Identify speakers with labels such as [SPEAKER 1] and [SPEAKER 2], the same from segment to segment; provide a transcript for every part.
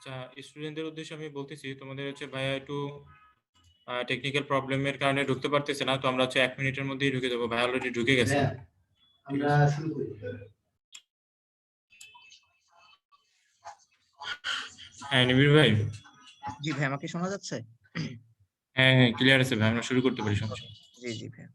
[SPEAKER 1] আচ্ছা, স্টুডেন্টদের উদ্দেশ্যে আমি বলতেছি, তোমাদের হচ্ছে ভাইয়া একটু টেকনিক্যাল প্রবলেমের কারণে ঢুকতে পারতেছে না, তো আমরা হচ্ছে 1 মিনিটের মধ্যেই ঢুকে যাবো। ভাইয়া অলরেডি ঢুকে গেছে।
[SPEAKER 2] হ্যাঁ,
[SPEAKER 1] ঠিক
[SPEAKER 2] আমরা
[SPEAKER 1] আছে,
[SPEAKER 2] শুরু করি।
[SPEAKER 1] হ্যাঁ নিবিড় ভাই।
[SPEAKER 3] জি ভাই, আমাকে শোনা যাচ্ছে?
[SPEAKER 1] হ্যাঁ হ্যাঁ, ক্লিয়ার আছে ভাই, আমরা শুরু করতে পারি, সমস্যা নেই।
[SPEAKER 3] জি জি ভাই।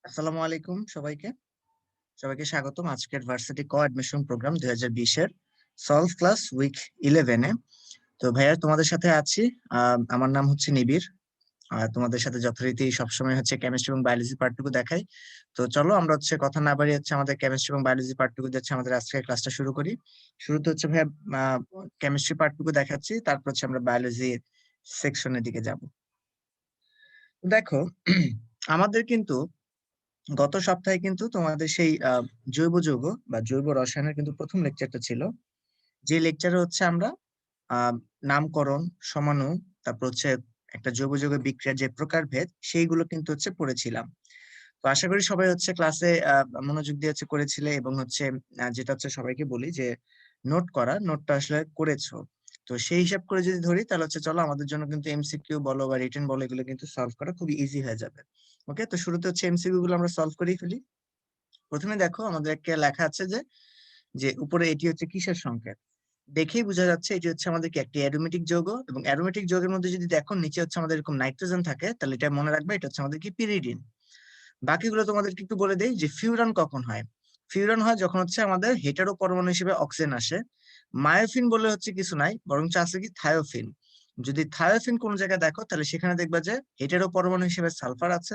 [SPEAKER 3] আসসালামু আলাইকুম সবাইকে স্বাগতম আজকের ভার্সিটি কো-অ্যাডমিশন প্রোগ্রাম 2020 এর সলভ ক্লাস উইক 11 এ। তো ভাইয়া তোমাদের সাথে আছি। আমার নাম হচ্ছে নিবিড়। তোমাদের সাথে যথারীতি সবসময় হচ্ছে কেমিস্ট্রি এবং বায়োলজি পার্টটুকু দেখাই। তো চলো আমরা হচ্ছে কথা না বাড়িয়ে হচ্ছে আমাদের কেমিস্ট্রি এবং বায়োলজি পার্টটুকু হচ্ছে আমাদের আজকের ক্লাসটা শুরু করি। শুরুতে হচ্ছে ভাইয়া কেমিস্ট্রি পার্টটুকু দেখাচ্ছি, তারপর হচ্ছে আমরা বায়োলজি সেকশনের দিকে যাব। দেখো আমাদের কিন্তু গত সপ্তাহে কিন্তু তোমাদের সেই জৈব যৌগ বা জৈব রসায়নের কিন্তু প্রথম লেকচারটা ছিল, যে লেকচারে হচ্ছে আমরা নামকরণ, সমাণু, তারপর হচ্ছে একটা জৈব যৌগের বিক্রিয়ার যে প্রকারভেদ সেইগুলো কিন্তু হচ্ছে পড়েছিলাম। তো আশা করি সবাই হচ্ছে ক্লাসে মনোযোগ দিয়ে হচ্ছে করেছিলে, এবং হচ্ছে যেটা হচ্ছে সবাইকে বলি যে নোটটা আসলে করেছো। তো সেই হিসাব করে যদি ধরি তাহলে হচ্ছে চলো আমাদের জন্য কিন্তু এমসিকিউ বলো বা রিটেন বলো এগুলো কিন্তু সলভ করা খুবই ইজি হয়ে যাবে। ওকে, তো শুরুতে হচ্ছে এমসিকিউ গুলো আমরা সলভ করেই ফেলি। প্রথমে দেখো আমাদের একটা লেখা আছে যে যে উপরে এটি হচ্ছে কিসের সংকেত। দেখেই বোঝা যাচ্ছে এটি হচ্ছে আমাদের কি একটি অ্যারোমেটিক যৌগ, এবং অ্যারোমেটিক যৌগের মধ্যে যদি দেখো নিচে হচ্ছে আমাদের এরকম নাইট্রোজেন থাকে, তাহলে এটা মনে রাখবে এটা হচ্ছে আমাদের কি পিরিডিন। বাকিগুলো তোমাদেরকে একটু বলে দেই যে ফিউরান কখন হয়। ফিউরান হয় যখন হচ্ছে আমাদের হেটারো পরমাণু হিসেবে অক্সিজেন আসে। মায়োফিন বলে হচ্ছে কিছু নাই, বরং আছে কি থায়োফিন। যদি থায়োফিন কোন জায়গায় দেখো তাহলে সেখানে দেখবা যে হেটারো পরমাণু হিসেবে সালফার আছে।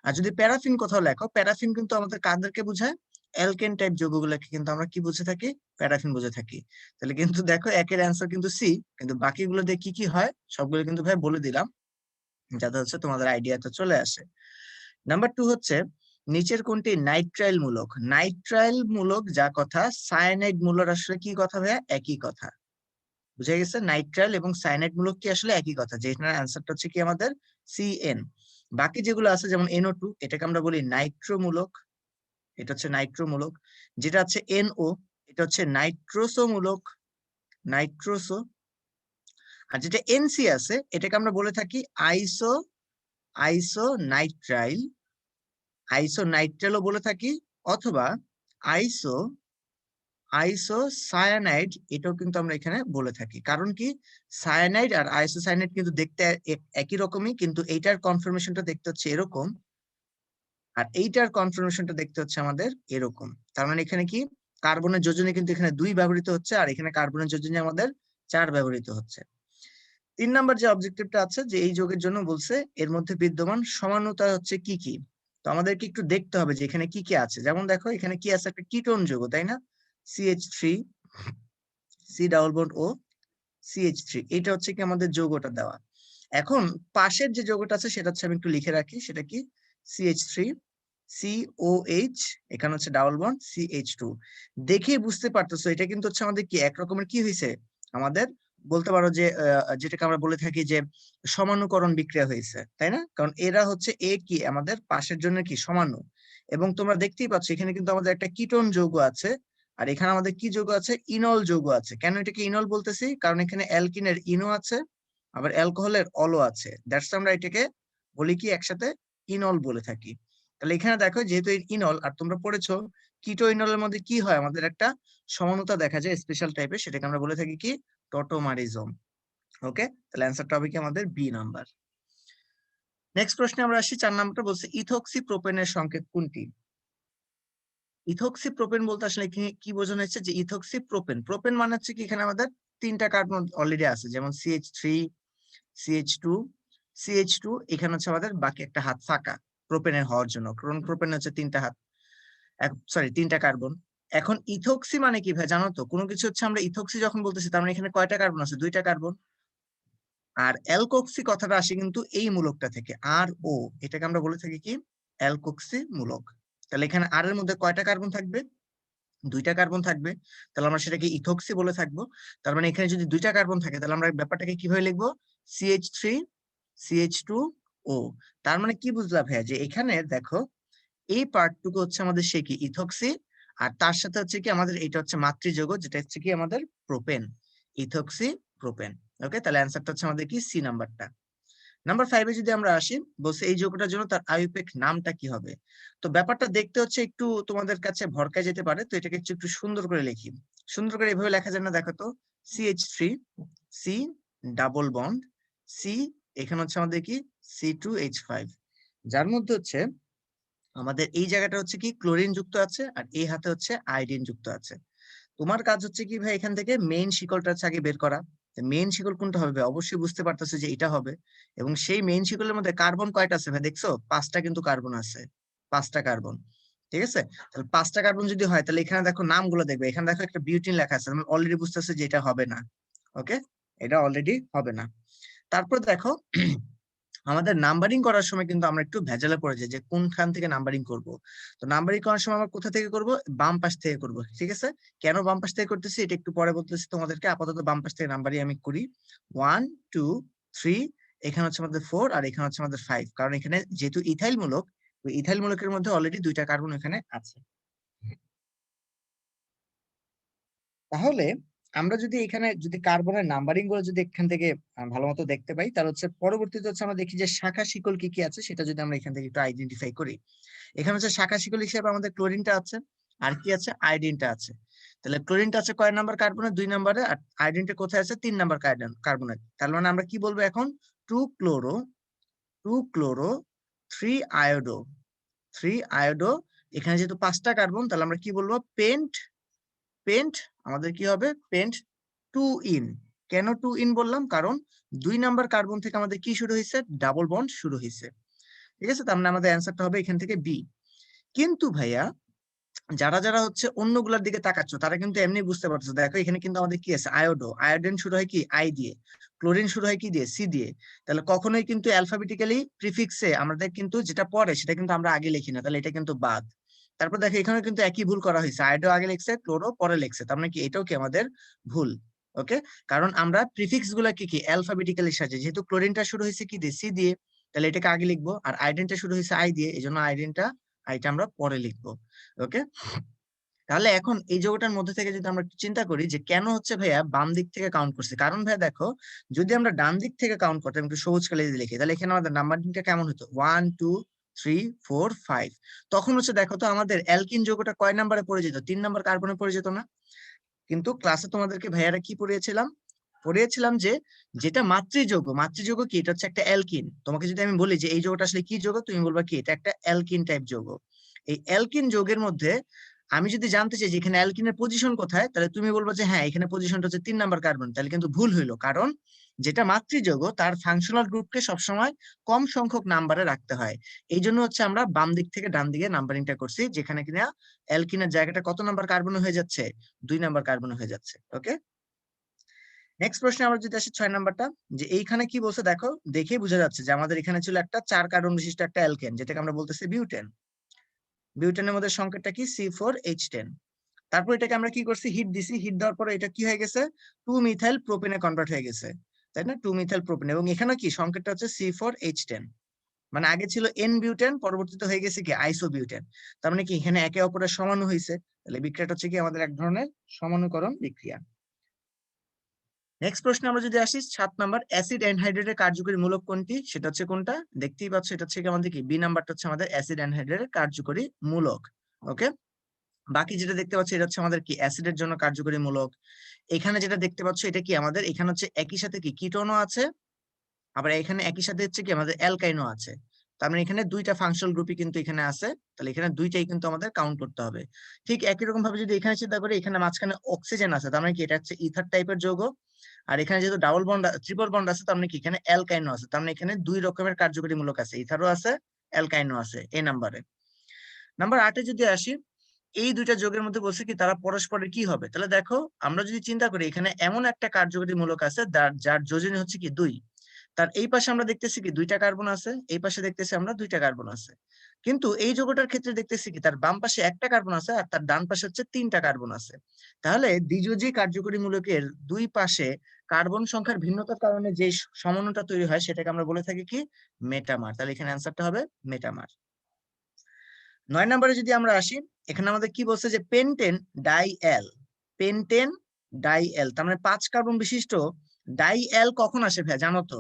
[SPEAKER 3] আর যদি প্যারাফিন কোথাও লেখো, প্যারাফিন কিন্তু আমাদের কাদেরকে বোঝায়? অ্যালকেন টাইপ যৌগগুলোকে কিন্তু আমরা কি বুঝে থাকি? প্যারাফিন বুঝে থাকি। তাহলে কিন্তু দেখো একের অ্যান্সার কিন্তু সি, কিন্তু বাকিগুলো দিয়ে কি কি হয় সবগুলো কিন্তু ভাই বলে দিলাম, যাতে হচ্ছে তোমাদের আইডিয়াটা চলে আসে। নাম্বার 2 হচ্ছে নিচের কোনটি নাইট্রাইল মূলক। নাইট্রাইল মূলক যা কথা, সায়ানাইড মূলক আসলে কি কথা ভাইয়া? একই কথা। বুঝে গেছে? নাইট্রাইল এবং সায়ানাইড মূলক কি আসলে একই কথা, যেটার অ্যান্সারটা হচ্ছে কি আমাদের সিএন। বাকি যেগুলো আছে যেমন NO2, এটাকে আমরা বলি নাইট্রোমূলক, এটা হচ্ছে নাইট্রোমূলক। যেটা হচ্ছে NO, এটা হচ্ছে নাইট্রোসোমূলক, নাইট্রোসো। আর যেটা NC আছে এটাকে আমরা বলে থাকি আইসোনাইট্রাইল, আইসোনাইট্রাইলও বলে থাকি, অথবা আইসো আইসোসায়ানাইড, এটাও কিন্তু আমরা এখানে বলে থাকি। কারণ কি, সায়ানাইড আর আইসোসায়ানাইড কিন্তু দেখতে একই রকমই, কিন্তু এইটার কনফরমেশনটা দেখতে হচ্ছে এরকম, আর এইটার কনফরমেশনটা দেখতে হচ্ছে আমাদের এরকম। তার মানে এখানে কি, কার্বনের যোজনে কিন্তু এখানে 2 ব্যবহৃত হচ্ছে, আর এখানে কার্বনের যোজনে আমাদের 4 ব্যবহৃত হচ্ছে। 3 নাম্বার যে অবজেক্টিভটা আছে যে এই যৌগের জন্য বলছে এর মধ্যে বিদ্যমান সমানুতা হচ্ছে কি কি। তো আমাদেরকে একটু দেখতে হবে যে এখানে কি কি আছে। যেমন দেখো এখানে কি আছে, একটা কিটোন যৌগ, তাই না? CH3 C double bond O CH3, এটা হচ্ছে কি আমাদের যৌগটা দেওয়া। এখন পাশের যে যৌগটা আছে সেটা হচ্ছে আমি একটু লিখে রাখি, সেটা কি CH3 COH, এখানে হচ্ছে ডাবল বন্ড CH2। দেখেই বুঝতে পারতেছো এটা কিন্তু হচ্ছে আমাদের কি এক রকমের কি হয়েছে, আমাদের বলতে পারো যে যেটাকে আমরা বলে থাকি যে সমানুকরণ বিক্রিয়া হয়েছে, তাই না? কারণ এরা হচ্ছে এ কি আমাদের পাশের জন্য কি সমাণু। এবং তোমরা দেখতেই পাচ্ছ এখানে কিন্তু আমাদের একটা কিটোন যৌগ আছে, আর এখানে আমাদের কি যৌগ আছে? ইনল যৌগ আছে। কেন এটাকে ইনল বলতেছি? কারণ এখানে অ্যালকিনের ইনো আছে, আবার অ্যালকোহলের অলও আছে, দ্যাটস আমরা এটাকে বলি কি একসাথে ইনল বলে থাকি। তাহলে এখানে দেখো যেহেতু ইনল, আর তোমরা পড়েছো কিটো ইনলের মধ্যে কি হয়, আমাদের একটা সমানতা দেখা যায় স্পেশাল টাইপের, সেটাকে আমরা বলে থাকি কি টটোমারিজম। ওকে, তাহলে অ্যান্সারটা হবে কি আমাদের বি নাম্বার। নেক্সট প্রশ্নে আমরা আসি, 4 নাম্বারটা বলছে ইথক্সি প্রোপেনের সংকেত কোনটি। ইথক্সি প্রোপেন বলতে আসলে কি বোঝানো হচ্ছে, যে ইথক্সি প্রোপেন, প্রোপেন মানে হচ্ছে কি এখানে আমাদের 3টা কার্বন অলরেডি আছে, যেমন CH3 CH2 CH2, এখানে হচ্ছে আমাদের বাকি একটা হাত ফাঁকা প্রোপেনের হওয়ার জন্য, কারণ প্রোপেন হচ্ছে 3টা হাত, সরি 3টা কার্বন। এখন ইথক্সি মানে কি ভাই জানো তো? কোনো কিছু হচ্ছে আমরা ইথক্সি যখন বলতেছি তার মানে এখানে কয়টা কার্বন আছে? 2টা কার্বন। আর অ্যালকোক্সি কথাটা আসে কিন্তু এই মূলকটা থেকে, আর ও, এটাকে আমরা বলে থাকি কি অ্যালকোক্সি মূলক। তাহলে এখানে আর এর মধ্যে কয়টা কার্বন থাকবে? 2টা কার্বন থাকবে, তাহলে আমরা সেটাকে ইথক্সি বলে থাকবো। তার মানে এখানে যদি 2টা কার্বন থাকে তাহলে আমরা ব্যাপারটাকে কিভাবে লিখবো? CH3 CH2O। তার মানে কি বুঝলা ভাইয়া, যে এখানে দেখো এই পার্টটুকু হচ্ছে আমাদের সে কি ইথক্সি, আর তার সাথে হচ্ছে কি আমাদের এটা হচ্ছে মাতৃযৌগ, যেটা হচ্ছে কি আমাদের প্রোপেন, ইথক্সি প্রোপেন। ওকে, তাহলে অ্যান্সারটা হচ্ছে আমাদের কি সি নাম্বারটা। নাম্বার 5 যদি আমরা আসি, বলছে এই যৌগটার জন্য তার আইইউপিএক নামটা কি হবে। তো ব্যাপারটা দেখতে হচ্ছে একটু তোমাদের কাছে ভরকায় যেতে পারে, তো এটাকে একটু সুন্দর করে লিখি। সুন্দর করে এভাবে লেখা যায় না, দেখো তো, CH3, C double bond C, এখানে হচ্ছে আমাদের কি C2H5, যার মধ্যে হচ্ছে আমাদের এই জায়গাটা হচ্ছে কি ক্লোরিন যুক্ত আছে, আর এই হাতে হচ্ছে আয়োডিন যুক্ত আছে। তোমার কাজ হচ্ছে কি ভাই, এখান থেকে মেইন শিকলটা হচ্ছে আগে বের করা। মেইন শিকল কোনটা হবে ভাই? অবশ্যই বুঝতে পারতেছো যে এটা হবে। এবং সেই মেইন শিকলের মধ্যে কার্বন কয়টা আছে ভাই? দেখছো 5টা কিন্তু কার্বন আছে, 5টা কার্বন। ঠিক আছে, তাহলে 5টা কার্বন যদি হয়, তাহলে এখানে দেখো নামগুলো দেখবে, এখানে দেখো একটা বিউটিন লেখা আছে, আমি অলরেডি বুঝতেছি যে এটা হবে না। ওকে, এটা অলরেডি হবে না। তারপর দেখো আমাদের নাম্বারিং করার সময় কিন্তু আমরা একটু ভেজালে পড়ে যাই যে কোনখান থেকে নাম্বারিং করব। তো নাম্বারিং করার সময় আমরা কোথা থেকে করব? বাম পাশ থেকে করব। ঠিক আছে, কেন বাম পাশ থেকে করতেছি এটা একটু পরে বলতেছি তোমাদেরকে, আপাতত বাম পাশ থেকে নাম্বারিং আমি করি। 1 2 3, এখানে হচ্ছে আমাদের 4, আর এখানে হচ্ছে আমাদের 5, কারণ এখানে যেহেতু ইথাইল মূলক, ওই ইথাইল মূলকের মধ্যে অলরেডি 2টা কার্বন এখানে আছে। তাহলে আমরা যদি এখানে যদি কার্বনের নাম্বারিং গুলো যদি এখান থেকে ভালো মতো দেখতে পাই, তাহলে হচ্ছে পরবর্তীতে হচ্ছে আমরা দেখি যে শাখা শিকল কি কি আছে, সেটা যদি আমরা এখান থেকে একটু আইডেন্টিফাই করি। এখানে হচ্ছে শাখা শিকল হিসেবে আমাদের ক্লোরিনটা আছে, আর কি আছে? আয়োডিনটা আছে। তাহলে ক্লোরিনটা আছে কয় নাম্বার কার্বনে? 2 নম্বরে, আর আয়োডিনটা কোথায় আছে? 3 নাম্বার কার্বনে। তার মানে আমরা কি বলবো এখন? 2 ক্লোরো, 2 ক্লোরো 3 আয়োডো, 3 আয়োডো। এখানে যেহেতু 5টা কার্বন, তাহলে আমরা কি বলবো? পেন্ট, পেন্ট আমাদের কি হবে? Paint 2 in. কেন 2 ইন বললাম? কারণ 2 নাম্বার কার্বন থেকে আমাদের কি শুরু হয়েছে? ডাবল বন্ড শুরু হয়েছে। ঠিক আছে, তার মানে আমাদের অ্যান্সারটা হবে এখান থেকে বি। কিন্তু ভাইয়া যারা যারা হচ্ছে অন্যগুলোর দিকে তাকাচ্ছ, তারা কিন্তু এমনি বুঝতে পারছো, দেখো এখানে কিন্তু আমাদের কি আছে? আয়োডো, আয়োডিন শুরু হয় কি আই দিয়ে, ক্লোরিন শুরু হয় কি দিয়ে? সি দিয়ে। তাহলে কখনোই কিন্তু অ্যালফাবেটিক্যালি প্রিফিক্সে আমাদের কিন্তু যেটা পড়ে সেটা কিন্তু আমরা আগে লিখি না, তাহলে এটা কিন্তু বাদ। তারপর দেখো এখানে কিন্তু একই ভুল করা হয়েছে, আয়োডো আগে লিখছে, ক্লোরো পরে লিখছে, তার মানে কি এটাও কি আমাদের ভুল। ওকে, কারণ আমরা প্রিফিক্স গুলা কি কি অ্যালফাবেটিক্যালি সাজে, যেহেতু ক্লোরিনটা শুরু হয়েছে কি দিয়ে? সি দিয়ে, তাহলে এটাকে আগে লিখবো, আর আয়োডিনটা শুরু হয়েছে আই দিয়ে, এই জন্য আয়োডিনটা আইটা আমরা পরে লিখবো। ওকে, তাহলে এখন এই যৌগটার মধ্যে থেকে যদি আমরা একটু চিন্তা করি যে কেন হচ্ছে ভাইয়া বাম দিক থেকে কাউন্ট করছে, কারণ ভাইয়া দেখো যদি আমরা ডান দিক থেকে কাউন্ট করতাম, একটু সবুজ কালি দিয়ে লিখি, তাহলে এখানে আমাদের নাম্বারিংটা কেমন হতো? 1 2 3 4 5। তখন হচ্ছে দেখো তো আমাদের অ্যালকিন যৌগটা কয় নাম্বারে পড়ে যেত? 3 নাম্বার কার্বনে পড়ে যেত না? কিন্তু ক্লাসে তোমাদেরকে ভাইয়ারা কি পড়িয়েছিলাম? পড়িয়েছিলাম যে যেটা মাতৃযৌগ, মাতৃযৌগ কি? এটা হচ্ছে একটা অ্যালকিন। তোমাকে যদি আমি বলি যে এই যৌগটা আসলে কি যৌগ, তুমি বলবা কি? এটা একটা অ্যালকিন টাইপ যৌগ। এই অ্যালকিন যৌগের মধ্যে আমি যদি জানতে চাই যে এখানে অ্যালকিনের পজিশন কোথায়, তাহলে তুমি বলবো যে হ্যাঁ এখানে পজিশনটা হচ্ছে 3 নাম্বার কার্বন, তাহলে কিন্তু ভুল হইলো, কারণ যেটা মাতৃযৌগ তার ফাংশনাল গ্রুপকে সবসময় কম সংখ্যক নাম্বারে রাখতে হয়। এই জন্য হচ্ছে আমরা বাম দিক থেকে ডান দিকে নাম্বারিংটা করছি, যেখানে কিনা অ্যালকিনের জায়গাটা কত নাম্বার কার্বনে হয়ে যাচ্ছে? 2 নাম্বার কার্বনে হয়ে যাচ্ছে। ওকে, নেক্সট প্রশ্নে আমরা যদি আসি 6 নাম্বারটা, যে এইখানে কি বলছে দেখো, দেখেই বোঝা যাচ্ছে যে আমাদের এখানে ছিল একটা 4 কার্বন বিশিষ্ট একটা অ্যালকেন, যেটাকে আমরা বলতেছি বিউটেন। বিউটেনের মধ্যে সংকেতটা কি? C4H10। তারপর এটাকে আমরা কি করছি? হিট দিছি, হিট দেওয়ার পরে এটা কি হয়ে গেছে? 2 মিথাইল প্রোপেনে কনভার্ট হয়ে গেছে, তাই না? 2 মিথাইল প্রোপেন, এবং এখানে কি সংকেতটা হচ্ছে C4H10। মানে আগে ছিল এন বিউটেন, পরবর্তীতে হয়ে গেছে কি আইসো বিউটেন। তার মানে কি এখানে একে অপরের সমাণু হয়েছে, তাহলে বিক্রিয়াটা হচ্ছে কি আমাদের এক ধরনের সমানুকরণ বিক্রিয়া। নেক্সট প্রশ্নে আমরা যদি আসি 7 নাম্বার, অ্যাসিড অ্যানহাইড্রেটের কার্যকরী মূলক কোনটি? সেটা হচ্ছে কোনটা? দেখতেই পাচ্ছ, এটা হচ্ছে কি আমাদের কি বি নাম্বারটা হচ্ছে আমাদের অ্যাসিড অ্যানহাইড্রেটের কার্যকরী মূলক। ওকে, বাকি যেটা দেখতে পাচ্ছি এটা হচ্ছে আমাদের কি অ্যাসিডের জন্য কার্যকরী মূলক। এখানে যেটা দেখতে পাচ্ছ এটা কি আমাদের, এখানে হচ্ছে একই সাথে কি কিটোনও আছে, আবার এখানে একই সাথে হচ্ছে কি আমাদের অ্যালকাইনও আছে। তার মানে এখানে 2টা ফাংশনাল গ্রুপই কিন্তু এখানে আছে, তাহলে এখানে 2টাই কিন্তু আমাদের কাউন্ট করতে হবে। ঠিক একই রকম ভাবে যদি এখানে চিন্তা করি, এখানে মাঝখানে অক্সিজেন আছে, তার মানে কি এটা হচ্ছে ইথার টাইপের যৌগ। আর এখানে যেহেতু ডাবল বন্ড ট্রিপল বন্ড আছে, তার মানে কি এখানে অ্যালকাইনও আছে, তার মানে এখানে 2 রকমের কার্যকরী মূলক আছে, ইথারও আছে অ্যালকাইনও আছে এই নাম্বারে। নাম্বার 8 এ যদি আসি, এই 2টা যৌগের মধ্যে বলছে কি তারা পরস্পরের কি হবে। তাহলে দেখো আমরা যদি চিন্তা করি, এখানে এমন একটা কার্যকরী মূলক আছে যার যোজনী হচ্ছে কি 2। তার এই পাশে আমরা দেখতেছি কি 2টা কার্বন আছে, এই পাশে দেখতেছি আমরা 2টা কার্বন আছে। কিন্তু এই যৌগটার ক্ষেত্রে দেখতেছি কি তার বাম পাশে একটা কার্বন আছে, আর তার ডান পাশে হচ্ছে 3টা কার্বন আছে। তাহলে দ্বিযোজী কার্যকরী মূলকের 2 পাশে কার্বন সংখ্যার ভিন্নতার কারণে যে সমন্বয়টা তৈরি হয় সেটাকে আমরা বলে থাকি কি মেটামার। তাহলে এখানে অ্যান্সারটা হবে মেটামার। 9 নম্বরে যদি আমরা আসি, এখানে আমাদের কি বলছে যে পেন্টেন ডাই এল, পেন্টেন ডাই এল, তার মানে 5 কার্বন বিশিষ্ট ডাই এল কখন আসে ভাই জানো তো?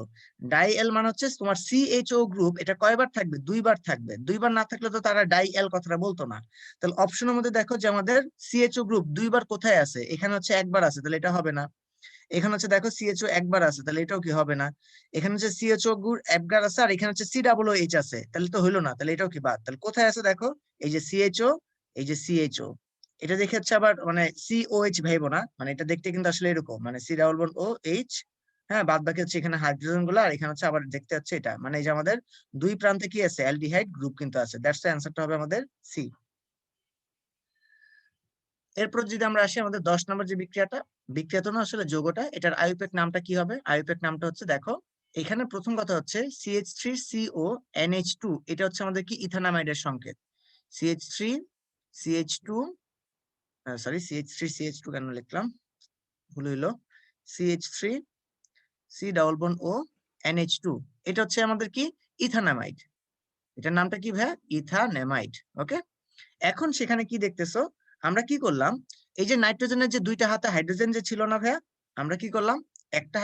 [SPEAKER 3] ডাই এল মানে হচ্ছে তোমার সিএইচও গ্রুপ, এটা কয়বার থাকবে? 2বার থাকবে। 2বার না থাকলে তো তারা ডাই এল কথাটা বলতো না। তাহলে অপশনের মধ্যে দেখো যে আমাদের সিএইচও গ্রুপ 2বার কোথায় আছে? এখানে হচ্ছে 1বার আছে, তাহলে এটা হবে না। এখানে হচ্ছে দেখো সিএইচও 1বার আছে, তাহলে এটাও কি হবে না। এখানে হচ্ছে সিএইচও গ্রুপ 1বার আছে, আর এখানে হচ্ছে COOH আছে, তাহলে তো হইলো না, তাহলে এটাও কি বাদ। তাহলে কোথায় আছে দেখো, এই যে সিএইচও, এই যে সিএইচও, এটা দেখে হচ্ছে আবার মানে COH ভাইবো না, মানে এটা দেখতে কিন্তু আসলে এরকম, মানে COOH। হ্যাঁ, বাদ বাকি হচ্ছে এখানে হাইড্রোজেন গুলো, আর এখানে হচ্ছে আবার দেখতে হচ্ছে এটা, মানে এই যে আমাদের দুই প্রান্তে কি আছে, অ্যালডিহাইড গ্রুপ কিন্তু আছে। দ্যাটস দ্য অ্যান্সারটা হবে আমাদের সি। এরপর যদি আমরা আসি আমাদের 10 নম্বর যে বিক্রিয়াটা, বিক্রিয়া তো না আসলে যৌগটা, এটার আইউপ্যাক নামটা কি হবে? আইউপ্যাক নামটা হচ্ছে দেখো, এখানে প্রথম কথা হচ্ছে CH3CO NH2, এটা হচ্ছে আমাদের কি ইথানামাইডের সংকেত। CH3CH2, সরি CH3CH2 কেন লিখলাম, ভুল হইলো, CH3C≡O NH2, এটা হচ্ছে আমাদের কি ইথানামাইড। এটার নামটা কি ভাই? ইথানামাইড। ওকে, এখন সেখানে কি দেখতেছো, আমরা কি করলাম, এই যে নাইট্রোজেনের যে দুইটা হাতে হাইড্রোজেন যে ছিল না ভাইয়া, আমরা কি করলাম, একটা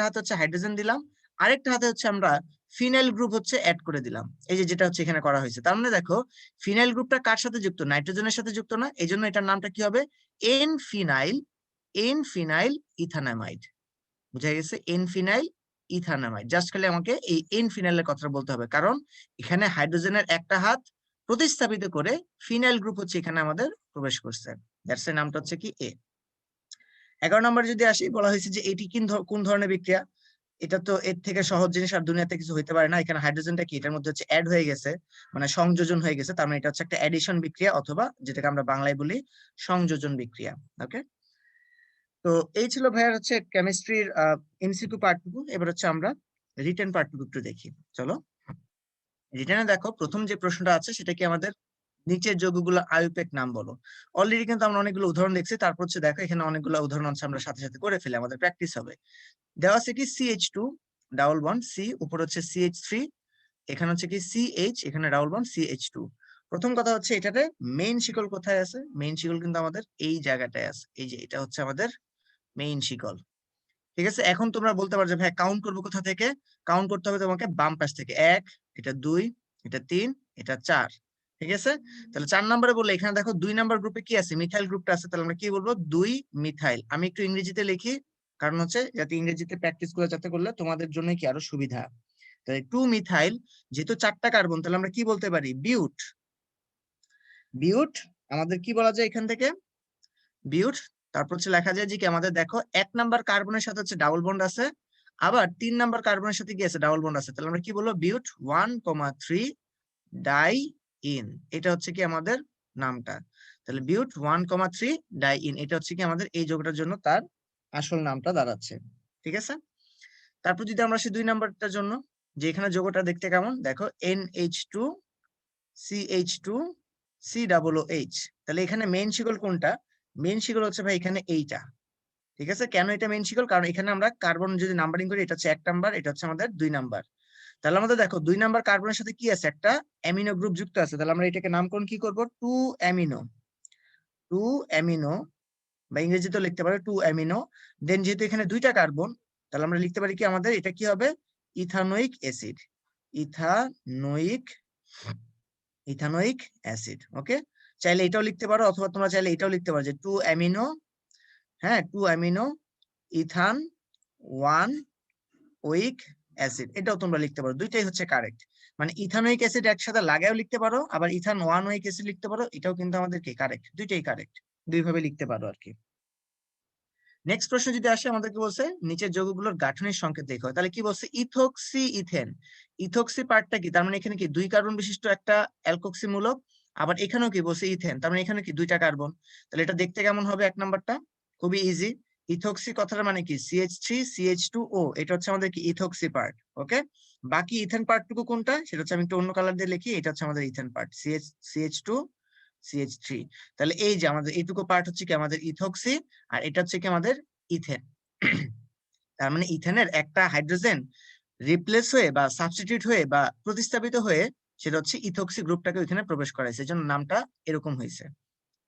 [SPEAKER 3] হাতে হচ্ছে হাইড্রোজেন দিলাম, আরেকটা হাতে হচ্ছে আমরা ফিনাইল গ্রুপ হচ্ছে অ্যাড করে দিলাম, এই যে যেটা হচ্ছে এখানে করা হয়েছে। তার মানে দেখো ফিনাইল গ্রুপটা কার সাথে যুক্ত? নাইট্রোজেনের সাথে যুক্ত না, এই জন্য এটার নামটা কি হবে? N phenyl, N phenyl ethanamide. বুঝা গেছে? N phenyl ইথানামাইড। জাস্ট খালি আমাকে এই এন ফিনাইলের কথা বলতে হবে, কারণ এখানে হাইড্রোজেনের একটা হাত প্রতিস্থাপিত করে ফিনাইল গ্রুপ হচ্ছে এখানে আমাদের প্রবেশ করছে। দ্যাটস এর নামটা হচ্ছে কি এ। 11 নম্বরে যদি আসি, বলা হয়েছে যে এটি কোন ধরনের বিক্রিয়া। এটা তো এর থেকে সহজ জিনিস আর দুনিয়াতে কিছু হইতে পারে না। এখানে হাইড্রোজেনটা কি এটার মধ্যে হচ্ছে অ্যাড হয়ে গেছে, মানে সংযোজন হয়ে গেছে, তার মানে এটা হচ্ছে একটা অ্যাডিশন বিক্রিয়া, অথবা যেটাকে আমরা বাংলায় বলি সংযোজন বিক্রিয়া। ওকে, তো এই ছিল ভাইয়ার হচ্ছে কেমিস্ট্রির এমসিকিউ পার্টটুকু। এবার হচ্ছে আমরা রিটেন পার্টটুকু একটু দেখি, চলো। রিটেনে দেখো প্রথম যে প্রশ্নটা আছে সেটা কি, আমাদের নিচের যৌগগুলো আইউপ্যাক নাম বলো। অলরেডি কিন্তু আমরা অনেকগুলো উদাহরণ দেখছি, তারপর হচ্ছে দেখো এখানে অনেকগুলো উদাহরণ আছে, আমরা সাথে সাথে করে ফেলি, আমাদের প্র্যাকটিস হবে। দেওয়া আছে কি CH2 ডাবল বন্ড C, উপর হচ্ছে CH3, এখানে হচ্ছে কি CH, এখানে ডাবল বন্ড CH2। প্রথম কথা হচ্ছে এটাতে মেইন শিকল কোথায় আছে? মেইন শিকল কিন্তু আমাদের এই জায়গাটায় আছে, এই যে এটা হচ্ছে আমাদের মেইন শিকল। ঠিক আছে, এখন তোমরা বলতে পারো যে ভাই কাউন্ট করবো কোথা থেকে? কাউন্ট করতে হবে তোমাকে বাম পাশ থেকে। 1, এটা 2, এটা 3, এটা 4। ঠিক আছে, তাহলে 4 নম্বরে বললে এখানে দেখো 2 নাম্বার গ্রুপে কি আছে? মিথাইল গ্রুপটা আছে, তাহলে আমরা কি বলবো? 2 মিথাইল। আমি একটু ইংরেজিতে লিখি, কারণ হচ্ছে যাতে ইংরেজিতে প্র্যাকটিস গুলো যাতে করলে তোমাদের জন্য কি আরো সুবিধা। তাহলে 2 মিথাইল, যেহেতু 4টা কার্বন, তাহলে আমরা কি বলতে পারি? বিউট। বিউট আমাদের কি বলা যায় এখান থেকে? বিউট। তারপর হচ্ছে লেখা যায় যে কি, আমাদের দেখো 1 নাম্বার কার্বনের সাথে হচ্ছে ডাবল বন্ড আছে, আবার 3 নাম্বার কার্বনের সাথে কি আছে? ডাবল বন্ড আছে। তাহলে আমরা কি বলবো? বিউট 1,3 ডাই ইন। এটা হচ্ছে কি আমাদের নামটা। তাহলে বিউট 1,3 ডাই ইন, এটা হচ্ছে কি আমাদের এই যৌগটার জন্য তার আসল নামটা দাঁড়াচ্ছে। ঠিক আছে, তারপর যদি আমরা আসি 2 নাম্বারটার জন্য, যে এখানে যৌগটা দেখতে কেমন দেখো, NH2 CH2 COOH। তাহলে এখানে মেইন শিকল কোনটা? মেইন শিকল হচ্ছে ভাই এখানে এইটা। ঠিক আছে, কেন এটা মেইন শিকল? কারণ এখানে আমরা কার্বন যদি নাম্বারিং করি, এটা হচ্ছে 1 নাম্বার, এটা হচ্ছে আমাদের 2 নাম্বার। তাহলে আমাদের দেখো 2 নাম্বার কার্বনের সাথে কি আছে? একটা অ্যামিনো গ্রুপ যুক্ত আছে, তাহলে আমরা এটাকে নামকরণ কি করব? 2 অ্যামিনো। 2 অ্যামিনো, বা ইংরেজিতেও লিখতে পারি 2 অ্যামিনো। দেন যেহেতু এখানে 2টা কার্বন, তাহলে আমরা লিখতে পারি কি, আমাদের এটা কি হবে? Ethanoic acid. Ethanoic, ethanoic acid. Okay, চাইলে এটাও লিখতে পারো, অথবা তোমরা চাইলে এটাও লিখতে পারো যে 2 অ্যামিনো, হ্যাঁ 2 অ্যামিনো ইথান 1 ওইক অ্যাসিড, এটাও তোমরা লিখতে পারো, দুইটাই হচ্ছে কারেক্ট। মানে ইথানোয়িক অ্যাসিড একসাথে লাগায়ও লিখতে পারো, আবার ইথান 1 ওইক অ্যাসিড লিখতে পারো, এটাও কিন্তু আমাদের কি কারেক্ট, দুইটাই কারেক্ট, দুইভাবে লিখতে পারো আর কি। নেক্সট প্রশ্ন যদি আসে, আমাদেরকে বলছে নিচের যৌগগুলোর গাঠনিক সংকেত দেখো। তাহলে কি বলছে? ইথোক্সি ইথেন। ইথোক্সি পার্টটা কি? তার মানে এখানে কি 2 কার্বন বিশিষ্ট একটা অ্যালকোক্সি মূলক, আবার এখানেও কি বলছে ইথেন, তার মানে এখানে কি 2টা কার্বন। তাহলে এটা দেখতে কেমন হবে? 1 নাম্বারটা খুবই ইজি। ইথোক্সি কথাটা মানে কি? CH3 CH2O, এটা হচ্ছে আমাদের কি ইথোক্সি পার্ট। ওকে, বাকি ইথেন পার্টটুকু কোনটা সেটা হচ্ছে আমি একটু অন্য কালার দিয়ে লিখি, এটা হচ্ছে আমাদের ইথেন পার্ট, CH2 CH3। তাহলে এই যে আমাদের এইটুকু পার্ট হচ্ছে কি আমাদের ইথোক্সি, আর এটা হচ্ছে কি আমাদের ইথেন। তার মানে ইথেনের একটা হাইড্রোজেন রিপ্লেস হয়ে বা সাবস্টিটিউট হয়ে বা প্রতিস্থাপিত হয়ে সেটা হচ্ছে ইথক্সি গ্রুপটাকে ওইখানে প্রবেশ করাইছে, এই জন্য নামটা এরকম হয়েছে।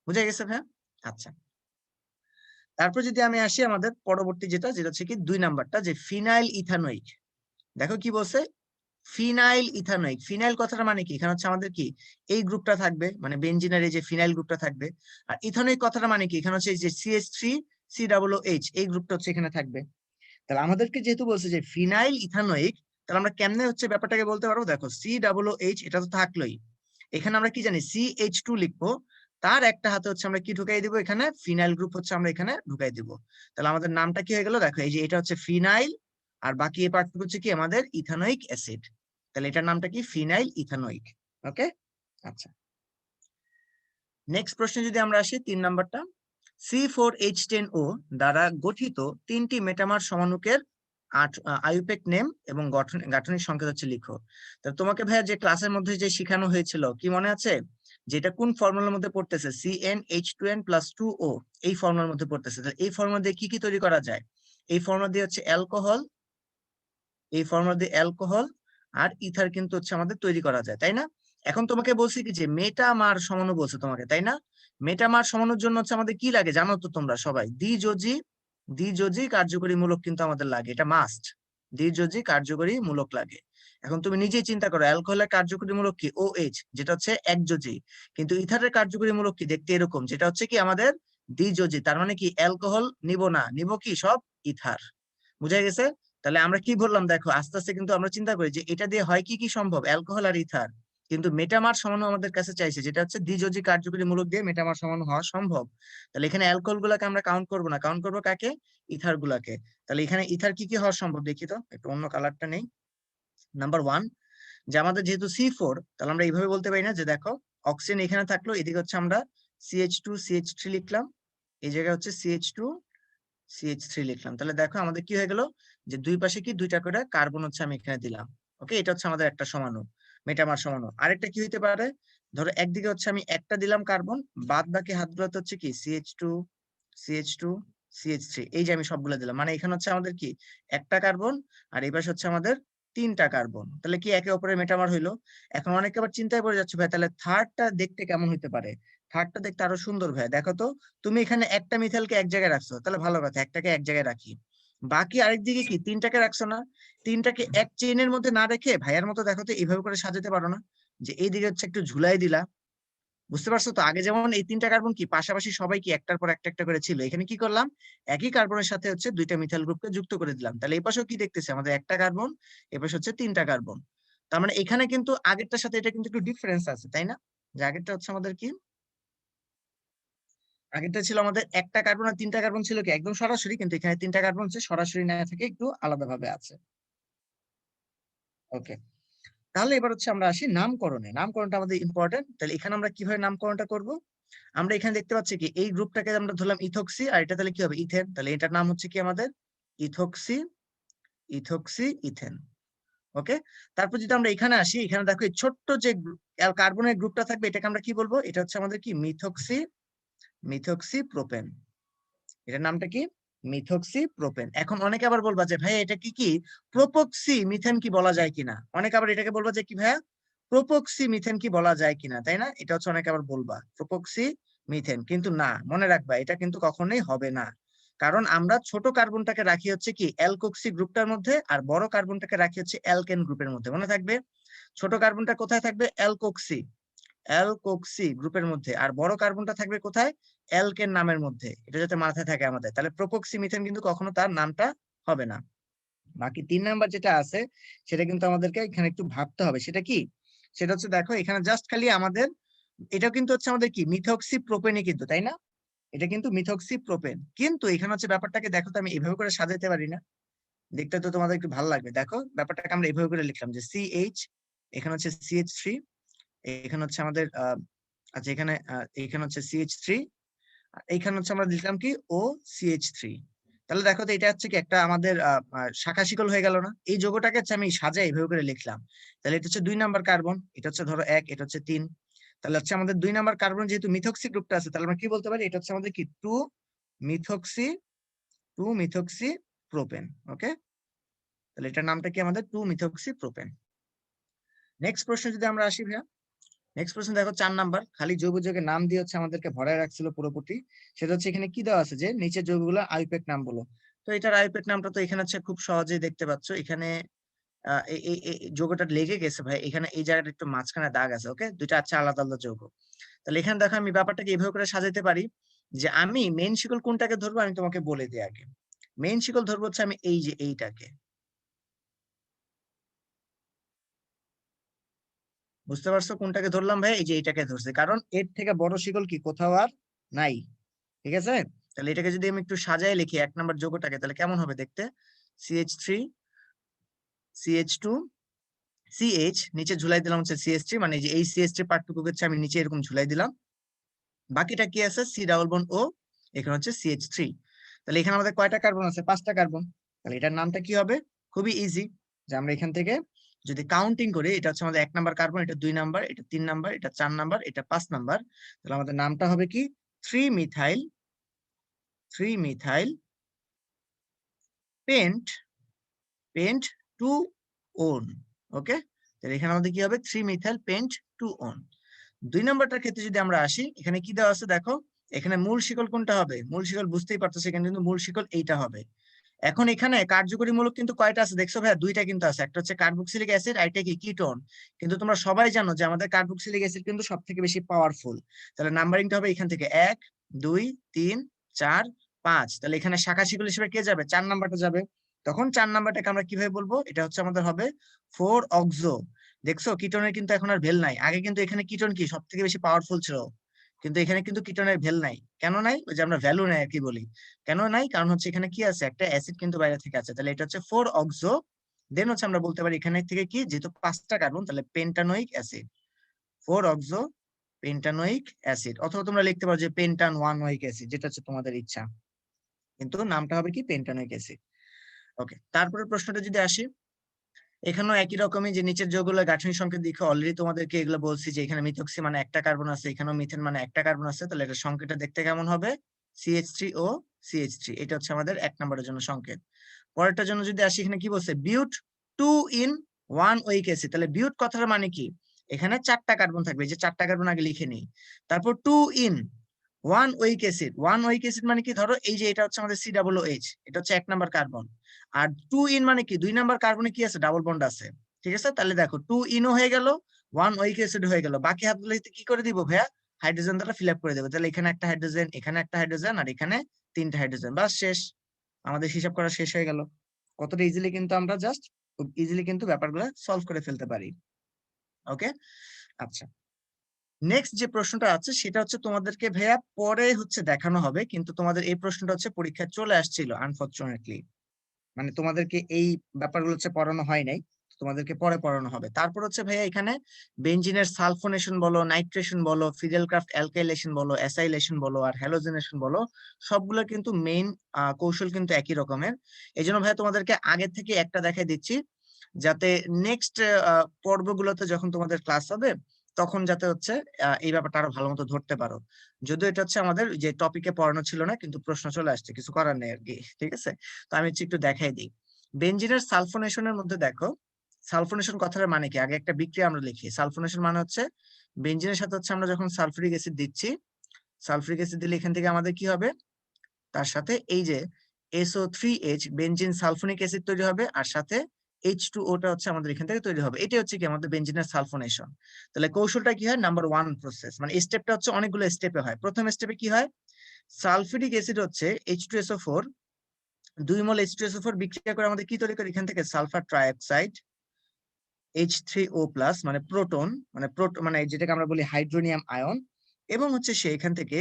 [SPEAKER 3] বুঝা গেছে ভাইয়া? আচ্ছা, তারপর যদি আমি আসি আমাদের পরবর্তী যেটা হচ্ছে কি 2 নাম্বারটা, যে ফিনাইল ইথানোইক। দেখো কি বলছে, ফিনাইল ইথানোইক। ফিনাইল কথাটা মানে কি, এখানে হচ্ছে আমাদের কি এই গ্রুপটা থাকবে, মানে বেনজিনের এই যে ফিনাইল গ্রুপটা থাকবে। আর ইথানোইক কথাটা মানে কি, এখানে হচ্ছে এই যে CH3COOH এই গ্রুপটা হচ্ছে এখানে থাকবে। তাহলে আমাদেরকে যেহেতু বলছে যে ফিনাইল ইথানোইক, তাহলে আমরা কেমনে হচ্ছে ব্যাপারটাকে বলতে পারবো, দেখো COOH এটা তো থাকলোই, এখানে আমরা কি জানি CH2 লিখবো, তার একটা হাতে হচ্ছে আমরা কি ঢুকাই দিব, এখানে ফিনাইল গ্রুপ হচ্ছে আমরা এখানে ঢুকাই দিব। তাহলে আমাদের নামটা কি হয়ে গেল, দেখো এই যে এটা হচ্ছে ফিনাইল, আর বাকি এই পার্টটুকু হচ্ছে কি আমাদের ইথানোইক অ্যাসিড। তাহলে এটার নামটা কি, ফিনাইল ইথানোইক। ওকে, আচ্ছা। নেক্সট প্রশ্নে যদি আমরা আসি 3 নাম্বারটা, C4H10O দ্বারা গঠিত 3টি মেটামার সমাণুকের আইউপ্যাক নেম এবং গাঠনিক সংকেত হচ্ছে লিখো। তো তোমাকে ভাইয়া যে ক্লাসের মধ্যে যে শেখানো হয়েছিল কি মনে আছে, যেটা কোন ফর্মুলার মধ্যে পড়তেছে, CnH2n+2O এই ফর্মুলার মধ্যে পড়তেছে। তাহলে এই ফর্মুলা দিয়ে কি কি তৈরি করা যায়, এই ফর্মুলা দিয়ে হচ্ছে অ্যালকোহল, এই ফর্মুলা দিয়ে অ্যালকোহল আর ইথার কিন্তু হচ্ছে আমাদের তৈরি করা যায়, তাই না? এখন তোমাকে বলছি কি যে মেটামার সমাণু বলছে তোমাকে, তাই না? মেটামার সমাণুর জন্য হচ্ছে আমাদের কি লাগে জানো তো তোমরা সবাই, দ্বিযোজী কার্যকরী মূলক কিন্তু আমাদের লাগে, এটা মাস্ট, দ্বিযোজী কার্যকরী মূলক লাগে। এখন তুমি নিজেই চিন্তা করো, অ্যালকোহলের কার্যকরী মূলক কি, OH যেটা হচ্ছে একযোজী, কিন্তু ইথারের কার্যকরী মূলক কি, দেখতে এরকম, যেটা হচ্ছে কি আমাদের দ্বিযোজী। তার মানে কি অ্যালকোহল নিব না, নিব কি সব ইথার। বুঝা গেছে? তাহলে আমরা কি বললাম, দেখো আস্তে আস্তে কিন্তু আমরা চিন্তা করি যে এটা দিয়ে হয় কি কি সম্ভব, অ্যালকোহল আর ইথার, কিন্তু মেটামার সমাণু আমাদের কাছে চাইছে, যেটা হচ্ছে দ্বিযোজী কার্যকরী মূলক দিয়ে মেটামার সমাণু হওয়া সম্ভব। তাহলে এখানে অ্যালকোহল গুলাকে আমরা কাউন্ট করবো না, কাউন্ট করবো কাকে, ইথার গুলাকে। তাহলে এখানে ইথার কি কি হওয়া সম্ভব দেখি তো, একটু অন্য কালারটা নেই। নাম্বার 1, যে আমাদের যেহেতু C4, তাহলে আমরা এইভাবে বলতে পারি না যে দেখো অক্সিজেন এখানে থাকলো, এদিকে হচ্ছে আমরা CH2CH3 লিখলাম, এই জায়গায় হচ্ছে CH2CH3 লিখলাম। তাহলে দেখো আমাদের কি হয়ে গেল, যে দুই পাশে কি দুইটা করে কার্বন হচ্ছে আমি এখানে দিলাম। ওকে, এটা হচ্ছে আমাদের একটা সমাণু, মেটামার সমাণু। আরেকটা কি হইতে পারে, ধরো একদিকে হচ্ছে আমি একটা দিলাম কার্বন, বাদ বাকি হাতগুলোতে হচ্ছে কি CH2CH3 এই যে আমি সবগুলো দিলাম, মানে এখানে হচ্ছে আমাদের কি একটা কার্বন, আর এই পাশে হচ্ছে আমাদের 3টা কার্বন। তাহলে কি একে অপরের মেটামার হইলো। এখন অনেকে আবার চিন্তায় পড়ে যাচ্ছে, ভাই তাহলে থার্ডটা দেখতে কেমন হইতে পারে, থার্ডটা দেখতে আরো সুন্দর। ভাই দেখো তো, তুমি এখানে একটা মিথাইলকে এক জায়গায় রাখছো, তাহলে ভালো কথা, একটাকে এক জায়গায় রাখি, বাকি আরেক দিকে কি 3টাকে রাখছো না, 3টাকে এক চেইনের মধ্যে না রেখে ভাইয়ার মতো দেখো তো এইভাবে করে সাজাতে পারো না, যে এই দিকে হচ্ছে একটু ঝুলাই দিলা। বুঝতে পারছো তো, আগে যেমন এই 3টা কার্বন কি পাশাপাশি সবাই কি একটার পর একটা একটা করে ছিল, এখানে কি করলাম, একই কার্বনের সাথে হচ্ছে 2টা মিথাইল গ্রুপকে যুক্ত করে দিলাম। তাহলে এই পাশেও কি দেখতেছি, আমাদের একটা কার্বন, এই পাশে হচ্ছে 3টা কার্বন। তার মানে এখানে কিন্তু আগেরটার সাথে এটা কিন্তু একটু ডিফারেন্স আছে, তাই না? যে আগেরটা হচ্ছে আমাদের কি, আগেরটা ছিল আমাদের একটা কার্বন আর 3টা কার্বন ছিল কি একদম সরাসরি, কিন্তু এখানে 3টা কার্বন হচ্ছে সরাসরি না থেকে একটু আলাদাভাবে আছে। ওকে, তাহলে এবার হচ্ছে আমরা আসি নামকরণে। নামকরণটা আমাদের ইম্পর্টেন্ট। তাহলে এখানে আমরা কিভাবে নামকরণটা করব, আমরা এখানে দেখতে পাচ্ছি কি এই গ্রুপটাকে আমরা ধরলাম ইথক্সি, আর এটা তাহলে কি হবে, ইথেন। তাহলে এটার নাম হচ্ছে কি আমাদের ইথক্সি, ইথেন। ওকে, তারপর যদি আমরা এখানে আসি, এখানে দেখো এই ছোট্ট যে কার্বনের গ্রুপটা থাকবে, এটাকে আমরা কি বলবো, এটা হচ্ছে আমাদের কি মিথক্সি প্রোপেন। এটার নামটা কি, মিথক্সি প্রোপেন। এখন অনেকে আবার বলবা যে ভাই এটা কি কি প্রোপক্সি মিথেন কি বলা যায় কিনা, অনেকে আবার এটাকে বলবা যে কি ভাইয়া প্রোপক্সি মিথেন কি বলা যায় কিনা, তাই না? এটা হচ্ছে অনেকে আবার বলবা প্রোপক্সি মিথেন, কিন্তু না, মনে রাখবা এটা কিন্তু কখনোই হবে না। কারণ আমরা ছোট কার্বনটাকে রাখি হচ্ছে কি অ্যালকোক্সি গ্রুপটার মধ্যে, আর বড় কার্বনটাকে রাখি হচ্ছে অ্যালকেন গ্রুপের মধ্যে, মনে থাকবে। ছোট কার্বনটা কোথায় থাকবে, অ্যালকোক্সি গ্রুপের মধ্যে, আর বড় কার্বনটা থাকবে কোথায়, অ্যালকেন নামের মধ্যে। এটা যাতে মাথায় থাকে আমাদের, তাহলে প্রোপক্সি মিথেন কিন্তু কখনো তার নামটা হবে না। বাকি 3 নাম্বার যেটা আছে সেটা কিন্তু আমাদেরকে এখানে একটু ভাবতে হবে, সেটা কি, সেটা হচ্ছে দেখো এখানে জাস্ট খালি আমাদের এটা কিন্তু হচ্ছে আমাদের কি মিথক্সি প্রোপেনই কিন্তু, তাই না? এটা কিন্তু মিথক্সি প্রোপেন, কিন্তু এখানে হচ্ছে ব্যাপারটাকে দেখো তো, আমি এভাবে করে সাজাতে পারি না, দেখতে তো তোমাদের একটু ভালো লাগবে। দেখো ব্যাপারটাকে আমরা এভাবে করে লিখলাম যে CH, এখানে হচ্ছে CH3, এখানে হচ্ছে আমাদের আচ্ছা এখানে এখানে হচ্ছে CH3, এইখানে হচ্ছে আমরা লিখলাম কি OCH3। তাহলে দেখো তো এটা হচ্ছে কি একটা আমাদের শাখা শিকল হয়ে গেল না, এই যৌগটাকে হচ্ছে আমি সাজাই এইভাবে করে লিখলাম। তাহলে এটা হচ্ছে 2 নাম্বার কার্বন, এটা হচ্ছে ধরো 1, এটা হচ্ছে 3। তাহলে হচ্ছে আমাদের 2 নাম্বার কার্বন যেহেতু মিথক্সি গ্রুপটা আছে, তাহলে আমরা কি বলতে পারি, এটা হচ্ছে আমাদের কি 2 মিথক্সি, প্রোপেন। ওকে, তাহলে এটার নামটা কি আমাদের 2 মিথক্সি প্রোপেন। নেক্সট প্রশ্ন যদি আমরা আসি ভাইয়া, নেক্সট প্রশ্ন দেখো 4 নাম্বার, খালি জৈব যৌগের নাম দিয়ে হচ্ছে আমাদেরকে ভরায় রাখছিল পুরোপুরি। সেটা হচ্ছে এখানে কি দেওয়া আছে যে নিচের যৌগগুলো আইউপ্যাক নাম বলো। তো এটার আইউপ্যাক নামটা তো এখানে হচ্ছে খুব সহজেই দেখতে পাচ্ছ, এখানে এই যৌগটা লেগে গেছে ভাই, এখানে এই জায়গাটা একটু মাঝখানে দাগ আছে। ওকে, দুইটা আছে আলাদা আলাদা যৌগ। তাহলে এখানে দেখো আমি ব্যাপারটাকে এইভাবে করে সাজাইতে পারি যে আমি মেইন শিকল কোনটাকে ধরবো আমি তোমাকে বলে দিই আগে। মেইন শিকল ধরবো হচ্ছে আমি এই যে এইটাকে, বুঝতে পারছো কোনটাকে ধরলাম ভাই? এই যে এইটাকে ধরছে, কারণ এর থেকে বড় শিকল কি কোথাও আর নাই। ঠিক আছে, তাহলে এটাকে যদি আমি একটু সাজায় লিখি 1 নাম্বার যৌগটাকে, তাহলে কেমন হবে দেখতে? CH3 CH2 CH, নিচে ঝুলাই দিলাম হচ্ছে CH3, মানে যে এই CH3 পার্টটুকু হচ্ছে আমি নিচে এরকম ঝুলাই দিলাম। বাকিটা কি আছে? C ডাবল বন্ড O, এখানে হচ্ছে CH3। তাহলে এখানে আমাদের কয়টা কার্বন আছে? 5টা কার্বন। তাহলে এটার নামটা কি হবে? খুবই ইজি, যে আমরা এখান থেকে যদি কাউন্টিং করি, এটা হচ্ছে আমাদের 1 নাম্বার কার্বন, এটা 2 নাম্বার, এটা 3 নাম্বার, এটা 4 নাম্বার, এটা 5 নাম্বার। তাহলে আমাদের নামটা হবে কি? 3 মিথাইল পেন্ট পেন্ট 2 ওন। ওকে, তাহলে এখানে আমাদের কি হবে? 3 মিথাইল পেন্ট 2 ওন। 2 নাম্বারটার ক্ষেত্রে যদি আমরা আসি, এখানে কি দেওয়া আছে দেখো, এখানে মূল শিকল কোনটা হবে? মূল শিকল বুঝতেই পারতেছো, এখানে কিন্তু মূল শিকল এইটা হবে। এখন এখানে কার্যকরী মূলক কিন্তু কয়টা আছে দেখছো ভাইয়া? 2টা কিন্তু আছে, একটা হচ্ছে কার্বক্সিলিক অ্যাসিড আর এটা কি কিটোন। কিন্তু তোমরা সবাই জানো যে আমাদের কার্বক্সিলিক অ্যাসিড কিন্তু সবথেকে বেশি পাওয়ারফুল। তাহলে নাম্বারিংটা হবে এখান থেকে 1 2 3 4 5। তাহলে এখানে শাখা শিকল হিসেবে কে যাবে? 4 নাম্বারটা যাবে। তখন 4 নাম্বারটাকে আমরা কিভাবে বলবো? এটা হচ্ছে আমাদের হবে 4 অক্সো। দেখছো কিটোনের কিন্তু এখন আর ভেল নাই, আগে কিন্তু এখানে কিটোন কি সবথেকে বেশি পাওয়ারফুল ছিল, কিন্তু এখানে কিন্তু কিটোনের ভেল নাই। কেন নাই? ওই যে আমরা ভ্যালু নাই আর কি বলি। কেন নাই? কারণ হচ্ছে এখানে কি আছে? একটা অ্যাসিড কিন্তু বাইরে থেকে আছে। তাহলে এটা হচ্ছে 4 অক্সো। দেন হচ্ছে আমরা বলতে পারি এখানে থেকে কি, যেহেতু 5টা কার্বন, তাহলে পেন্টানোইক অ্যাসিড, 4 অক্সো পেন্টানোইক অ্যাসিড। অথবা তোমরা লিখতে পারো যে পেন্টান 1 ওইক অ্যাসিড, যেটা হচ্ছে তোমাদের ইচ্ছা, কিন্তু নামটা হবে কি? পেন্টানোইক অ্যাসিড। ওকে, তারপরে প্রশ্নটা যদি আসি, এখানেও একই রকমই, যে নিচের যৌগগুলো গাঠনিক সংকেত দেখে অলরেডি তোমাদেরকে এগুলো বলছি, যে এখানে মিথক্সি মানে একটা কার্বন আছে, এখানেও মিথেন মানে একটা কার্বন আছে। তাহলে এটা সংকেতটা দেখতে কেমন হবে? CH3O CH3, এটা হচ্ছে আমাদের 1 নম্বরের জন্য সংকেত। পরেরটার জন্য যদি আসি, এখানে কি বলছে? বিউট 2 in 1 ওইক অ্যাসিড। তাহলে বিউট কথাটা মানে কি? এখানে 4টা কার্বন থাকবে, যে 4টা কার্বন আগে লিখে নিই। তারপর 2 in 1 ওইক অ্যাসিড, 1 ওইক অ্যাসিড মানে কি? ধরো এই যে এটা হচ্ছে আমাদের COOH, এটা হচ্ছে 1 নাম্বার কার্বন। আর 2 in মানে কি? 2 নাম্বার কার্বনে কি আছে? ডাবল বন্ড আছে। ঠিক আছে, তাহলে দেখো 2 ইনও হয়ে গেল, 1 ওইক অ্যাসিড হয়ে গেল। বাকি হাতগুলো কি করে দিব ভাইয়া? হাইড্রোজেন দ্বারা ফিল আপ করে দেবো। তাহলে এখানে একটা হাইড্রোজেন, এখানে একটা হাইড্রোজেন, আর এখানে 3টা হাইড্রোজেন, বাস শেষ। আমাদের হিসাব করা শেষ হয়ে গেল। কতটা ইজিলি কিন্তু আমরা জাস্ট খুব ইজিলি কিন্তু ব্যাপারগুলো সলভ করে ফেলতে পারি। ওকে, আচ্ছা, নেক্সট যে প্রশ্নটা আছে সেটা হচ্ছে তোমাদেরকে ভাইয়া পরে হচ্ছে দেখানো হবে, কিন্তু তোমাদের এই প্রশ্নটা হচ্ছে পরীক্ষায় চলে আসছিল আনফরচুনেটলি, মানে তোমাদেরকে এই ব্যাপারগুলো হচ্ছে পড়ানো হয় নাই, তোমাদেরকে পরে পড়ানো হবে। তারপর হচ্ছে ভাইয়া এখানে বেনজিনের সালফোনেশন বলো, নাইট্রেশন বলো, ফিডেলক্রাফট অ্যালকাইলেশন বলো, অ্যাসাইলেশন বলো, আর হ্যালোজেনেশন বলো, সবগুলো কিন্তু মেইন কৌশল কিন্তু একই রকমের। এই জন্য ভাইয়া তোমাদেরকে আগে থেকে একটা দেখাই দিচ্ছি, যাতে নেক্সট পর্বগুলোতে যখন তোমাদের ক্লাস হবে তখন যাতে হচ্ছে এই ব্যাপারটা আরো ভালো মতো ধরতে পারো। যদিও এটা হচ্ছে আমাদের যে টপিকে পড়ানো ছিল না, কিন্তু প্রশ্ন চলে আসছে, কিছু করার নেই আর কি। ঠিক আছে, তো আমি হচ্ছে একটু দেখাই দিই। বেনজিনের সালফোনেশনের মধ্যে দেখো, সালফোনেশন কথাটার মানে কি? আগে একটা বিক্রিয়া আমরা লিখি। সালফোনেশন মানে হচ্ছে বেনজিনের সাথে হচ্ছে আমরা যখন সালফুরিক অ্যাসিড দিচ্ছি, সালফুরিক অ্যাসিড দিলে এখান থেকে আমাদের কি হবে? তার সাথে এই যে SO3H বেনজিন সালফোনিক অ্যাসিড তৈরি হবে, আর সাথে H2O টা হচ্ছে আমাদের এখান থেকে তৈরি হবে। এটা হচ্ছে কি আমাদের বেনজিনের সালফোনেশন। তাহলে কৌশলটা কি হয়? নাম্বার 1 প্রসেস, মানে স্টেপটা হচ্ছে অনেকগুলো স্টেপে হয়। প্রথম স্টেপে কি হয়? সালফিউরিক অ্যাসিড হচ্ছে H2SO4, 2 মোল H2SO4 বিক্রিয়া করে আমাদের কি তৈরি করে? এখান থেকে সালফার ট্রাইঅক্সাইড H3O+, মানে প্রোটন, মানে যেটাকে আমরা বলি হাইড্রোনিয়াম আয়ন, এবং হচ্ছে সে এখান থেকে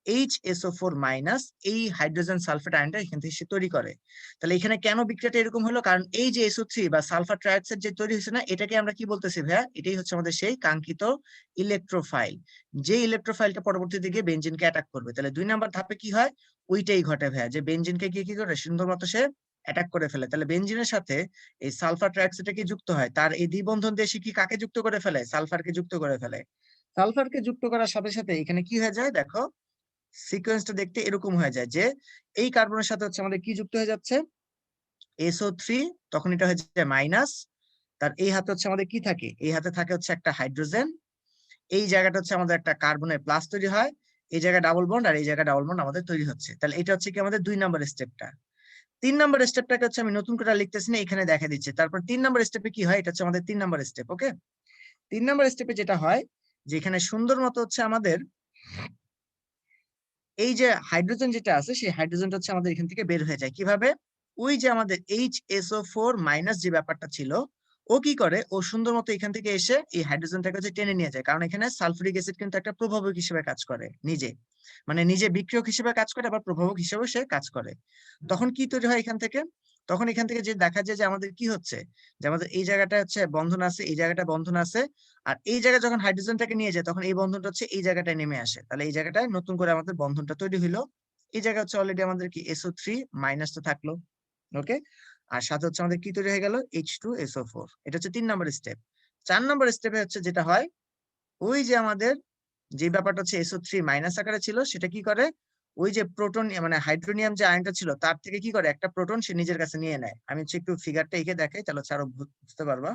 [SPEAKER 3] HSO4- এই হাইড্রোজেন সালফেট আয়নটা এখান থেকে সে তৈরি করে। তাহলে এখানে কেন বিক্রিয়াটা এরকম হলো? কারণ এই যে SO3 বা সালফার ট্রাইঅক্সাইড যে তৈরি হয়েছে না, এটাকে আমরা কি বলতেছি ভাইয়া? এটাই হচ্ছে আমাদের সেই কাঙ্ক্ষিত ইলেকট্রোফাইল, যে ইলেকট্রোফাইলটা পরবর্তীতে গিয়ে বেনজিনকে অ্যাটাক করবে। তাহলে 2 নাম্বার ধাপে কি হয়? ওইটাই ঘটে ভাইয়া, যে বেনজিনকে গিয়ে কি করে? সুন্দর মতো সে অ্যাটাক করে ফেলে। তাহলে বেনজিনের সাথে এই সালফার ট্রাইঅক্সাইডটা কি যুক্ত হয়, তার এই দ্বিবন্ধন দিয়ে সে কি কাকে যুক্ত করে ফেলে? সালফারকে যুক্ত করে ফেলে। সালফারকে যুক্ত করার সাথে সাথে এখানে কি হয়ে যায় দেখো, সিকোয়েন্সটা দেখতে এরকম হয়ে যায়, যে এই কার্বনের সাথে হচ্ছে আমাদের কি যুক্ত হয়ে যাচ্ছে? SO3, তখন এটা হয়ে যায় মাইনাস। তার এই হাতে হচ্ছে আমাদের কি থাকে, এই হাতে থাকে হচ্ছে একটা হাইড্রোজেন, এই জায়গাটা হচ্ছে আমাদের একটা কার্বনের প্লাস তৈরি হয়, এই জায়গায় ডাবল বন্ড আর এই জায়গায় ডাবল বন্ড আমাদের তৈরি হচ্ছে। তাহলে এটা হচ্ছে কি আমাদের 2 নম্বর স্টেপটা। 3 নম্বর স্টেপটাকে হচ্ছে আমি নতুন করে লিখতেছি না, এখানে দেখা দিচ্ছে। তারপর 3 নম্বর স্টেপে কি হয়, এটা হচ্ছে আমাদের 3 নম্বর স্টেপ। ওকে, 3 নম্বর স্টেপে যেটা হয় যে এখানে সুন্দর মতো হচ্ছে আমাদের এই যে হাইড্রোজেন যেটা আছে সেই হাইড্রোজেনটা হচ্ছে আমাদের এখান থেকে বের হয়ে যায় কিভাবে, ওই যে আমাদের HSO4 মাইনাস যে ব্যাপারটা ছিল, ও কি করে, ও সুন্দর মতো এখান থেকে এসে এই হাইড্রোজেনটাকে হচ্ছে টেনে নিয়ে যায়। কারণ এখানে সালফুরিক অ্যাসিড কিন্তু একটা প্রভাবক হিসেবে কাজ করে, নিজে মানে নিজে বিক্রিয়ক হিসেবে কাজ করে, আবার প্রভাবক হিসেবে সে কাজ করে। তখন কি তৈরি হয় এখান থেকে, তখন এখান থেকে যে দেখা যায় যে আমাদের কি হচ্ছে, যে আমাদের এই জায়গাটা হচ্ছে বন্ধন আছে, এই জায়গাটা বন্ধন আছে, আর এই জায়গায় যখন হাইড্রোজেনটাকে নিয়ে যায় তখন এই বন্ধনটা হচ্ছে এই জায়গাটায় নেমে আসে। তাহলে এই জায়গাটায় নতুন করে আমাদের বন্ধনটা তৈরি হইলো। এই জায়গা হচ্ছে অলরেডি আমাদের কি SO3 মাইনাস তো থাকলো। ওকে, আর সাথে হচ্ছে আমাদের কি তৈরি হয়ে গেল, H2SO4। এটা হচ্ছে 3 নম্বর স্টেপ। 4 নম্বর স্টেপে হচ্ছে যেটা হয়, ওই যে আমাদের যে ব্যাপারটা হচ্ছে SO3 মাইনাস আকারে ছিল, সেটা কি করে, ওই যে প্রোটন মানে হাইড্রোনিয়াম যে আয়নটা ছিল তার থেকে কি করে একটা প্রোটন সে নিজের কাছে নিয়ে নেয়। আমি হচ্ছে একটু ফিগারটা এঁকে দেখাই, তাহলে হচ্ছে আরো বুঝতে পারবা।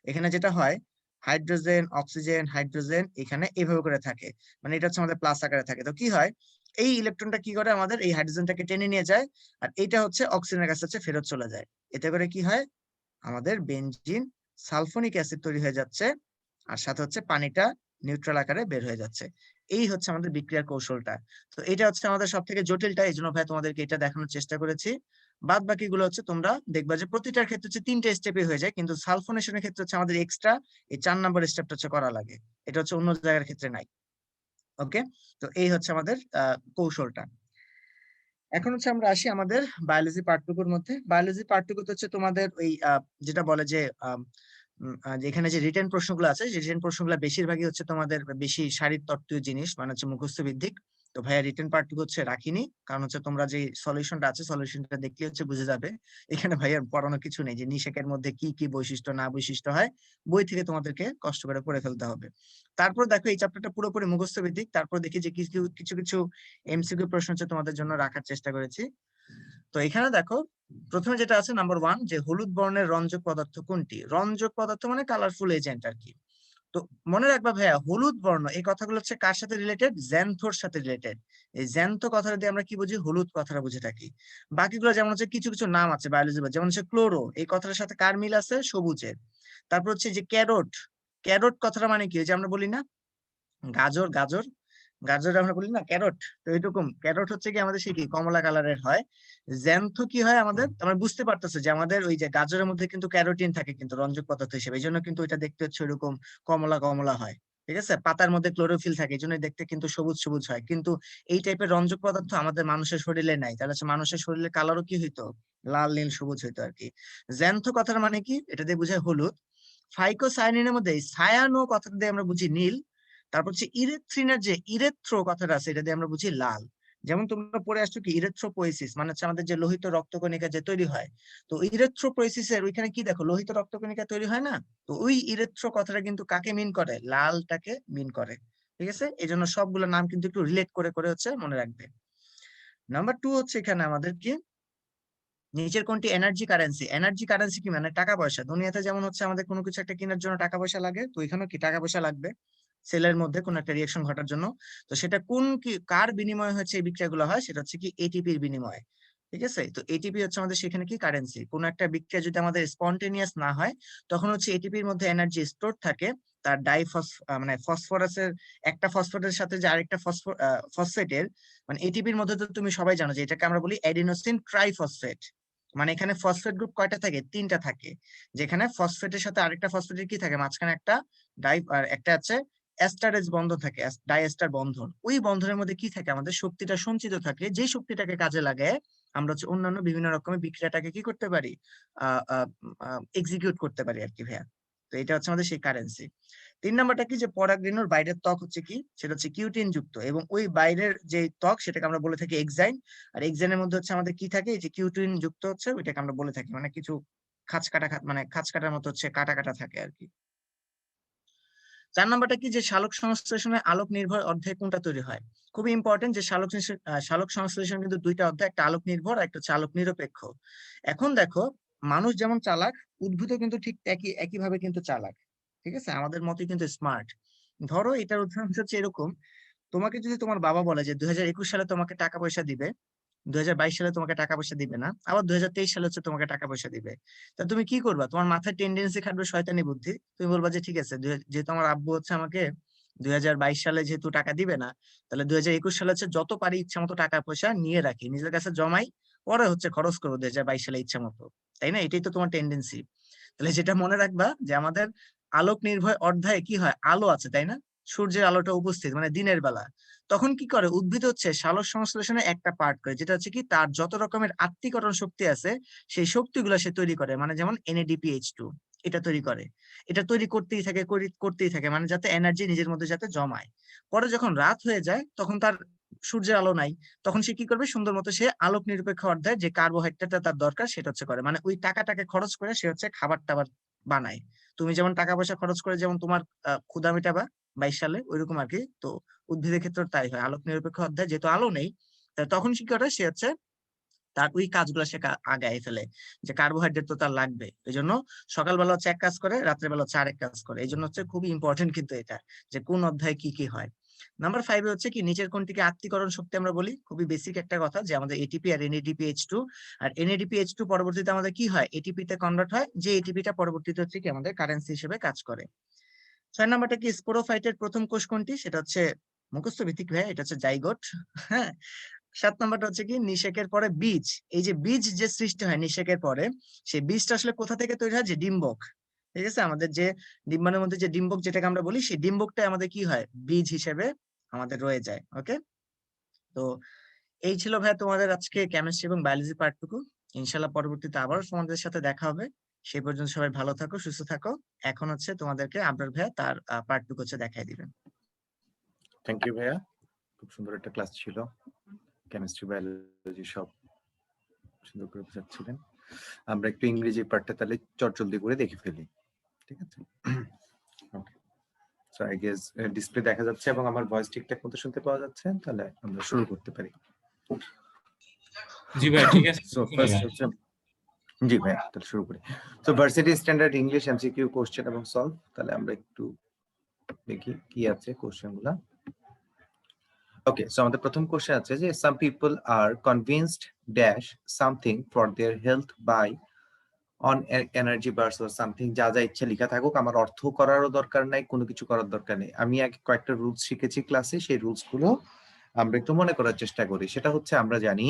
[SPEAKER 3] এখানে যেটা হয়, হাইড্রোজেন অক্সিজেন হাইড্রোজেন এখানে এভাবে করে থাকে, মানে এটা হচ্ছে আমাদের প্লাস আকারে থাকে। তো কি হয়, এই ইলেকট্রনটা কি করে আমাদের এই হাইড্রোজেনটাকে টেনে নিয়ে যায়, আর এইটা হচ্ছে অক্সিজেনের কাছে হচ্ছে ফেরত চলে যায়। এতে করে কি হয়, আমাদের বেনজিন সালফোনিক অ্যাসিড তৈরি হয়ে যাচ্ছে, আর সাথে হচ্ছে পানিটা নিউট্রাল আকারে বের হয়ে যাচ্ছে। এই হচ্ছে আমাদের বিক্রিয়ার কৌশলটা। তো এটা হচ্ছে আমাদের সব থেকে জটিলটা, এই জন্য ভাই তোমাদেরকে এটা দেখানোর চেষ্টা করেছি। বাদ বাকি গুলো হচ্ছে তোমরা দেখবা যে প্রতিটার ক্ষেত্রে হচ্ছে 3টে স্টেপে হয়ে যায়, কিন্তু সালফোনেশনের ক্ষেত্রে হচ্ছে আমাদের এক্সট্রা এই 4 নম্বর স্টেপটা হচ্ছে করা লাগে। এটা হচ্ছে অন্য জায়গার ক্ষেত্রে নাই। ওকে, তো এই হচ্ছে আমাদের কৌশলটা। এখন হচ্ছে আমরা আসি আমাদের বায়োলজি পার্টটুকুর মধ্যে। বায়োলজি পার্টটুকুতে হচ্ছে তোমাদের ওই যেটা বলে যে এখানে যে রিটেন প্রশ্নগুলো আছে, যে রিটেন প্রশ্নগুলো বেশিরভাগই হচ্ছে তোমাদের বেশি শারীরতত্ত্বীয় জিনিস, মানে হচ্ছে মুখস্থ ভিত্তিক। তো ভাইয়া রিটেন পার্টটুকু হচ্ছে রাখিনি, কারণ হচ্ছে তোমরা যে সলিউশনটা আছে সলিউশনটা দেখলে হচ্ছে বুঝে যাবে। এখানে ভাইয়ার পড়ানো কিছু নেই যে নিষেকের মধ্যে কি কি বৈশিষ্ট্য না বৈশিষ্ট্য হয়, বই থেকে তোমাদেরকে কষ্ট করে পড়ে ফেলতে হবে। তারপর দেখো এই চ্যাপ্টারটা পুরোপুরি মুখস্থ ভিত্তিক। তারপর দেখি যে কিছু কিছু কিছু MCQ প্রশ্ন হচ্ছে তোমাদের জন্য রাখার চেষ্টা করেছি। তো এখানে দেখো প্রথমে যেটা আছে নাম্বার 1, যে হলুদ বর্ণের রঞ্জক পদার্থ কোনটি। রঞ্জক পদার্থ মানে কালারফুল এজেন্ট আর কি। তো মনে রাখবা ভাইয়া, হলুদ বর্ণ এই কথাগুলো হচ্ছে কার সাথে রিলেটেড, জ্যান্থোর সাথে রিলেটেড। এই জ্যান্থো কথাটা দিয়ে আমরা কি বুঝি, হলুদ কথাটা বুঝে থাকি। বাকিগুলো যেমন হচ্ছে কিছু কিছু নাম আছে বায়োলজি, যেমন হচ্ছে ক্লোরো, এই কথাটার সাথে কার মিল আছে, সবুজের। তারপর হচ্ছে যে ক্যারোট, ক্যারোট কথাটা মানে কি, ওই যে আমরা বলি না গাজর, গাজর, গাজর আমরা বলি না ক্যারট, তো এরকম ক্যারট হচ্ছে কি আমাদের সে কি কমলা কালারের হয়। জ্যান্থো কি হয় আমাদের, আমরা বুঝতে পারতেছে যে আমাদের ওই যে গাজরের মধ্যে কিন্তু ক্যারোটিন থাকে কিন্তু রঞ্জক পদার্থ হিসেবে, এই জন্য কিন্তু এটা দেখতে হচ্ছে এরকম কমলা কমলা হয়। ঠিক আছে, পাতার মধ্যে ক্লোরোফিল থাকে, এই জন্য দেখতে কিন্তু সবুজ সবুজ হয়। কিন্তু এই টাইপের রঞ্জক পদার্থ আমাদের মানুষের শরীরে নাই, তাহলে হচ্ছে মানুষের শরীরে কালারও কি হইতো, লাল নীল সবুজ হইতো আর কি। জ্যান্থো কথার মানে কি, এটা দিয়ে বোঝায় হলুদ। ফাইকোসায়ানিনের মধ্যে সায়ানো কথাটা দিয়ে আমরা বুঝি নীল। তারপর হচ্ছে ইরেথ্রিনের যে ইরেথ্রো কথাটা আছে, এটা দিয়ে আমরা বুঝি লাল। যেমন তোমরা পড়ে আসছো কি ইরেথ্রোপোয়েসিস, মানে হচ্ছে আমাদের যে লোহিত রক্তকণিকা যে তৈরি হয়। তো ইরেথ্রোপোয়েসিসের ওইখানে কি দেখো লোহিত রক্তকণিকা তৈরি হয় না, তো ওই ইরেথ্রো কথাটা কিন্তু কাকে মিন করে, লালটাকে মিন করে। ঠিক আছে, এই জন্য সবগুলো নাম কিন্তু একটু রিলেট করে করে হচ্ছে মনে রাখবে। নাম্বার 2 হচ্ছে এখানে আমাদের কি, নিচের কোনটি এনার্জি কারেন্সি। এনার্জি কারেন্সি কি মানে টাকা পয়সা। দুনিয়াতে যেমন হচ্ছে আমাদের কোনো কিছু একটা কেনার জন্য টাকা পয়সা লাগে, তো এখানেও কি টাকা পয়সা লাগবে সেলের মধ্যে কোন একটা রিঅ্যাকশন ঘটার জন্য। তো সেটা কোন কি কার বিনিময়ে হচ্ছে এই বিক্রিয়াগুলো হয়, সেটা হচ্ছে কি এটিপির বিনিময়ে। ঠিক আছে, তো এটিপি হচ্ছে আমাদের সেখানে কি কারেন্সি। কোন একটা বিক্রিয়া যদি আমাদের স্পন্টেনিয়াস না হয়, তখন হচ্ছে এটিপির মধ্যে এনার্জি স্টোর থাকে। তার মানে ফসফরাসের একটা ফসফেটের সাথে যে আরেকটা ফসফেটের, মানে এটিপির মধ্যে তো তুমি সবাই জানো যে এটাকে আমরা বলি অ্যাডিনোসিন ট্রাইফসফেট। মানে এখানে ফসফেট গ্রুপ কয়টা থাকে, 3টা থাকে। যেখানে ফসফেটের সাথে আরেকটা ফসফেটের কি থাকে, মাঝখানে একটা ডাই আর একটা আছে অ্যাস্টারেজ বন্ধন থাকে, ডাইএস্টার বন্ধন। ওই বন্ধনের মধ্যে কি থাকে, আমাদের শক্তিটা সঞ্চিত থাকে, যে শক্তিটাকে কাজে লাগায় আমরা হচ্ছে অন্যান্য বিভিন্ন রকমের বিক্রিয়াটাকে কি করতে পারি, এক্সিকিউট করতে পারি আর কি ভাইয়া। তো এটা হচ্ছে আমাদের সেই কারেন্সি। 3 নাম্বারটা কি, যে পরাগরেণুর বাইরের ত্বক হচ্ছে কি, সেটা হচ্ছে কিউটিন যুক্ত, এবং ওই বাইরের যে ত্বক সেটাকে আমরা বলে থাকি এক্সাইন। আর এক্সাইনের মধ্যে হচ্ছে আমাদের কি থাকে, যে কিউটিন যুক্ত হচ্ছে ওইটাকে আমরা বলে থাকি, মানে কিছু খাঁচ কাটা মানে খাঁচ কাটার মতো হচ্ছে কাটা কাটা থাকে আর কি। 4 নাম্বারটা কি, যে সালোক সংশ্লেষণে আলোক নির্ভর অধ্যায় কোনটা তৈরি হয়? খুবই ইম্পর্টেন্ট যে সালোক সংশ্লেষণ কিন্তু দুইটা অধ্যায়, একটা আলোক নির্ভর, একটা হচ্ছে আলোক নিরপেক্ষ। এখন দেখো, মানুষ যেমন চালাক, উদ্ভিদও কিন্তু ঠিক একইভাবে কিন্তু চালাক। ঠিক আছে, আমাদের মতই কিন্তু স্মার্ট। ধরো এটার উদাহরণ হচ্ছে এরকম, তোমাকে যদি তোমার বাবা বলে যে 2021 সালে তোমাকে টাকা পয়সা দিবে, 2022 সালে তোমাকে টাকা পয়সা দিবে না, আবার 2023 সালে হচ্ছে তোমাকে টাকা পয়সা দিবে, তা তুমি কি করবা? তোমার মাথায় টেন্ডেন্সি খাটবে শয়তানি বুদ্ধি, তুমি বলবা যে ঠিক আছে, যেহেতু আমার আব্বু হচ্ছে আমাকে 2022 সালে যেহেতু টাকা দিবে না, তাহলে 2021 সালে হচ্ছে যত পারি ইচ্ছা মতো টাকা পয়সা নিয়ে রাখি, নিজের কাছে জমাই, পরে হচ্ছে খরচ করবো 2022 সালে ইচ্ছা মতো। তাই না? এটাই তো তোমার টেন্ডেন্সি। তাহলে যেটা মনে রাখবা যে আমাদের আলোক নির্ভর অধ্যায়ে কি হয়, আলো আছে, তাই না? সূর্যের আলোটা উপস্থিত মানে দিনের বেলা। তখন কি করে উদ্ভিদ হচ্ছে সালোক সংশ্লেষণে একটা পার্ট করে, যেটা হচ্ছে কি তার যত রকমের আত্তীকরণ শক্তি আছে সেই শক্তিগুলো সে তৈরি করে, মানে যেমন NADPH2 এটা তৈরি করে। এটা তৈরি করতেই থাকে মানে যাতে এনার্জি নিজের মধ্যে যাতে জমায়। পরে যখন রাত হয়ে যায় তখন তার সূর্যের আলো নাই, তখন সে কি করবে, সুন্দর মতো সে আলোক নিরপেক্ষ অধ্যায় যে কার্বোহাইড্রেটটা তার দরকার সেটা হচ্ছে করে, মানে ওই টাকাটাকে খরচ করে সে হচ্ছে খাবার টাবার বানায়। তুমি যেমন টাকা পয়সা খরচ করে যেমন তোমার ক্ষুধা মেটাবা 22 সালে, ওইরকম আর কি। তো উদ্ভিদের ক্ষেত্রে তাই হয়, আলোক নিরপেক্ষ অধ্যায় যেহেতু আলো নেই, তখন কি করে সে হচ্ছে তার ওই কাজগুলো সে আগায় ফেলে, যে কার্বোহাইড্রেট তো তার লাগবে। এই জন্য সকালবেলা হচ্ছে এক কাজ করে, রাত্রেবেলা হচ্ছে আরেক কাজ করে। এই জন্য হচ্ছে খুবই ইম্পর্টেন্ট কিন্তু এটা, যে কোন অধ্যায়ে কি কি হয়। নাম্বার 5 হচ্ছে কি, নিচের কোনটিকে আত্তীকরণ শক্তি আমরা বলি? খুবই বেসিক একটা কথা, যে আমাদের এটিপি আর NADPH2। আর NADPH2 পরবর্তীতে আমাদের কি হয়, এটিপি তে কনভার্ট হয়, যে এটিপিটা পরবর্তীতে হচ্ছে কি আমাদের কারেন্সি হিসেবে কাজ করে। 6 নাম্বারটা কি, স্পোরোফাইটের প্রথম কোষ কোনটি? সেটা হচ্ছে মুখস্থ ভিত্তিক ভাই, এটা হচ্ছে জাইগোট। হ্যাঁ। 7 নাম্বারটা হচ্ছে কি, নিষেকের পরে বীজ। এই যে বীজ যে সৃষ্টি হয় নিষেকের পরে, সেই বীজটা আসলে কোথা থেকে তৈরি হয়? যে ডিম্বক। ঠিক আছে, আমাদের যে ডিম্বাণুর মধ্যে যে ডিম্বক যেটাকে আমরা বলি, সেই ডিম্বকটা আমাদের কি হয়, বীজ হিসেবে আমাদের রয়ে যায়। ওকে। তো এই ছিল ভাই তোমাদের আজকে কেমিস্ট্রি এবং বায়োলজি পার্টটুকু। ইনশাল্লাহ পরবর্তীতে আবার তোমাদের সাথে দেখা হবে। সেই পর্যন্ত সবাই ভালো থাকো, সুস্থ থাকো। এখন হচ্ছে তোমাদেরকে আবরার ভাইয়া তার পার্টটুকু হচ্ছে দেখাই দিবেন।
[SPEAKER 2] থ্যাংক ইউ ভাইয়া, খুব সুন্দর একটা ক্লাস ছিল। কেমিস্ট্রি বায়োলজি সব সুন্দর করে বোঝাচ্ছিলেন। আমরা একটু ইংরেজি পার্টটা তাহলে চটজলদি করে দেখে ফেলি, ঠিক আছে? ওকে, সো আই গেস ডিসপ্লে দেখা যাচ্ছে এবং আমার ভয়েস ঠিকঠাক মতো শুনতে পাওয়া যাচ্ছে, তাহলে আমরা শুরু করতে পারি।
[SPEAKER 1] জি ভাই, ঠিক আছে।
[SPEAKER 2] সো ফার্স্ট হচ্ছে, জি ভাইয়া তাহলে শুরু করি। So varsity standard English MCQ question এবং সলভ। তাহলে আমরা একটু দেখি কি আছে কোশ্চেনগুলো। ওকে, সো আমাদের প্রথম কোশ্চেন আছে যে some people are convinced dash something for their health by on energy bars or something. যা যা ইচ্ছা লেখা থাকুক, আমার অর্থ করারও দরকার নাই, কোনো কিছু করার দরকার নেই। আমি আগে কয়েকটা রুলস শিখেছি ক্লাসে, সেই রুলস গুলো আমরা একটু মনে করার চেষ্টা করি। সেটা হচ্ছে, আমরা জানি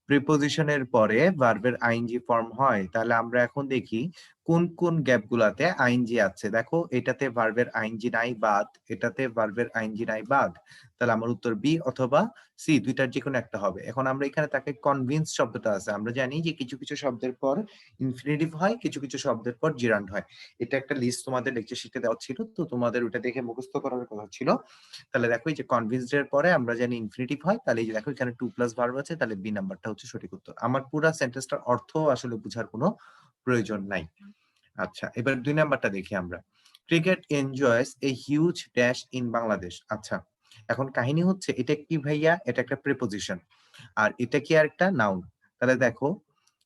[SPEAKER 2] প্রিপোজিশনের পরে ভার্বের আইএনজি ফর্ম হয়। তাহলে আমরা এখন দেখি কোন কোন গ্যাপ গুলাতে আইএনজি আছে। দেখো, এটাতে ভার্বের আইএনজি নাই বাদ, এটাতে ভার্বের আইএনজি নাই বাদ। তাহলে আমার উত্তর বি অথবা সি, দুইটার যে কোনো একটা হবে। এখন আমরা এখানে তাকে কনভিন্স শব্দটা আছে, আমরা জানি যে কিছু কিছু শব্দের পর ইনফিনিটিভ হয়, কিছু কিছু শব্দের পর জিরান্ড হয়। এটা একটা লিস্ট তোমাদের লেকচার শিটে দেওয়া ছিল, তো তোমাদের ওটা দেখে মুখস্থ করার কথা ছিল। তাহলে দেখো, এই যে কনভিন্সড এর পরে আমরা জানি ইনফিনিটিভ হয়, তাহলে এই যে দেখো এখানে 2 প্লাস ভার্ব আছে, তাহলে বি নাম্বারটা হচ্ছে সঠিক উত্তর। আমার পুরো সেন্টেন্সটার অর্থ আসলে বোঝার কোনো প্রয়োজন নাই। আচ্ছা, এবার 2 নাম্বারটা দেখি আমরা। Cricket enjoys a huge dash in Bangladesh. আচ্ছা, এখন কাহিনী হচ্ছে, এটা কি ভাইয়া? এটা একটা প্রিপোজিশন, আর এটা কি আর একটা নাউন। তাহলে দেখো,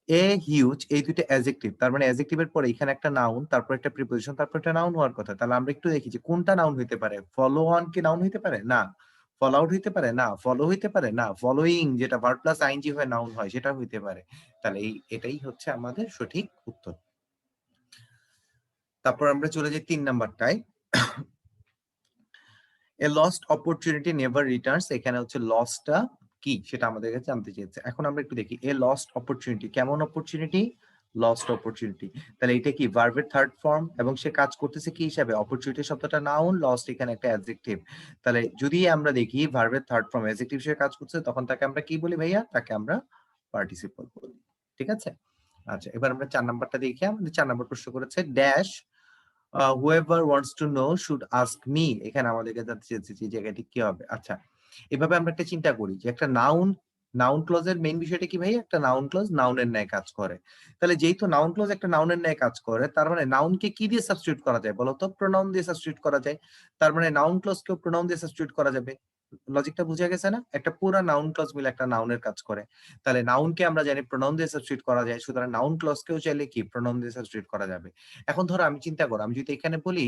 [SPEAKER 2] এ হিউজ, এই দুইটা অ্যাডজেক্টিভ, তার মানে অ্যাডজেক্টিভের পরে এখানে একটা নাউন, তারপর একটা প্রিপোজিশন, তারপর একটা নাউন হওয়ার কথা। তাহলে আমরা একটু দেখি যে কোনটা নাউন হইতে পারে। ফলো অন কি নাউন হইতে পারে? না। ফলো আউট হইতে পারে? না। ফলো হইতে পারে? না। ফলোইং, যেটা ভার্ব প্লাস আইএনজি হয়ে নাউন হয়, সেটা হইতে পারে। তাহলে এটাই হচ্ছে আমাদের সঠিক উত্তর। তারপর আমরা চলে যাই 3 নাম্বারটায়। A lost opportunity never returns. এখানে হচ্ছে লসটা কি সেটা আমাদের কাছে জানতে চেয়েছে। এখন আমরা একটু দেখি, এ লস্ট অপরচুনিটি, কেমন অপরচুনিটি? Lost opportunity. তাহলে এটা কি ভার্বের থার্ড ফর্ম, এবং সে কাজ করতেছে কি হিসাবে? অপরচুনিটি শব্দটা নাউন, লস্ট এখানে একটা অ্যাডজেক্টিভ। তাহলে যদি আমরা দেখি ভার্বের থার্ড ফর্ম অ্যাডজেক্টিভ হিসেবে কাজ করছে, তখন তাকে আমরা কি বলি ভাইয়া? তাকে আমরা পার্টিসিপল বলি। ঠিক আছে? আচ্ছা, এবার আমরা 4 নাম্বারটা দেখি। আমাদের 4 নাম্বার প্রশ্ন করেছে dash whoever wants to know should ask me। এখানে আমাদেরকে জানতে চেয়েছে যে জায়গাটি কি হবে। আচ্ছা, এভাবে আমরা একটা চিন্তা করি যে একটা নাউন নাউন ক্লজের মেইন বিষয়টা কি ভাই, একটা নাউন ক্লজ নাউনের ন্যায় কাজ করে। তাহলে যেহেতু নাউন ক্লজ একটা নাউনের ন্যায় কাজ করে, তার মানে নাউনকে কি দিয়ে সাবস্টিটিউট করা যায় বলতো, প্রোনাউন দিয়ে সাবস্টিটিউট করা যায়। তার মানে নাউন ক্লজকেও প্রোনাউন দিয়ে সাবস্টিটিউট করা যাবে। লজিকটা বুঝা গেছে না? একটা পুরো নাউন ক্লজ মিলে একটা নাউনের কাজ করে। তাহলে নাউনকে আমরা জানি প্রোনাউন দিয়ে সাবস্টিটিউট করা যায়, সুতরাং নাউন ক্লজকেও চাইলে কি প্রোনাউন দিয়ে সাবস্টিটিউট করা যাবে। এখন ধরো আমি চিন্তা করো, আমি যদি এখানে বলি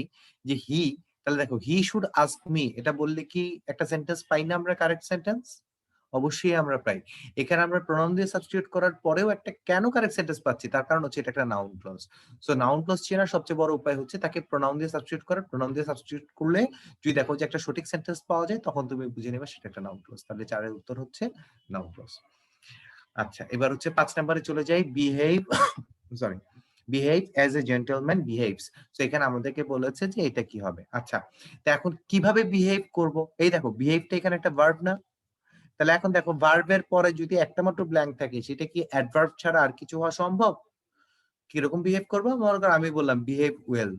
[SPEAKER 2] যে হি, তাহলে দেখো হি শুড আস্ক মি, এটা বললে কি একটা সেন্টেন্স পাই না আমরা, কারেক্ট সেন্টেন্স? অবশ্যই আমরা পাই। এখানে আমরা প্রোনাউন দিয়ে সাবস্টিটিউট করার পরেও একটা কেন কারেক্ট সেন্টেন্স পাচ্ছি, তার কারণ হচ্ছে এটা একটা noun clause. So noun clause চেনার সবচেয়ে বড় উপায় হচ্ছে তাকে প্রোনাউন দিয়ে সাবস্টিটিউট করা। প্রোনাউন দিয়ে সাবস্টিটিউট করলে যদি দেখো যে একটা সঠিক সেন্টেন্স পাওয়া যায়, তখন তুমি বুঝে নেবে সেটা একটা নাউন ক্লজ। তাহলে 4 এর উত্তর হচ্ছে নাউন ক্লজ। আচ্ছা, এবার হচ্ছে 5 নম্বরে চলে যাই, behave sorry behave as a gentleman behaves. তো এখানে আমাদেরকে বলেছে যে এটা কি হবে। আচ্ছা, তো এখন কিভাবে বিহেভ করব? এই দেখো বিহেভটা এখানে একটা ভার্ব না? তাহলে এখন দেখো ভার্বের পরে যদি একটা মাত্র ব্ল্যাঙ্ক থাকে, সেটা কি অ্যাডভার্ব ছাড়া আর কিছু হওয়া সম্ভব? কিরকম বিহেভ করবো? মনে করো আমি বললাম বিহেভ ওয়েল,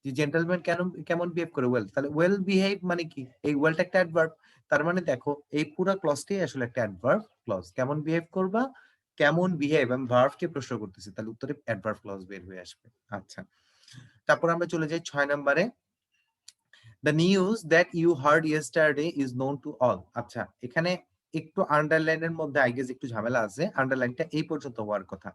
[SPEAKER 2] যে জেন্টলম্যান কেমন বিহেভ করে, ওয়েল। তাহলে ওয়েল বিহেভ মানে কি, এই ওয়েলটা একটা অ্যাডভার্ব। তার মানে দেখো এই পুরো ক্লজটাই আসলে একটা অ্যাডভার্ব ক্লজ। কেমন বিহেভ করবা, কেমন বিহেভ, আমি ভার্বকে প্রশ্ন করতেছি, তাহলে উত্তরে অ্যাডভার্ব ক্লজ বের হয়ে আসবে। আচ্ছা, তারপর আমরা চলে যাই 6 নম্বরে, The news that you heard yesterday is known to all. আচ্ছা, এখানে একটু আন্ডারলাইনের মধ্যে আই গেস একটু ঝামেলা আছে। আন্ডারলাইনটা এই পর্যন্ত হওয়ার কথা,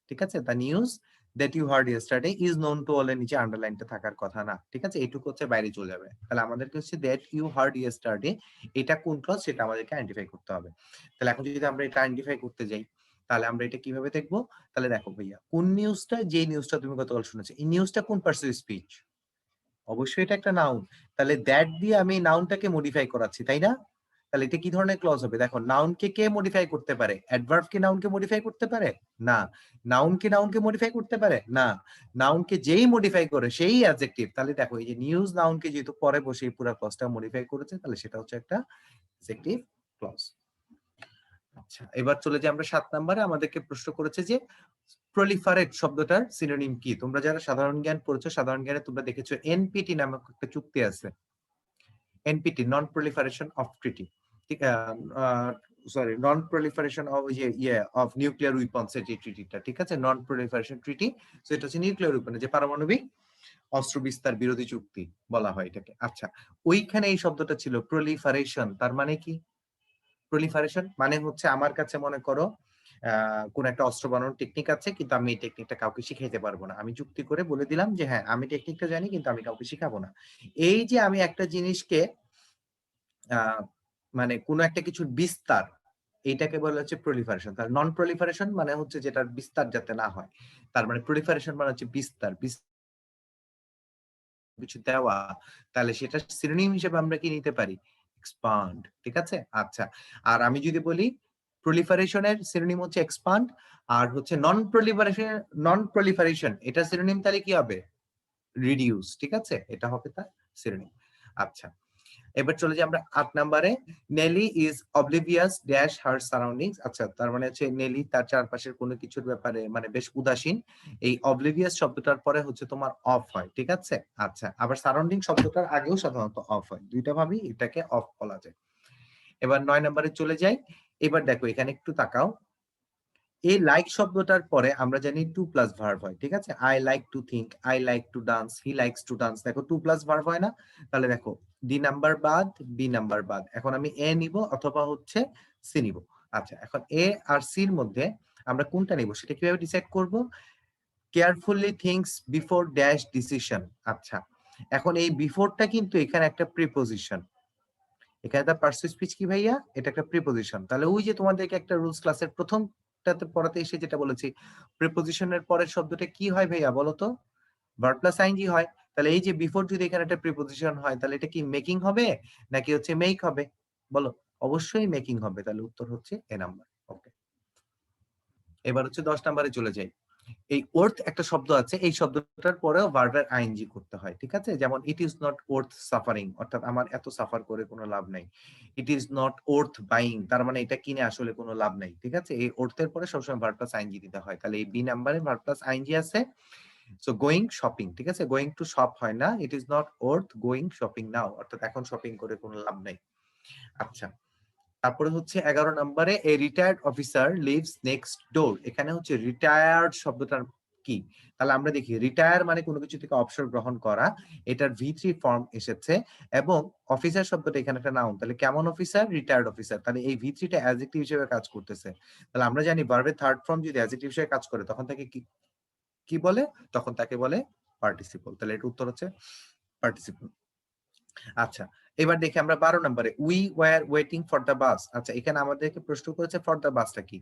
[SPEAKER 2] ঠিক আছে? The news that you heard yesterday is known to all এর নিচে আন্ডারলাইনটা থাকার কথা না, ঠিক আছে? এইটুকু হচ্ছে বাইরে চলে যাবে। তাহলে আমাদেরকে হচ্ছে that you heard yesterday, এটা কোন ক্লজ সেটা আমাদেরকে আইডেন্টিফাই করতে হবে। তাহলে এখন যদি আমরা এটা আইডেন্টিফাই করতে যাই, তাহলে আমরা এটা কিভাবে দেখবো? তাহলে দেখো ভাইয়া, কোন নিউজটা, যে নিউজটা তুমি গতকাল শুনেছো, এই নিউজটা কোন পার্সন স্পিচ? অবশ্যই এটা একটা নাউন। তাহলে দ্যাট দিয়ে আমি নাউনটাকে মডিফাই করাচ্ছি, তাই না? তাহলে এটা কি ধরনের ক্লজ হবে? দেখো, নাউনকে কে মডিফাই করতে পারে? অ্যাডভার্ব কি নাউনকে মডিফাই করতে পারে? না। নাউন কি নাউনকে মডিফাই করতে পারে? না। নাউনকে যেই মডিফাই করে সেই অ্যাডজেক্টিভ। তাহলে দেখো এই যে নিউজ নাউনকে যেহেতু পরে বসে এই পুরো ক্লজটা মডিফাই করেছে, তাহলে সেটা হচ্ছে একটা অ্যাডজেক্টিভ ক্লজ। আচ্ছা, এবার চলে যাই আমরা 7 নম্বরে। আমাদেরকে প্রশ্ন করেছে যে প্রলিফারেট শব্দটার সিনোনিম কি? তোমরা যারা সাধারণ জ্ঞান পড়েছো, সাধারণ জ্ঞানে তোমরা দেখেছো এনপিটি নামক একটা চুক্তি আছে, এনপিটি, নন প্রলিফারেশন অফ ট্রিটি, ঠিক, sorry, non proliferation of of nuclear weapons, এর যে ট্রিটিটা, ঠিক আছে, নন প্রলিফারেশন ট্রিটি। সো এটা হচ্ছে নিউক্লিয়ার উইপন, যে পারমাণবিক অস্ত্র বিস্তার বিরোধী চুক্তি বলা হয় এটাকে। আচ্ছা, ওইখানে এই শব্দটা ছিল প্রলিফারেশন। তার মানে কি? প্রলিফারেশন মানে হচ্ছে আমার কাছে মনে করো কোন একটা অস্ত্র বানানোর টেকনিক আছে, কিন্তু আমি এই টেকনিকটা কাউকে শিখাইতে পারবো না। আমি যুক্তি করে বলে দিলাম যে হ্যাঁ আমি টেকনিকটা জানি, কিন্তু আমি কাউকে শিখাবো না। এই যে আমি একটা জিনিসকে মানে কোন একটা কিছুর বিস্তার, এইটাকে বলা হচ্ছে প্রলিফারেশন। তার নন প্রলিফারেশন মানে হচ্ছে যেটার বিস্তার যাতে না হয়। তার মানে প্রলিফারেশন মানে হচ্ছে বিস্তার, কিছু দেওয়া। তাহলে সেটা সিনোনিম হিসেবে আমরা কি নিতে পারি? এক্সপান্ড, ঠিক আছে? আচ্ছা, আর আমি যদি বলি প্রলিফারেশনের সিনোনিম হচ্ছে এক্সপান্ড, আর হচ্ছে নন প্রলিফারেশন এটা সিনোনিম, তাহলে কি হবে? রিডিউস, ঠিক আছে? এটা হবে তার সিনোনিম। আচ্ছা, এবার চলে যাই আমরা 8 নম্বরে, Nelly is oblivious dash her surroundings. আচ্ছা, তার মানে হচ্ছে নেলি তার চারপাশের কোনো কিছুর ব্যাপারে মানে বেশ উদাসীন। এই অবলিভিয়াস শব্দটার পরে হচ্ছে তোমার অফ হয়, ঠিক আছে? আচ্ছা, আবার সারাউন্ডিং শব্দটার আগেও সাধারণত অফ হয়, দুইটা ভাবেই এটাকে অফ বলা যায়। এবার 9 নম্বরে চলে যাই। এবার দেখো এখানে একটু তাকাও, এই লাইক শব্দটার পরে আমরা জানি টু প্লাস ভার্ব হয়, ঠিক আছে? I like to think, I like to dance, he likes to dance. দেখো টু প্লাস ভার্ব হয় না? তাহলে দেখো ডি নাম্বার বাদ, বি নাম্বার বাদ। এখন আমি এ নিব অথবা হচ্ছে সি নিব। আচ্ছা, এখন এ আর সির মধ্যে আমরা কোনটা নিব সেটা কিভাবে ডিসাইড করব? Carefully thinks before dash decision. আচ্ছা, এখন এই বিফোরটা কিন্তু এখানে একটা প্রিপোজিশন। এখানে তার পার্সিভ স্পিচ কি ভাইয়া? এটা একটা প্রিপোজিশন। তাহলে ওই যে তোমাদেরকে একটা রুলস ক্লাসের প্রথমটাতে পড়াতে এসে যেটা বলেছি, প্রিপোজিশনের পরের শব্দটা কি হয় ভাইয়া বলো তো? ভার্ব প্লাস আইএনজি হয়। তাহলে এই যে বিফোর যদি এখানে একটা প্রিপোজিশন হয়, তাহলে এটা কি মেকিং হবে নাকি হচ্ছে মেক হবে? বলো। অবশ্যই মেকিং হবে। তাহলে উত্তর হচ্ছে এ নাম্বার। ওকে, এবার হচ্ছে 10 নম্বরে চলে যাই। এই ওর্থ একটা শব্দ আছে, এই শব্দটার পরেও ভার্বের আইএনজি করতে হয়, ঠিক আছে? যেমন ইট ইজ নট ওর্থ সাফারিং, অর্থাৎ আমার এত সাফার করে কোনো লাভ নাই। ইট ইজ নট ওর্থ বাইং, তার মানে এটা কিনে আসলে কোনো লাভ নাই, ঠিক আছে? এই ওর্থের পরে সবসময় ভার্ব প্লাস আইএনজি দিতে হয়। তাহলে এই বি নাম্বারে ভার্ব প্লাস আইএনজি আছে। সো গোয়িং শপিং, ঠিক আছে? গোয়িং টু শপ হয় না, it is not worth going shopping now, অর্থাৎ এখন শপিং করে কোনো লাভ নাই। আচ্ছা, তারপরে হচ্ছে 11 নম্বরে a retired officer lives next door. এখানে হচ্ছে রিটায়ার্ড শব্দটার কি, তাহলে আমরা দেখি রিটায়ার মানে কোনো কিছু থেকে অবসর গ্রহণ করা, এটার V3 ফর্ম এসেছে, এবং অফিসার শব্দটা এখানে একটা নাউন, তাহলে কেমন অফিসার? Retired officer. তাহলে এই V3টা অ্যাডজেক্টিভ হিসেবে কাজ করতেছে। তাহলে আমরা জানি ভার্বের থার্ড ফর্ম যদি অ্যাডজেক্টিভ হিসেবে কাজ করে তখন তাকে কি কি বলে? তখন তাকে বলে পার্টিসিপল। তাহলে এটা উত্তর হচ্ছে পার্টিসিপল। আচ্ছা, এবার দেখি আমরা 12 নম্বরে we were waiting for the bus. আচ্ছা, এখানে আমাদেরকে প্রশ্ন করেছে ফর দ্য বাসটা কি।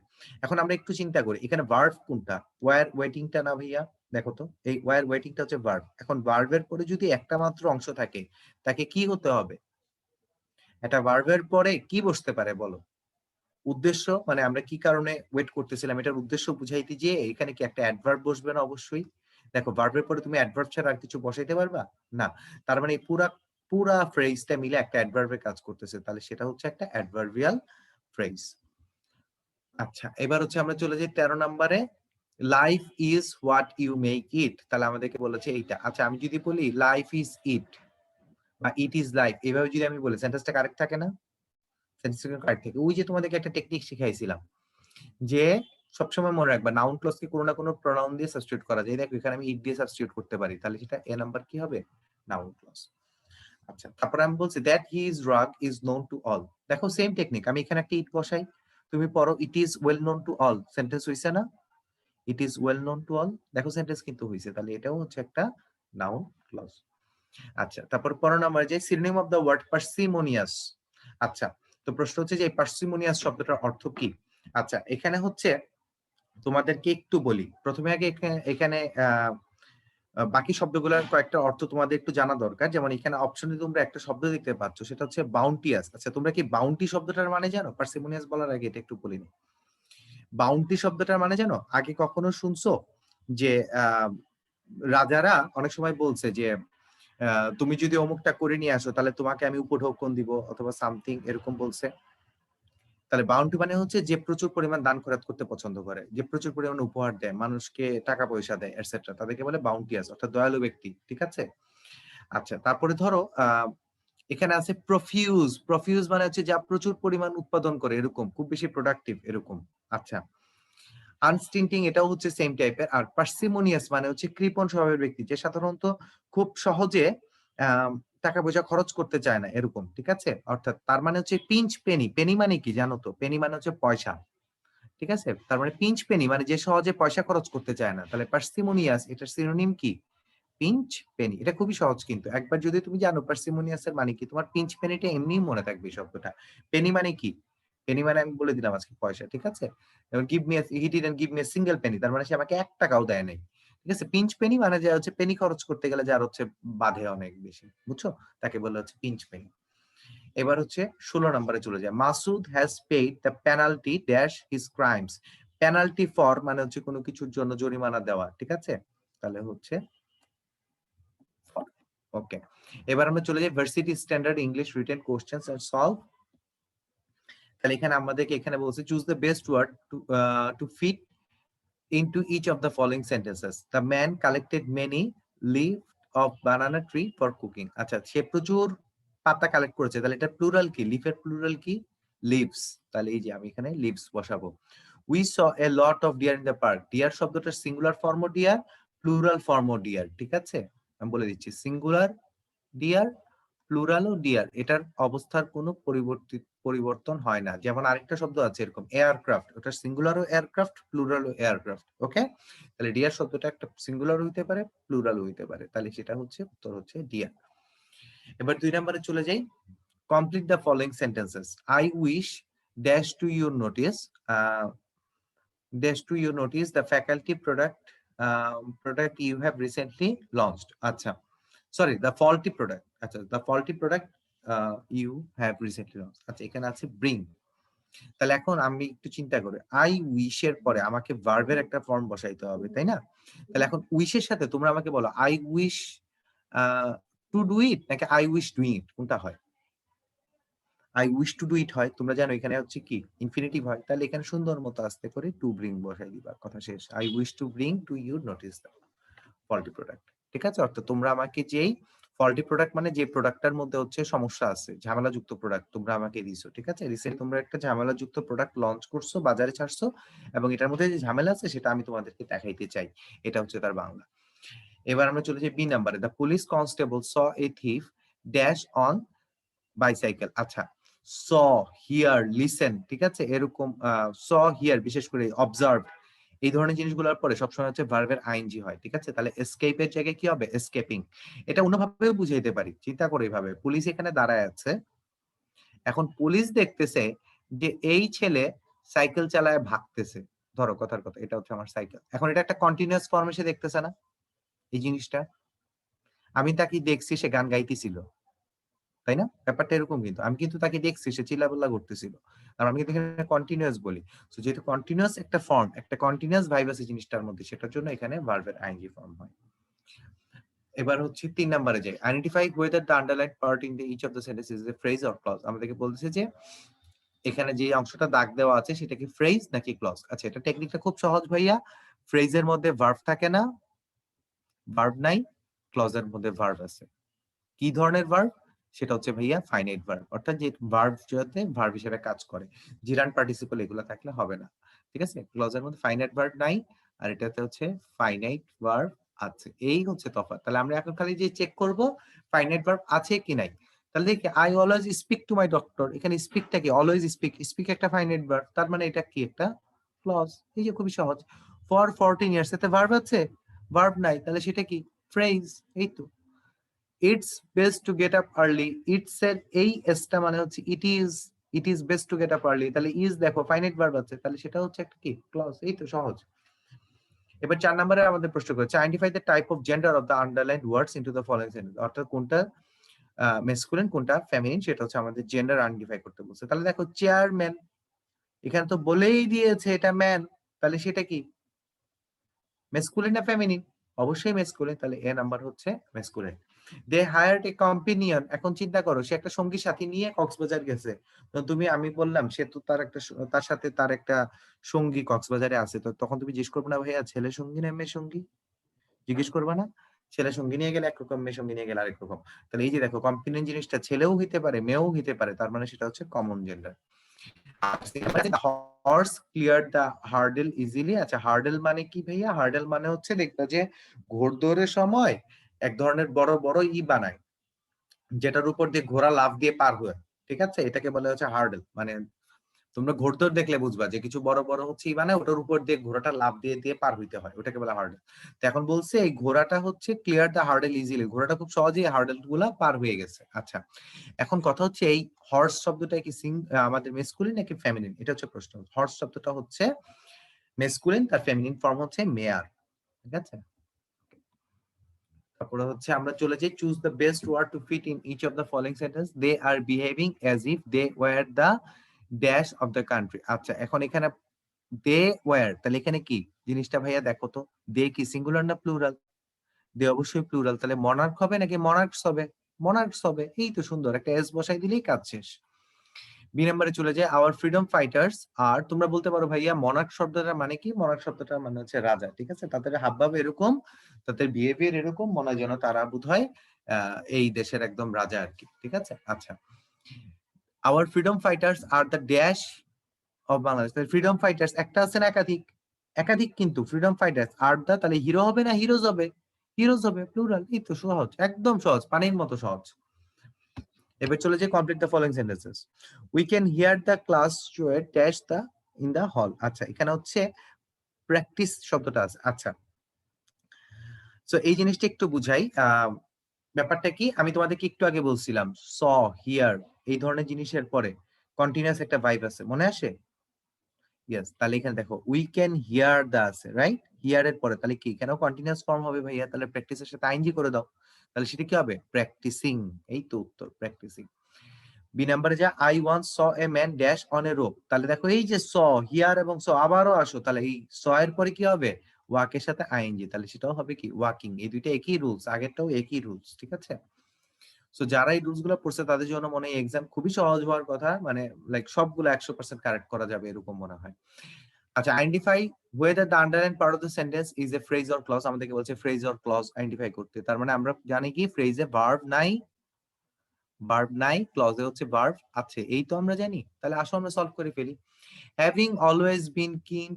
[SPEAKER 2] এখন আমরা একটু চিন্তা করি এখানে ভার্ব কোনটা, ওয়ার ওয়েটিংটা না ভাইয়া? দেখো তো, এই ওয়ার ওয়েটিংটা হচ্ছে ভার্ব। এখন ভার্বের পরে যদি একটা মাত্র অংশ থাকে তাকে কি হতে হবে? এটা ভার্বের পরে কি বসতে পারে বলো? উদ্দেশ্য, মানে আমরা কি কারণে ওয়েট করতেছিলাম এটার উদ্দেশ্য বুঝাইতে যে এখানে কি একটা অ্যাডভার্ব বসবে না? অবশ্যই। দেখো ভার্বের পরে তুমি অ্যাডভার্ব ছাড়া আর কিছু বসাইতে পারবা না। তার মানে পুরা পুরা ফ্রেজটা মিলে একটা অ্যাডভার্বের কাজ করতেছে, তাহলে সেটা হচ্ছে একটা অ্যাডভার্বিয়াল ফ্রেজ। আচ্ছা, এবার হচ্ছে আমরা চলে যাই 13 নম্বরে, life is what you make it. তাহলে আমাদেরকে বলেছে এইটা। আচ্ছা, আমি যদি বলি লাইফ ইজ ইট বা ইট ইজ লাইফ, এভাবে যদি আমি বলি সেন্টেন্সটা কারেক্ট থাকে না? সেন্টেন্সটা কারেক্ট থাকে। ওই যে তোমাদেরকে একটা টেকনিক শিখাইছিলাম যে সবসময় মনে রাখবা নাউন ক্লজকে কোনো না কোনো প্রোনাউন দিয়ে সাবস্টিটিউট করা যায়। দেখো এখানে আমি ইট দিয়ে সাবস্টিটিউট করতে পারি, তাহলে সেটা এ নাম্বার কি হবে? Noun clause. আচ্ছা, তারপরে আমি বলছি that his rogue is known to all. দেখো সেম টেকনিক, আমি এখানে একটা ইট বসাই, তুমি পড়ো it is well known to all. Sentence হইছে না? It is well known to all, দেখো সেন্টেন্স কিন্তু হইছে, তাহলে এটাও হচ্ছে একটা নাউন ক্লজ। আচ্ছা, তারপর পরের নাম্বার যে সিনোনিম অফ দ্য ওয়ার্ড পার্সিমোনিয়াস। আচ্ছা, তো প্রশ্ন হচ্ছে যে পার্সিমোনিয়াস শব্দটার অর্থ কি? আচ্ছা, এখানে হচ্ছে তোমাদেরকে একটু বলি, প্রথমে আগে এখানে বাকি শব্দগুলোর কয়েকটা অর্থ তোমাদের একটু জানা দরকার। যেমন এখানে অপশনে তোমরা একটা শব্দ দেখতে পাচ্ছ, সেটা হচ্ছে বাউন্টিয়াস। আচ্ছা, তোমরা কি বাউন্টি শব্দটার মানে জানো? পার্সিমোনিয়াস বলার আগে এটা একটু বলিনি। বাউন্টি শব্দটার মানে জানো? আগে কখনো শুনছো যে রাজারা অনেক সময় বলছে যে তুমি যদি অমুকটা করে নিয়ে আসো তাহলে তোমাকে আমি উপঢৌকন দিব অথবা সামথিং এরকম বলছে। তাহলে বাউন্টি মানে হচ্ছে যে প্রচুর পরিমাণ দান খয়রাত করতে পছন্দ করে, যে প্রচুর পরিমাণ উপহার দেয়, মানুষকে টাকা পয়সা দেয় এটসেট্রা, তাদেরকে বলে বাউন্টিয়াস, অর্থাৎ দয়ালু ব্যক্তি। ঠিক আছে? আচ্ছা, তারপরে ধরো এখানে আছে প্রফিউজ। প্রফিউজ মানে হচ্ছে যা প্রচুর পরিমাণ উৎপাদন করে, এরকম খুব বেশি প্রোডাক্টিভ এরকম। আচ্ছা, আনস্টিন্টিং এটাও হচ্ছে সেম টাইপের। আর পার্সিমোনিয়াস মানে হচ্ছে কৃপণ স্বভাবের ব্যক্তি, যে সাধারণত খুব সহজে টাকা পয়সা খরচ করতে চায় না এরকম। ঠিক আছে? অর্থাৎ তার মানে হচ্ছে পিঞ্চ পেনি। পেনি মানে কি জানো তো? পেনি মানে হচ্ছে পয়সা। ঠিক আছে? তার মানে পিঞ্চ পেনি মানে যে সহজে পয়সা খরচ করতে চায় না। তাহলে পার্সিমোনিয়াস এটার সিনোনিম কি? Pinch Penney. এটা খুবই সহজ, কিন্তু একবার যদি তুমি জানো পার্সিমোনিয়াস এর মানে কি, তোমার পিঞ্চ পেনিটা এমনিই মনে থাকবে শব্দটা। পেনি মানে কি? পেনি মানে আমি বলে দিলাম আজকে পয়সা। ঠিক আছে? এবং give me he didn't give me a single Penney, তার মানে সে আমাকে 1 টাকাও দেয় নাই। ঠিক আছে? পিঞ্চ পেনি মানে যে হচ্ছে পেনি খরচ করতে গেলে যার হচ্ছে বাধে অনেক বেশি। বুঝছো? তাকে বলা হচ্ছে পিঞ্চ পেনি। এবার হচ্ছে 16 নম্বরে চলে যায়। Masud has paid the penalty dash his crimes. Penalty for মানে হচ্ছে কোনো কিছুর জন্য জরিমানা দেওয়া। ঠিক আছে? তাহলে হচ্ছে ওকে। এবার আমরা চলে যাই varsity standard English written questions and solve. তাহলে এখানে আমাদেরকে এখানে বলছে choose the best word to fit into each of the following sentences. The man collected many leaves of banana tree for cooking. আচ্ছা, সে প্রচুর পাতা কালেক্ট করেছে, তাহলে এটা প্লুরাল কি? লিফের প্লুরাল কি? লিভস। তাহলে এই যে আমি এখানে লিভস বসাবো। We saw a lot of deer in the park. Deer শব্দটার সিঙ্গুলার ফর্ম ও ডিয়ার, প্লুরাল ফর্ম ও ডিয়ার। ঠিক আছে? আমি বলে দিচ্ছি সিঙ্গুলার ডিয়ার, প্লুরাল ও ডিয়ার, এটার অবস্থার কোনো পরিবর্তন হয় না। যেমন আরেকটা শব্দ আছে এরকম এয়ারক্রাফট, ওটা সিঙ্গুলার ও এয়ারক্রাফট, প্লুরাল ও এয়ারক্রাফট। ওকে? তাহলে ডিয়ার শব্দটা একটা সিঙ্গুলার হইতে পারে, প্লুরাল হইতে পারে, তাহলে সেটা হচ্ছে উত্তর হচ্ছে ডিয়ার। এবার 2 নম্বরে চলে যাই। Complete the following sentences. I wish dash to your notice the faculty product you have recently launched. আচ্ছা, সরি, দ্য ফল্টি প্রোডাক্ট। আচ্ছা, the faulty product you have recently launched. আচ্ছা, এখানে আছে ব্রিং। তাহলে এখন আমি একটু চিন্তা করি, আই উইশ এর পরে আমাকে ভার্বের একটা ফর্ম বসাইতে হবে, তাই না? তাহলে এখন উইশের সাথে তোমরা আমাকে বলো I wish to do it নাকি আই উইশ ডুইং ইট, কোনটা হয়? I wish to do it হয়। তোমরা জানো এখানে হচ্ছে কি ইনফিনিটিভ হয়, তাহলে এখানে সুন্দর মতো আস্তে করে টু ব্রিং বসাই দিবা, কথা শেষ। I wish to bring to your notice the faulty product. ঠিক আছে? অর্থাৎ তোমরা আমাকে যেই ফল্টি প্রোডাক্ট মানে যে প্রোডাক্টটার মধ্যে হচ্ছে সমস্যা আছে, ঝামেলাযুক্ত প্রোডাক্ট তোমরা আমাকে দিছো, ঠিক আছে? রিসেন্ট তোমরা একটা ঝামেলাযুক্ত প্রোডাক্ট লঞ্চ করছো, বাজারে ছাড়ছো, এবং এটার মধ্যে যে ঝামেলা আছে সেটা আমি তোমাদেরকে দেখাইতে চাই। এটা হচ্ছে তার বাংলা। এবার আমরা চলে যাই বি নাম্বারে। The police constable saw A thief dash on bicycle. আচ্ছা, স, হিয়ার, লিসেন, ঠিক আছে, এরকম স, হিয়ার, বিশেষ করে অবজার্ভ, এই ধরনের জিনিসগুলোর পরে সবসময় হচ্ছে ভার্বের আইএনজি হয়, ঠিক আছে? তাহলে এসকেপের জায়গায় কি হবে? এসকেপিং। এটা অন্যভাবেও বুঝাইতে পারি, চিন্তা করে এইভাবে। পুলিশ এখানে দাঁড়ায় আছে, এখন পুলিশ দেখতেছে যে এই ছেলে সাইকেল চালায় ভাগতেছে, ধরো কথার কথা এটা হচ্ছে আমার সাইকেল। এখন এটা একটা কন্টিনিউয়াস ফর্ম এসে দেখতেছে না এই জিনিসটা? আমি তাকে দেখছি সে গান গাইতেছিল, তাই না? ব্যাপারটা এরকম, কিন্তু আমি কিন্তু তাকে দেখছি সে চিল্লাপাল্লা করতেছিল, আর আমি কিন্তু এখানে কন্টিনিউয়াস বলি। সো যেহেতু কন্টিনিউয়াস একটা ফর্ম, একটা কন্টিনিউয়াস ভাইব আছে জিনিসটার মধ্যে, সেটার জন্য এখানে ভার্বের আইএনজি ফর্ম হয়। এবার হচ্ছে 3 নম্বরে যাই। Identify whether the underlined part in the each of the sentence is a phrase or clause। আমাদেরকে বলতেছে যে এখানে যে অংশটা দাগ দেওয়া আছে সেটা কি ফ্রেজ নাকি ক্লজ। আচ্ছা, এটা টেকনিকটা খুব সহজ ভাইয়া। ফ্রেজের মধ্যে ভার্ব থাকে না, ভার্ব নাই, ক্লজের মধ্যে ভার্ব আছে। কি ধরনের ভার্ব? সেটা হচ্ছে ভাইয়া ফাইনাইট ভার্ব, অর্থাৎ যে ভার্ব যাতে ভার্ব হিসেবে কাজ করে, জিরান পার্টিসিপল এগুলো থাকলে হবে না, ঠিক আছে? ক্লজের মধ্যে ফাইনাইট ভার্ব নাই, আর এটাতে হচ্ছে ফাইনাইট ভার্ব আছে। এই হচ্ছে তফাৎ। তাহলে আমরা এখন খালি যে চেক করব ফাইনাইট ভার্ব আছে কি নাই। তাহলে দেখি, I always speak to my doctor, এখানে স্পিকটা কি? অলওয়েজ স্পিক, স্পিক একটা ফাইনাইট ভার্ব, তার মানে এটা কি? একটা ক্লজ। এই যে খুবই সহজ। ফর 14 ইয়ার্স, এতে ভার্ব আছে? ভার্ব নাই, তাহলে সেটা কি? ফ্রেজ। এই তো। It's best to get up early, it's এর এই এসটা মানে হচ্ছে it is best to get up early, তাহলে ইজ দেখো ফাইনাইট ভার্ব আছে, তাহলে সেটা হচ্ছে একটা কি? ক্লজ। এই তো সহজ। এবার 4 নম্বরে আমাদের প্রশ্ন করেছে identify the type of gender of the underlined words into the following sentence, অর্থাৎ কোনটা মেসকুলিন কোনটা ফেমিনিন সেটা হচ্ছে আমাদের জেন্ডার আইডেন্টিফাই করতে বলছে। তাহলে দেখো চেয়ারম্যান, এখানে তো বলেই দিয়েছে এটা ম্যান, তাহলে সেটা কি? মেসকুলিন না ফেমিনিন? অবশ্যই মেসকুলিন, তাহলে এ নাম্বার হচ্ছে মেসকুলিন। দে হায়ার্ড এ কম্পেনিয়ন, এখন চিন্তা করো সে একটা সঙ্গী সাথী নিয়ে কক্সবাজার গেছে, তো আমি বললাম সে তো তার সাথে তার একটা সঙ্গী কক্সবাজারে আছে, তো তখন তুমি জিজ্ঞেস করবে না ভাইয়া ছেলে সঙ্গী না মেয়ে সঙ্গী? জিজ্ঞেস করবে না? ছেলে সঙ্গী নিয়ে গেলে একরকম, মেয়ে সঙ্গী নিয়ে গেলে আরেক রকম। তাহলে এই যে দেখো কম্পেনিয়ন জিনিসটা ছেলেও হইতে পারে মেয়েও হইতে পারে, তার মানে সেটা হচ্ছে common gender. Horse clear the hurdle easily. আচ্ছা, হার্ডেল মানে কি ভাইয়া? হার্ডেল মানে হচ্ছে দেখবে যে ঘোড়দৌড়ের সময় এক ধরনের বড় বড় বানায়, যেটার উপর দিয়ে ঘোড়া লাফ দিয়ে পার হয়, ঠিক আছে? এটাকে বলে হচ্ছে হার্ডেল। মানে তোমরা ঘোড়দৌড় দেখলে বুঝবা যে কিছু বড় বড় হচ্ছে বানায়, ওটার উপর দিয়ে ঘোড়াটা লাফ দিয়ে দিয়ে পার হইতে হয়, ওটাকে বলে হার্ডেল। তো এখন বলছে এই ঘোড়াটা হচ্ছে ক্লিয়ার দ্য হার্ডেল ইজিলি, ঘোড়াটা খুব সহজেই হার্ডেল গুলা পার হয়ে গেছে। আচ্ছা, এখন কথা হচ্ছে এই হর্স শব্দটা কি আমাদের মেসকুলিন নাকি ফেমিনিন, এটা হচ্ছে প্রশ্ন। হর্স শব্দটা হচ্ছে মেসকুলিন, তার ফেমিনিন ফর্ম হচ্ছে মেয়ার, ঠিক আছে? তারপরে হচ্ছে আমরা চলে যাই choose the best word to fit in each of the following sentence. They are behaving as if they were the dash of the country. আচ্ছা, এখন এখানে দে ওয়ার, তাহলে এখানে কি জিনিসটা ভাইয়া দেখো তো, দে কি সিঙ্গুলার না প্লুরাল? দে অবশ্যই প্লুরাল, তাহলে মনার্ক হবে নাকি মনার্কস হবে? মনার্কস হবে। এই তো সুন্দর, একটা এস বসাই দিলেই কাজ শেষ। বি নম্বরে চলে যায় আওয়ার ফ্রিডম ফাইটার্স। আর তোমরা বলতে পারো ভাইয়া মনার্ক শব্দটা মানে কি? মনার্ক শব্দটা মানে হচ্ছে রাজা, ঠিক আছে? তাদের হাবভাব এরকম, তাদের বিহেভিয়ার এরকম, মনে হয় যেন তারা বোধহয় এই দেশের একদম রাজা আর কি, ঠিক আছে? আচ্ছা, our freedom fighters are the dash of Bangladesh. Freedom fighters একটা আছে না একাধিক? একাধিক, কিন্তু ফ্রিডম ফাইটার্স আর দা, তাহলে হিরো হবে না হিরোজ হবে? হিরোজ হবে, প্লুরাল। এই তো সহজ, একদম সহজ, পানির মতো সহজ। এবার চলে যে complete the following sentences. We can here the class dash the in the hall. আচ্ছা, এখানে হচ্ছে প্র্যাকটিস শব্দটা আছে। আচ্ছা, সো এই জিনিসটা একটু বুঝাই। ব্যাপারটা কি আমি তোমাদেরকে একটু আগে বলছিলাম, স, হিয়ার, এই ধরনের জিনিসের পরে কন্টিনিউয়াস একটা ভাইব আছে, মনে আসে? ইয়েস, তাহলে এখানে দেখো উই ক্যান হিয়ার দা আছে, রাইট? হিয়ার এর পরে তাহলে কি এখানেও কন্টিনিউয়াস ফর্ম হবে ভাইয়া, তাহলে প্র্যাকটিসের সাথে আইএনজি করে দাও, তাহলে সেটা কি হবে? প্র্যাকটিসিং। এই তো উত্তর, প্র্যাকটিসিং। বি নাম্বারে যা I once saw a man dash on a rope. তাহলে দেখো এই যে স, হিয়ার এবং স আবারও আসো, তাহলে এই স এর পরে কি হবে? ওয়াকের সাথে আইএনজি, তাহলে সেটাও হবে কি? ওয়াকিং। এই দুইটা একই রুলস, আগেরটাও একই রুলস, ঠিক আছে? সো যারা এই রুলস গুলো পড়ছে তাদের জন্য মনে হয় এক্সাম খুবই সহজ হওয়ার কথা, মানে লাইক সবগুলো 100% কারেক্ট করা যাবে এরকম মনে হয়। আচ্ছা, identify whether the underlined part of the sentence is a phrase or clause, আমাদেরকে বলছে phrase or clause আইডেন্টিফাই করতে। তার মানে আমরা জানি কি phrase এ verb নাই, clause এ হচ্ছে verb আছে, এই তো আমরা জানি। তাহলে আসো আমরা সলভ করে ফেলি। Having always been keen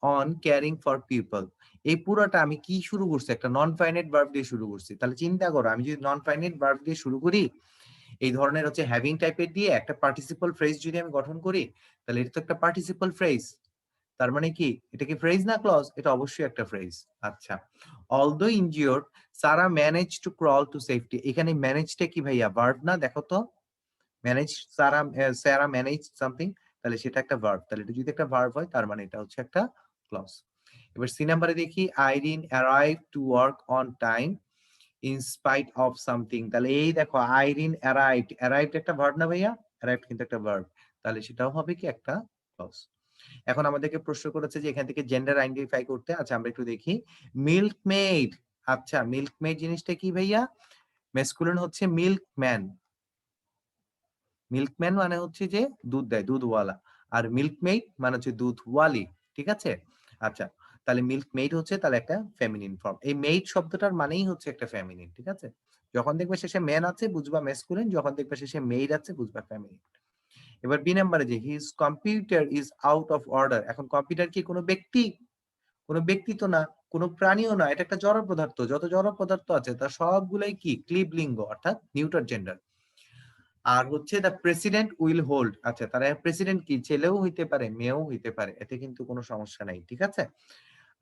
[SPEAKER 2] on caring for people, এই পুরোটা আমি কি শুরু করছি? একটা নন ফাইনাইট ভার্ব দিয়ে শুরু করছি। তাহলে চিন্তা করো, আমি যদি নন ফাইনাইট ভার্ব দিয়ে শুরু করি, এই ধরনের হচ্ছে হ্যাভিং টাইপের দিয়ে একটা পার্টিসিপল ফ্রেজ যদি আমি গঠন করি, তাহলে এটা তো একটা পার্টিসিপল ফ্রেজ। তার মানে কি এটা কি ফ্রেজ না ক্লজ? এটা অবশ্যই একটা ফ্রেজ। আচ্ছা, although injured Sara manage to crawl to safety, এখানে ম্যানেজটা কি ভাইয়া? ভার্ব না? দেখো তো, ম্যানেজ সারা ম্যানেজ সামথিং, তাহলে সেটা একটা ভার্ব। তাহলে এটা যদি একটা ভার্ব হয় তার মানে এটা হচ্ছে একটা ক্লজ। এবার সি নাম্বারে দেখি, Irene arrive to work on time in spite of something, তাহলে এই দেখো আইরিন অ্যারাইভড একটা ভার্ব না ভাইয়া? অ্যারাইভড কিন্তু একটা ভার্ব, তাহলে সেটাও হবে কি একটা ক্লজ। এখন আমাদেরকে প্রশ্ন করেছে যে এখান থেকে জেন্ডার আইডেন্টিফাই করতে। আচ্ছা, আমরা একটু দেখি। মিল্কমেড, আচ্ছা মিল্কমেড জিনিসটা কি ভাইয়া? ম্যাসকুলিন হচ্ছে মিল্কম্যান, মিল্কম্যান মানে হচ্ছে যে দুধ দেয়, দুধওয়ালা, আর মিল্কমেড মানে হচ্ছে দুধওয়ালি, ঠিক আছে? আচ্ছা, তাহলে মিল্কমেড হচ্ছে তাহলে একটা ফেমিনিন ফর্ম। এই মেড শব্দটার মানেই হচ্ছে একটা ফেমিনিন, ঠিক আছে? যখন দেখবে শেষে ম্যান আছে বুঝবা ম্যাসকুলিন, যখন দেখবে শেষে মেড আছে বুঝবা ফেমিনিন। এবার বি নাম্বারে যে his computer is out of order, এখন কম্পিউটার কি কোনো ব্যক্তি? কোনো ব্যক্তি তো না, কোনো প্রাণীও না, এটা একটা জড় পদার্থ। যত জড় পদার্থ আছে তার সবগুলাই কি ক্লিবলিঙ্গ, অর্থাৎ নিউটার জেন্ডার। আর হচ্ছে দ্য প্রেসিডেন্ট উইল হোল্ড, আচ্ছা তারা প্রেসিডেন্ট কি ছেলেও হইতে পারে মেয়েও হইতে পারে, এতে কিন্তু কোনো সমস্যা নাই, ঠিক আছে?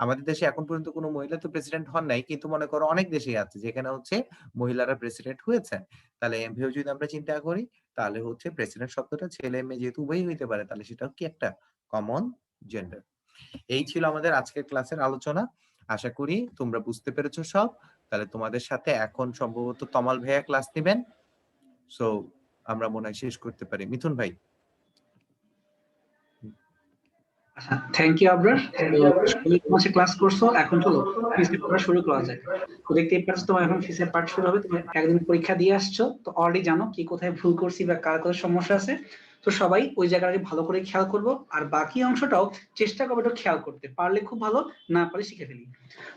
[SPEAKER 2] আমাদের দেশে এখন পর্যন্ত কোনো মহিলা তো প্রেসিডেন্ট হন নাই, কিন্তু মনে করো অনেক দেশেই আছে যেখানে হচ্ছে মহিলারা প্রেসিডেন্ট হয়েছেন। তাহলে এমভিও যদি আমরা চিন্তা করি, তাহলে হচ্ছে প্রেসিডেন্ট শব্দটা ছেলে মেয়ে যেহেতু উভয়ই হইতে পারে, তাহলে সেটাও কি একটা কমন জেন্ডার। এই ছিল আমাদের আজকের ক্লাসের আলোচনা। আশা করি তোমরা বুঝতে পেরেছো সব। তাহলে তোমাদের সাথে এখন সম্ভবত তমাল ভাইয়া ক্লাস নেবেন, সো আমরা মনে হয় শেষ করতে পারি। মিথুন ভাই।
[SPEAKER 4] Thank you Abrar. তো ক্লাস করছো, এখন চলো ফিজিক্স পড়া শুরু করা যায়। তো দেখতেই পাচ্ছ তোমার এখন ফিজিক্সের পার্ট শুরু হবে। তুমি একদিন পরীক্ষা দিয়ে আসছো, তো অলরেডি জানো কি কোথায় ভুল করছি বা কার কোথায় সমস্যা আছে। তো সবাই ওই জায়গাটা ভালো করে খেয়াল করবো, আর বাকি অংশটাও চেষ্টা করবো একটু খেয়াল করতে, পারলে খুব ভালো, না পারলে শিখে ফেলি।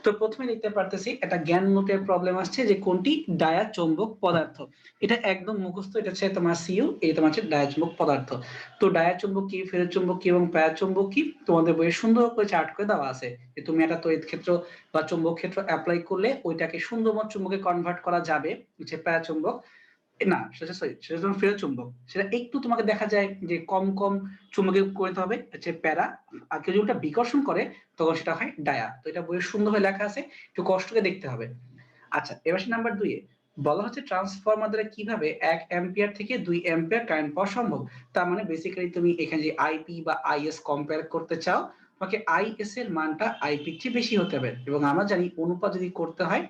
[SPEAKER 4] তো প্রথমে দেখতে পারতেছি একটা জ্ঞান নোটের প্রবলেম আসছে যে কোনটি ডায়া চৌম্বক পদার্থ। এটা একদম মুখস্থ, এটা হচ্ছে তোমার সিইউ, এটা তোমার হচ্ছে ডায়া চৌম্বক পদার্থ। তো ডায়া চৌম্বক কি, ফেরত চৌম্বক কি এবং প্রায় চৌম্বক কি তোমাদের বইয়ে সুন্দর করে চার্ট করে দেওয়া আছে, যে তুমি একটা তড়িৎ ক্ষেত্র বা চৌম্বক ক্ষেত্র অ্যাপ্লাই করলে ওইটাকে সুন্দরবন চৌম্বকে কনভার্ট করা যাবে, হচ্ছে প্রায় চৌম্বক না, সেটা সরি, সেটা যখন ফেরত চুম্বক, সেটা একটু তোমাকে দেখা যায় যে কম কম চুম্বকে করতে হবে, হচ্ছে প্যারা। আর কেউ যদি ওটা বিকর্ষণ করে তখন সেটা হয় ডায়া। তো এটা বইয়ে সুন্দরভাবে লেখা আছে, একটু কষ্ট করে দেখতে হবে। আচ্ছা, এবার নাম্বার 2 এ বলা হচ্ছে ট্রান্সফরমার দ্বারা কিভাবে 1 অ্যাম্পিয়ার থেকে 2 অ্যাম্পিয়ার কারেন্ট পাওয়া সম্ভব। তার মানে বেসিক্যালি তুমি এখানে যে আইপি বা আইএস কম্পেয়ার করতে চাও, তোমাকে আইএস এর মানটা আইপি চেয়ে বেশি হতে হবে, এবং আমরা জানি অনুপাত যদি করতে হয়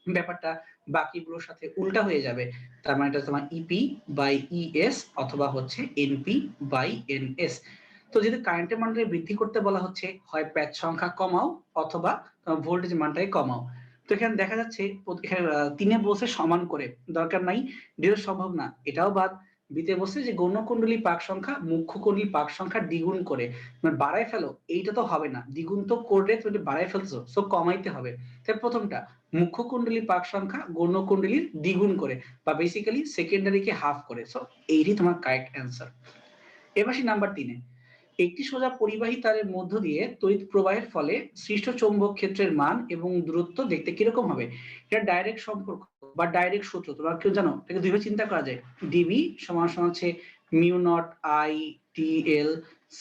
[SPEAKER 4] ব্যাপারটা বাকিগুলোর সাথে উল্টা হয়ে যাবে। তার মানে এটা তোমার ইপি বাই ইএস অথবা হচ্ছে এনপি বাই এনএস। তো যদি কারেন্টের মানটাকে বৃদ্ধি করতে বলা হচ্ছে, হয় প্যাচ সংখ্যা কমাও অথবা ভোল্টেজ মানটাকে কমাও। তো এখানে দেখা যাচ্ছে এখানে 3 এ বসে সমান করে দরকার নাই, যেহেতু সম্ভব না এটাও বাদ। বিতে বসে যে গৌণ কুণ্ডলী পাক সংখ্যা মুখ্য কুণ্ডলী পাক সংখ্যা দ্বিগুণ করে মানে বাড়ায় ফেলো, এইটা তো হবে না, দ্বিগুণ তো করলে তুমি বাড়ায় ফেলছো, সো কমাইতে হবে। তাই প্রথমটা মুখ্য কুণ্ডলী পাক সংখ্যা গৌণ কুণ্ডলীর দ্বিগুণ করে বা বেসিক্যালি সেকেন্ডারিকে হাফ করে, সো এইটি তোমার কারেক্ট অ্যান্সার। এবার নাম্বার 3 এ একটি সোজা পরিবাহী তারের মধ্য দিয়ে তড়িৎ প্রবাহের ফলে সৃষ্ট চৌম্বক ক্ষেত্রের মান এবং দূরত্ব দেখতে কিরকম হবে। এটা ডাইরেক্ট সম্পর্ক বা ডাইরেক্ট সূত্র, তোমরা কেউ জানো? এটাকে দুইভাবে চিন্তা করা যায়। ডিবি সমান সমান হচ্ছে mu naught I T L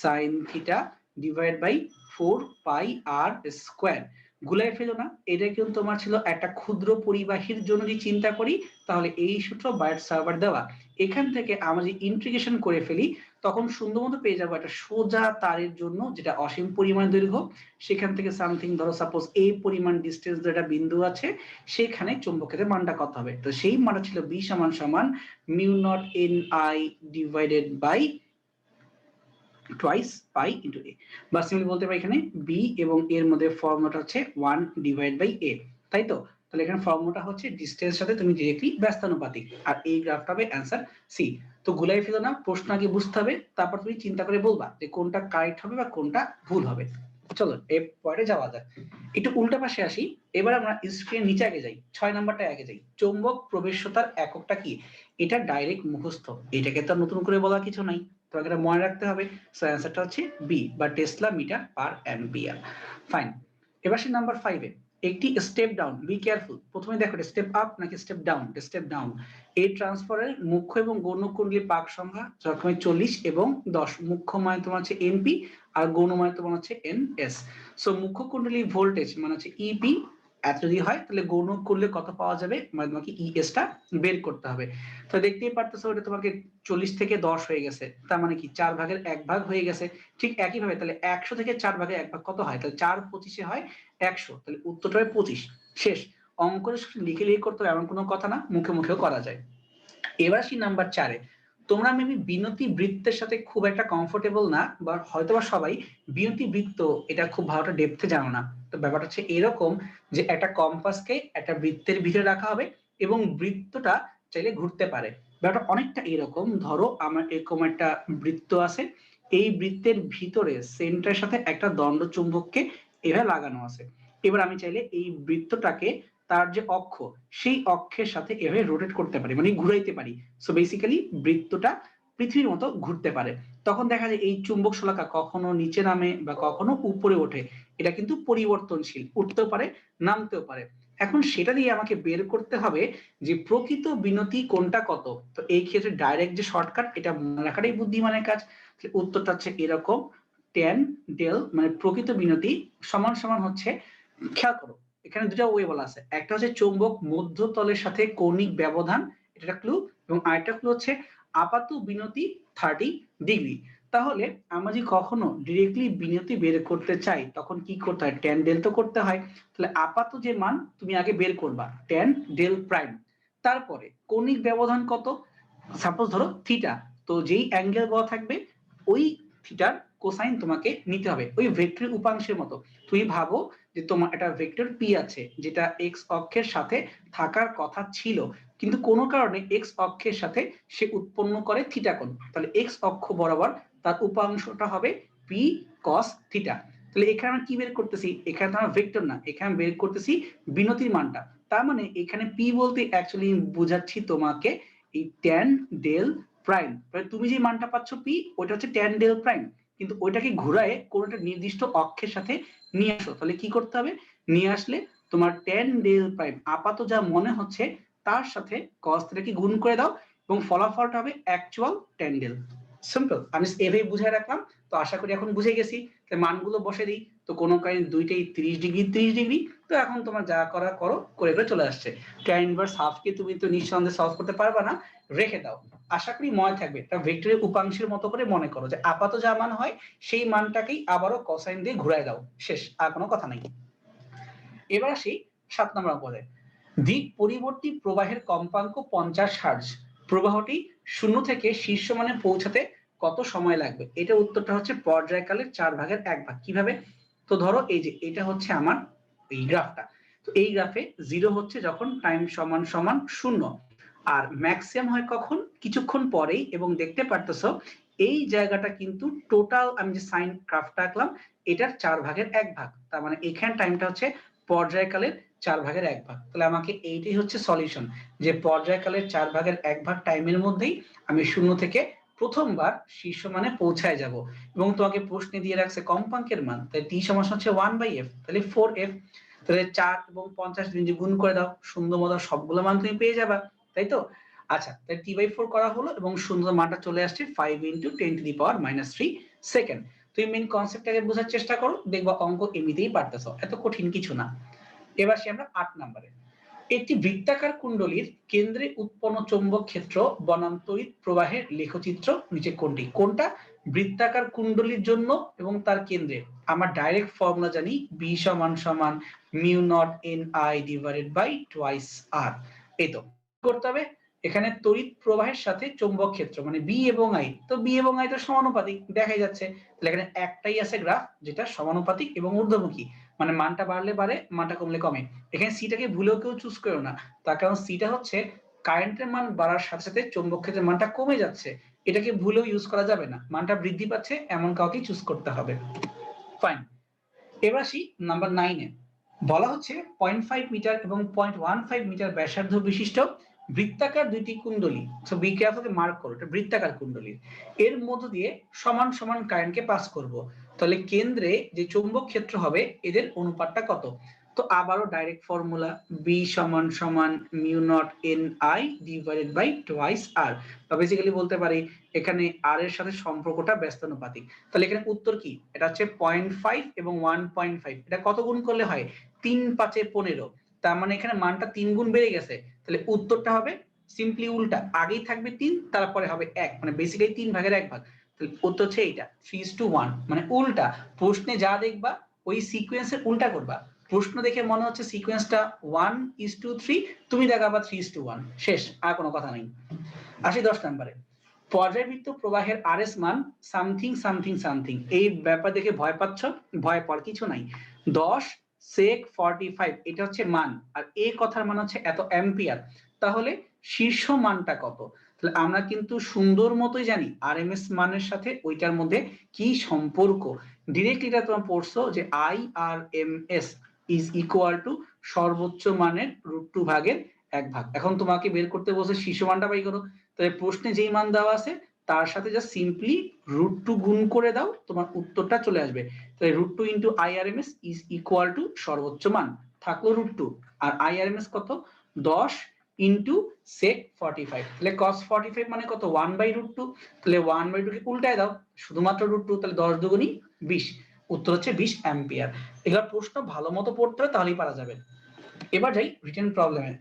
[SPEAKER 4] sine theta divide by 4 pi r square. গুলাই ফেলো না, এটা কিন্তু তোমার ছিল একটা ক্ষুদ্র পরিবাহীর জন্য যদি চিন্তা করি, তাহলে এই সূত্র বাইট সার্ভার দেওয়া। এখান থেকে আমরা যদি ইন্টিগ্রেশন করে ফেলি, তখন সুন্দর মতো পেয়ে যাবো একটা সোজা তারের জন্য যেটা অসীম পরিমাণ দৈর্ঘ্য, সেখান থেকে সামথিং ধরো সাপোজ এই পরিমাণ ডিস্টেন্স যেটা বিন্দু আছে, সেখানে চৌম্বক ক্ষেত্রের মানটা কত হবে। তো সেই মানটা ছিল বি সমান সমান mu naught N I divided by twice pi into A, বা সিম্পলি বলতে পারি এখানে বি এবং এর মধ্যে ফর্মুলাটা হচ্ছে 1 ডিভাইড বাই এ, তাই তো? তাহলে এখানে ফর্মুলাটা হচ্ছে ডিসটেন্স সাথে তুমি ডিরেক্টলি ব্যস্তানুপাতিক, আর এই গ্রাফটা হবে অ্যানসার সি। তো গুলাই ফেলো না, প্রশ্ন আগে বুঝতে হবে, তারপর তুমি চিন্তা করে বলবা যে কোনটা কারেক্ট হবে বা কোনটা ভুল হবে। চলো এই পয়েন্টে যাওয়া যাক। একটু উল্টা পাশে আসি। এবার আমরা স্ক্রিনের নিচে আগে যাই, 6 নাম্বারটা আগে যাই। চৌম্বক প্রবেশ্যতার এককটা কি? এটা ডাইরেক্ট মুখস্থ, এটাকে তো নতুন করে বলার কিছু নাই, তোমাকে এটা মনে রাখতে হবে। সো অ্যানসারটা হচ্ছে বি বা tesla metre per ampere. Fine. এবার সে নাম্বার 5 এ একটি স্টেপ ডাউন, বি কেয়ারফুল। প্রথমে দেখো এটা স্টেপ আপ নাকি স্টেপ ডাউন? Step down. এই ট্রান্সফারের মুখ্য এবং গৌণ কুণ্ডলী পাক সংখ্যা যথাক্রমে 40 এবং 10। মুখ্য মানে তোমার হচ্ছে এনপি আর গৌণ মানে তোমার হচ্ছে এনএস। সো মুখ্য কুণ্ডলী ভোল্টেজ মানে হচ্ছে ইপি এত যদি হয়, তাহলে গৌণ করলে কত পাওয়া যাবে, মানে তোমাকে ইএস টা বের করতে হবে। তো দেখতেই পারতেছো এটা তোমাকে 40 থেকে 10 হয়ে গেছে, তার মানে কি 4 ভাগের 1 ভাগ হয়ে গেছে। ঠিক একই ভাবে তাহলে 100 থেকে 4 ভাগের 1 ভাগ কত হয়? তাহলে 4 25 হয় 100, তাহলে উত্তরটা হবে 25। শেষ। অঙ্কের লিখে লিখে করতে হবে এমন কোনো কথা না, মুখে মুখেও করা যায়। এবার আসি নাম্বার 4 এ। তোমরা মেবি বিনতি বৃত্তের সাথে খুব একটা কমফোর্টেবল না, বা হয়তোবা সবাই বিনতি বৃত্ত এটা খুব ভালোটা ডেপথে জানো না। তো ব্যাপারটা হচ্ছে এরকম যে একটা কম্পাসকে একটা বৃত্তের ভিতরে রাখা হবে এবং বৃত্তটা চাইলে ঘুরতে পারে। ব্যাপারটা অনেকটা এরকম, ধরো আমার এরকম একটা বৃত্ত আছে, এই বৃত্তের ভিতরে সেন্টারের সাথে একটা দণ্ড চুম্বককে এভাবে লাগানো আছে। এবার আমি চাইলে এই বৃত্তটাকে তার যে অক্ষ, সেই অক্ষের সাথে এভাবে রোটেট করতে পারি, মানে ঘুরাইতে পারি। সো বেসিক্যালি বৃত্তটা পৃথিবীর মতো ঘুরতে পারে। তখন দেখা যায় এই চুম্বক শলাকা কখনো নিচে নামে বা কখনো উপরে ওঠে। এটা কিন্তু পরিবর্তনশীল, উঠতেও পারে নামতেও পারে। এখন সেটা দিয়ে আমাকে বের করতে হবে যে প্রকৃত বিনতি কোনটা কত। তো এই ক্ষেত্রে ডাইরেক্ট যে শর্টকাট, এটা মনে রাখাটাই বুদ্ধিমানের কাজ। উত্তরটা হচ্ছে এরকম, ট্যান ডেল মানে প্রকৃত বিনতি সমান সমান হচ্ছে, খেয়াল করো এখানে দুটো ওয়ে বলা আছে। একটা হচ্ছে চৌম্বক মধ্যতলের সাথে কৌণিক ব্যবধান, এটা ক্লু, এবং আরেকটা ক্লু হচ্ছে আপাত বিনতি 30 ডিগ্রি। তাহলে আমরা যদি কখনো ডিরেক্টলি বিনতি বের করতে চাই তখন কি করতে হয়? ট্যান ডেল তো করতে হয়। তাহলে আপাত যে মান তুমি আগে বের করবা ট্যান ডেল প্রাইম, তারপরে কৌণিক ব্যবধান কত, সাপোজ ধরো থিটা, তো যেই অ্যাঙ্গেল বলা থাকবে ওই থিটার কোসাইন তোমাকে নিতে হবে, ওই ভেক্টরের উপাংশের মতো। তুমি ভাবো যে তোমার একটা ভেক্টর পি আছে যেটা এক্স অক্ষের সাথে থাকার কথা ছিল, কিন্তু কোনো কারণে এক্স অক্ষের সাথে সে উৎপন্ন করে থিটা কোণ। তাহলে এক্স অক্ষ বরাবর তার উপাংশটা হবে পি কস থিটা। তাহলে এখানে আমরা কি বের করতেছি? এখানে তো আমরা ভেক্টর না, এখানে বের করতেছি বিনতির মানটা। তার মানে এখানে পি বলতে অ্যাকচুয়ালি বুঝাচ্ছি তোমাকে এই ট্যান ডেল প্রাইম। তুমি যে মানটা পাচ্ছ পি, ওটা হচ্ছে ট্যান ডেল প্রাইম, কিন্তু ওইটাকে ঘুরায় কোন একটা নির্দিষ্ট অক্ষের সাথে নিয়ে আসো। তাহলে কি করতে হবে? নিয়ে আসলে তোমার ট্যান ডেল প্রাইম আপাত যা মনে হচ্ছে তার সাথে কস থিটাকে গুণ করে দাও এবং ফলাফলটা হবে অ্যাকচুয়াল ট্যান ডেল। সিম্পল। আমি এভাবে বুঝাই রাখলাম। তো আশা করি এখন বুঝে গেছি। মানগুলো বসে দিই, তো কোনো কারণে দুইটাই 30 ডিগ্রি 30 ডিগ্রি। তো এখন তোমার যা করা করো, করে করে চলে আসছে। ট্যান ইনভার্স হাফকে তুমি তো নিঃসন্দেহে সলভ করতে পারবা না, রেখে দাও। আশা করি মনে থাকবে। এটা ভেক্টরের উপাংশের মতো করে মনে করো যে আপাত যা মান হয় সেই মানটাকেই আবারও কোসাইন দিয়ে ঘুরায় দাও। শেষ, আর কোনো কথা নাই। এবার আসি 7 নম্বর অঙ্কে। দিক পরিবর্তী প্রবাহের কম্পাঙ্ক 50 হার্জ। প্রবাহটি শূন্য থেকে শীর্ষ মানে পৌঁছাতে কত সময় লাগবে? এটা উত্তরটা হচ্ছে পর্যায়কালের 4 ভাগের 1 ভাগ। কিভাবে? তো ধরো এই যে এটা হচ্ছে আমার এই গ্রাফটা। তো এই গ্রাফে 0 হচ্ছে যখন টাইম সমান সমান 0, আর ম্যাক্সিমাম হয় কখন? কিছুক্ষণ পরেই। এবং দেখতে পারতেছো এই জায়গাটা কিন্তু টোটাল আমি যে সাইন গ্রাফটা আঁকলাম এটার 4 ভাগের 1 ভাগ। তার মানে এখানে টাইমটা হচ্ছে পর্যায়কালের 4 ভাগের 1 ভাগ। তাহলে আমাকে এইটাই হচ্ছে সলিউশন, যে পর্যায়কালের 4 ভাগের 1 ভাগ টাইমের মধ্যেই আমি শূন্য থেকে প্রথমবার শীর্ষ মানে পৌঁছায় যাব। এবং তোমাকে প্রশ্নে দিয়ে রাখছে কম্পাঙ্কের মান, তাই টি সমান হচ্ছে 1/f, তাহলে 4f। তাহলে 4 এবং 50 দিয়ে গুণ করে দাও, সুন্দর মতো সবগুলো মান তুমি পেয়ে যাবা, তাই তো? আচ্ছা, তাহলে t/4 করা হলো এবং সুন্দর মানটা চলে আসছে 5 × 10⁻³ সেকেন্ড। তুমি মেইন কনসেপ্টটাকে বোঝার চেষ্টা করো, দেখবা অঙ্ক এমনিতেই পারতেছো, এত কঠিন কিছু না। এবার আসি আমরা 8 নম্বরে। একটি বৃত্তাকার কুণ্ডলীর কেন্দ্রে উৎপন্ন চৌম্বক ক্ষেত্র বনাম তড়িৎ প্রবাহের লেখচিত্র নিচে কোনটি? কোনটা? বৃত্তাকার কুণ্ডলীর জন্য এবং তার কেন্দ্রে আমরা ডাইরেক্ট ফর্মুলা জানি, B = μ0 Ni/2r। এই তো করতে হবে। এখানে তড়িৎ প্রবাহের সাথে চৌম্বক ক্ষেত্র মানে B এবং I, তো B এবং I তো সমানুপাতিক দেখাই যাচ্ছে। তাহলে এখানে একটাই আছে গ্রাফ যেটা সমানুপাতিক এবং ঊর্ধ্বমুখী, মানে মানটা বাড়লে বাড়ে, মানটা কমলে কমে। এখানে সিটাকে ভুলেও কেউ চুজ করো না, তার কারণ সিটা হচ্ছে কারেন্টের মান বাড়ার সাথে সাথে চৌম্বক ক্ষেত্রের মানটা কমে যাচ্ছে, এটাকে ভুলেও ইউজ করা যাবে না। মানটা বৃদ্ধি পাচ্ছে এমন কাউকে চুজ করতে হবে। ফাইন। এবার আসি নাম্বার 9 এ, বলা হচ্ছে 0.5 মিটার এবং 0.15 মিটার ব্যাসার্ধ বিশিষ্ট বৃত্তাকার দুইটি কুণ্ডলী, সো বি কেয়ারফুলি মার্ক করো, এটা বৃত্তাকার কুণ্ডলী, এর মধ্য দিয়ে সমান সমান কারেন্টকে পাস করব। তাহলে কেন্দ্রে যে চৌম্বক ক্ষেত্র হবে এদের অনুপাতটা কত? তো আবারও ডাইরেক্ট ফর্মুলা, বি সমান সমান mu naught N I divided by twice R, বা বেসিক্যালি বলতে পারি এখানে আর এর সাথে সম্পর্কটা ব্যস্তানুপাতিক। তাহলে এখানে উত্তর কি? এটা হচ্ছে 0.5 এবং 1.5, এটা কত গুণ করলে হয়? 3 5 15, তার মানে এখানে মানটা 3 গুণ বেড়ে গেছে। তাহলে উত্তরটা হবে সিম্পলি উল্টা, আগেই থাকবে 3, তারপরে হবে 1, মানে বেসিক্যালি 3 ভাগের 1 ভাগ। তাহলে উত্তর হচ্ছে এইটা 3:1, মানে উল্টা। প্রশ্নে যা দেখবা ওই সিকোয়েন্সের উল্টা করবা। প্রশ্ন দেখে মনে হচ্ছে সিকোয়েন্সটা 1:3, তুমি দেখাবা 3:1, শেষ, আর কোনো কথা নেই। আসি 10 নম্বরে, পর্যায়বৃত্ত প্রবাহের আরএস মান সামথিং সামথিং সামথিং, এই ব্যাপার দেখে ভয় পাচ্ছ? ভয় পাওয়ার কিছু নাই। 10 সেক 45 এটা হচ্ছে মান, আর এই কথার মান হচ্ছে এত অ্যাম্পিয়ার। তাহলে শীর্ষ মানটা কত? তাহলে আমরা কিন্তু সুন্দর মতোই জানি আরএমএস মানের সাথে ওইটার মধ্যে কি সম্পর্ক। ডিরেক্টলি এটা তোমরা পড়ছো যে আইআরএমএস ইজ ইকুয়াল টু সর্বোচ্চ মানের √2 ভাগের 1 ভাগ। এখন তোমাকে বের করতে বলছে শীর্ষ মানটা বাই করো। তাহলে প্রশ্নে যেই মান দেওয়া আছে তার সাথে জাস্ট সিম্পলি √2 গুণ করে দাও, তোমার উত্তরটা চলে আসবে। তাহলে √2 into IRMS is equal two সর্বোচ্চ মান, থাকলো √2, আর আইআরএমএস কত? 10 ইনটু সেক 45, তাহলে cos 45 মানে কত? 1/√2, তাহলে 1/2 কে উল্টায় দাও, শুধুমাত্র √2, তাহলে 10 দুগুণী 20, উত্তর হচ্ছে 20 অ্যাম্পিয়ার। এগুলো প্রশ্ন ভালো মতো পড়তে হবে, তাহলেই পারা যাবে। এবার যাই রিটেন প্রবলেমে।